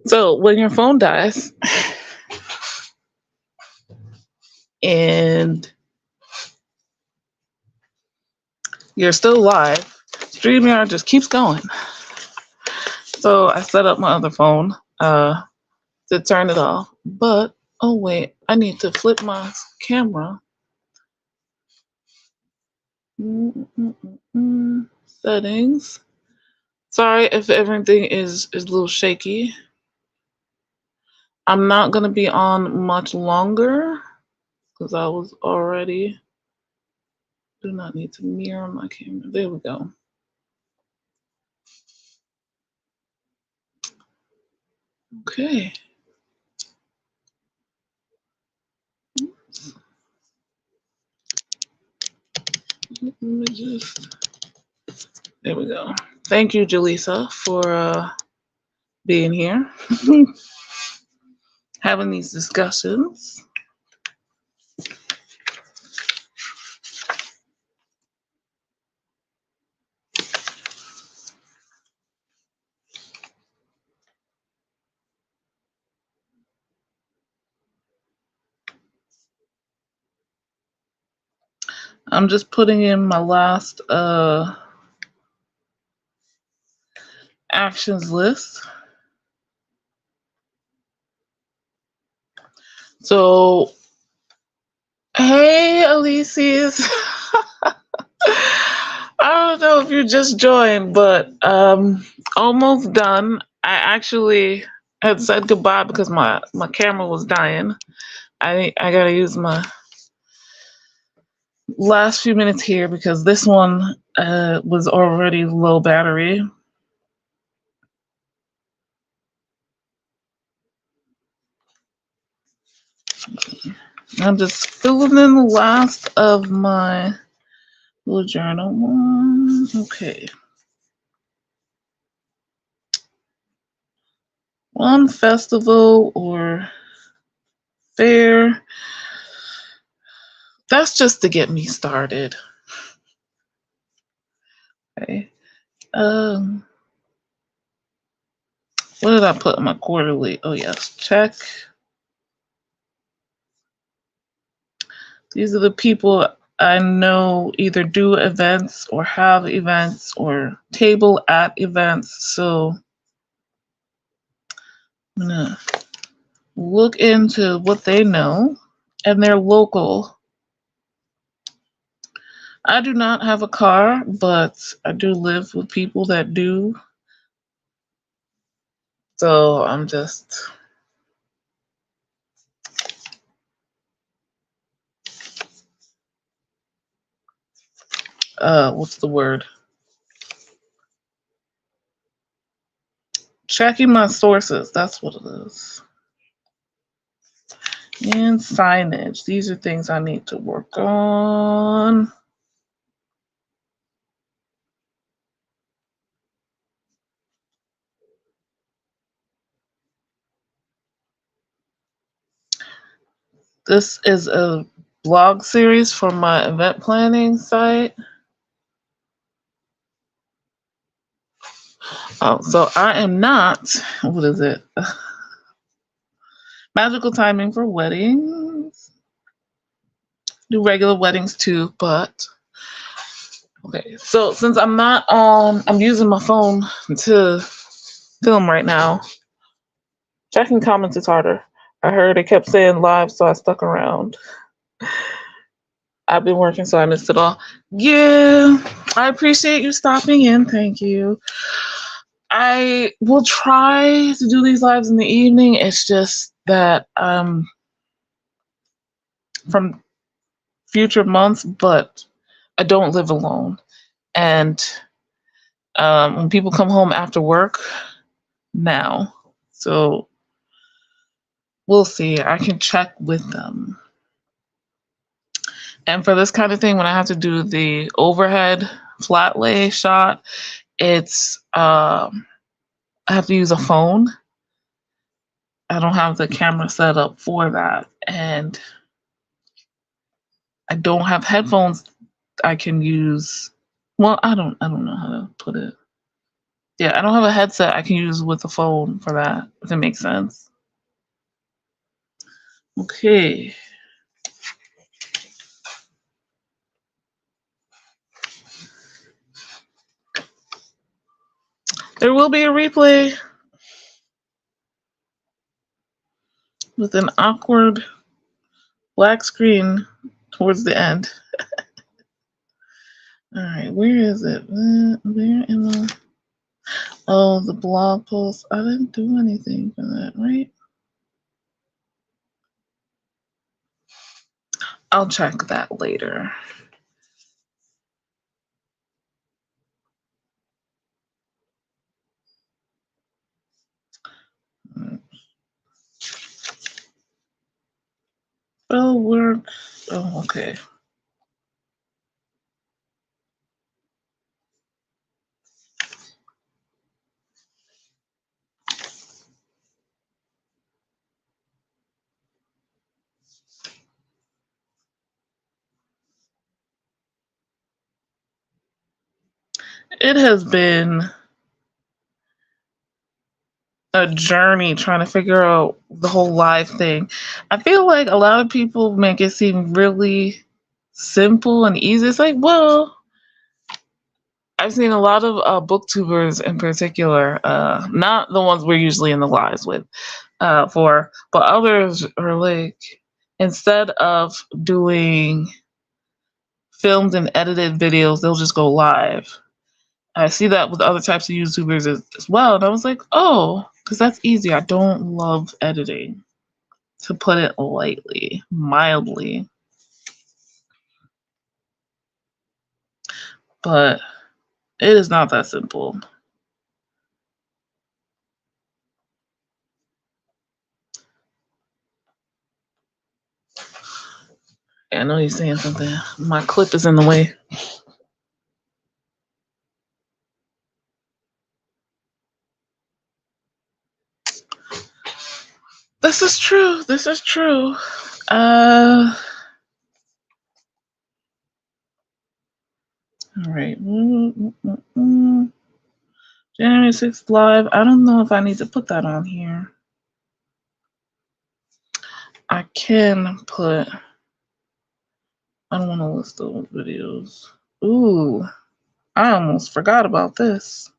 so when your phone dies and you're still live, StreamYard just keeps going. So I set up my other phone to turn it off. But oh wait, I need to flip my camera. Settings. Sorry if everything is a little shaky. I'm not gonna be on much longer because I was already. Do not need to mirror my camera. There we go. Okay. Let me just. There we go. Thank you, Jaleesa, for being here, having these discussions. I'm just putting in my last actions list. So, hey, Alesis. I don't know if you just joined, but almost done. I actually had said goodbye because my camera was dying. I gotta use my last few minutes here because this one was already low battery. I'm just filling in the last of my little journal one. Okay. One festival or fair. That's just to get me started. Okay. What did I put in my quarterly? Oh yes, check. These are the people I know either do events or have events or table at events. So I'm gonna look into what they know and they're local. I do not have a car, but I do live with people that do. So I'm just what's the word? Checking my sources. That's what it is. And signage. These are things I need to work on. This is a blog series for my event planning site. Oh, so I am not, what is it? Magical timing for weddings. Do regular weddings too, but okay. So since I'm not on, I'm using my phone to film right now. Checking comments is harder. I heard it kept saying live, so I stuck around. I've been working, so I missed it all. Yeah, I appreciate you stopping in. Thank you. I will try to do these lives in the evening. It's just that from future months, but I don't live alone. And when people come home after work now, so we'll see. I can check with them. And for this kind of thing, when I have to do the overhead flat lay shot, it's I have to use a phone. I don't have the camera set up for that, and I don't have headphones I can use. Well, I don't know how to put it. Yeah, I don't have a headset I can use with the phone for that, if it makes sense. Okay. There will be a replay with an awkward black screen towards the end. All right, where is it? Where am I? Oh, the blog post. I didn't do anything for that, right? I'll check that later. Spell work. Oh, okay. It has been a journey trying to figure out the whole live thing. I feel like a lot of people make it seem really simple and easy. It's like, well, I've seen a lot of booktubers in particular, not the ones we're usually in the lives with, but others are like, instead of doing filmed and edited videos, they'll just go live. I see that with other types of YouTubers as well. And I was like, oh, because that's easy. I don't love editing, to put it lightly, mildly. But it is not that simple. I know you're saying something. My clip is in the way. This is true. This is true. All right. January 6th live. I don't know if I need to put that on here. I can put. I don't want to list those videos. Ooh, I almost forgot about this.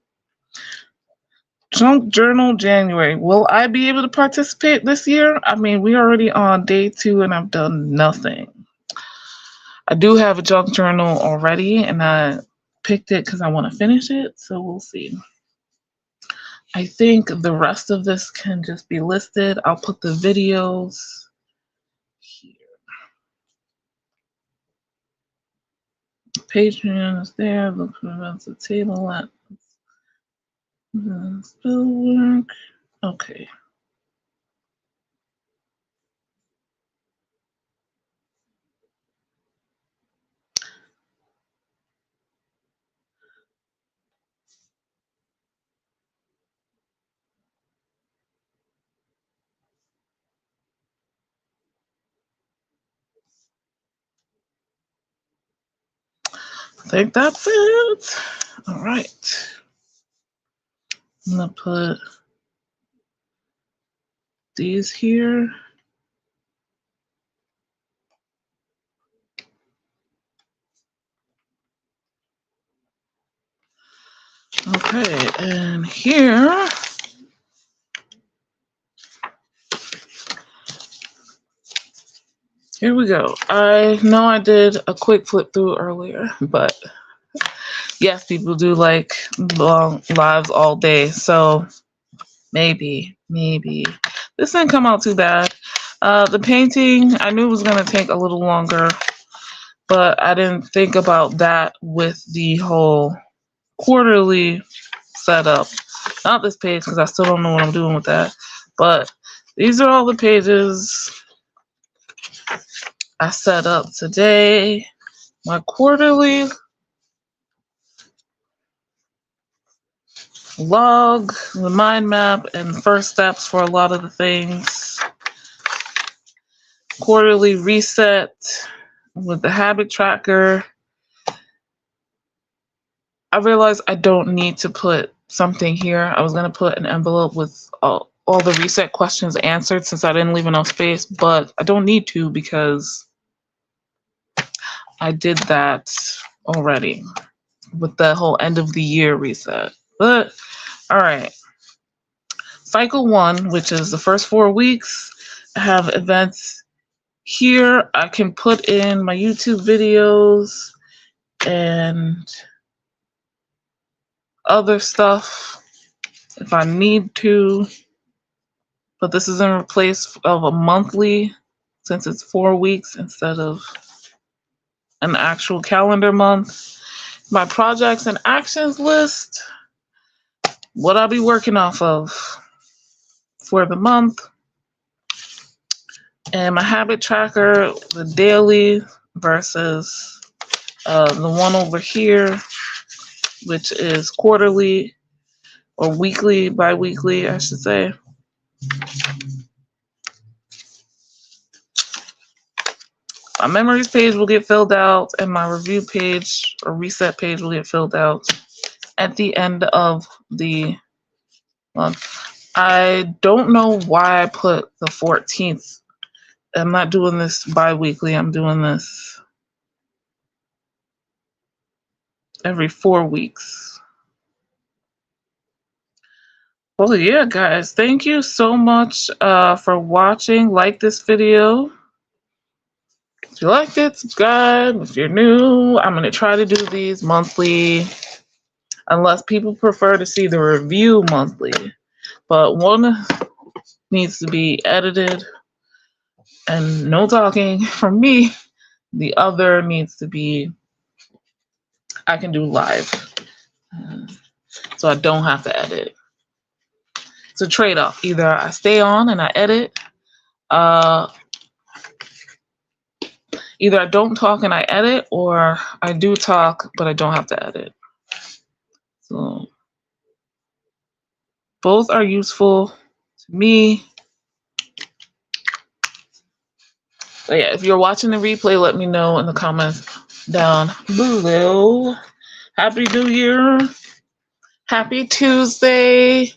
Junk Journal January. Will I be able to participate this year? I mean, we're already on day 2 and I've done nothing. I do have a junk journal already and I picked it because I want to finish it. So we'll see. I think the rest of this can just be listed. I'll put the videos here. Patreon is there. Look for events at table at spill work. Okay. I think that's it. All right. I'm gonna put these here. Okay, and here we go. I know I did a quick flip through earlier, but yes, people do like long lives all day. So maybe this didn't come out too bad. The painting, I knew it was gonna take a little longer, but I didn't think about that with the whole quarterly setup. Not this page because I still don't know what I'm doing with that, but these are all the pages I set up today. My quarterly log, the mind map, and first steps for a lot of the things. Quarterly reset with the habit tracker. I realized I don't need to put something here. I was going to put an envelope with all the reset questions answered since I didn't leave enough space, but I don't need to because I did that already with the whole end of the year reset. But all right. Cycle 1, which is the first 4 weeks, I have events here. I can put in my YouTube videos and other stuff if I need to. But this is in place of a monthly since it's 4 weeks instead of an actual calendar month. My projects and actions list, what I'll be working off of for the month. And my habit tracker, the daily versus the one over here, which is quarterly or weekly, bi-weekly, I should say. My memories page will get filled out, and my review page or reset page will get filled out at the end of the month. I don't know why I put the 14th. I'm not doing this bi-weekly. I'm doing this every 4 weeks. Well, yeah, guys, thank you so much for watching. Like this video. If you liked it, subscribe. If you're new, I'm going to try to do these monthly, unless people prefer to see the review monthly. But one needs to be edited and no talking from me. The other needs to be, I can do live. So I don't have to edit. It's a trade-off. Either I stay on and I edit, either I don't talk and I edit, or I do talk but I don't have to edit. So both are useful to me. But yeah, if you're watching the replay, let me know in the comments down below. Happy New Year. Happy Tuesday.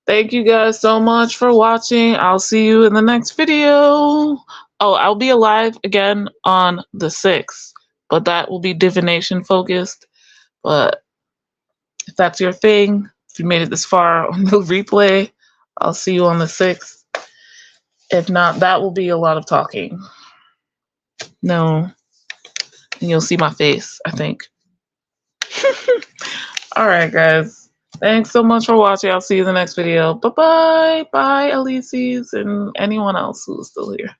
Thank you guys so much for watching. I'll see you in the next video. Oh, I'll be alive again on the 6th, but that will be divination focused. But if that's your thing, if you made it this far on the replay, I'll see you on the 6th. If not, that will be a lot of talking. No. And you'll see my face, I think. All right, guys. Thanks so much for watching. I'll see you in the next video. Bye-bye. Bye, Elises, and anyone else who's still here.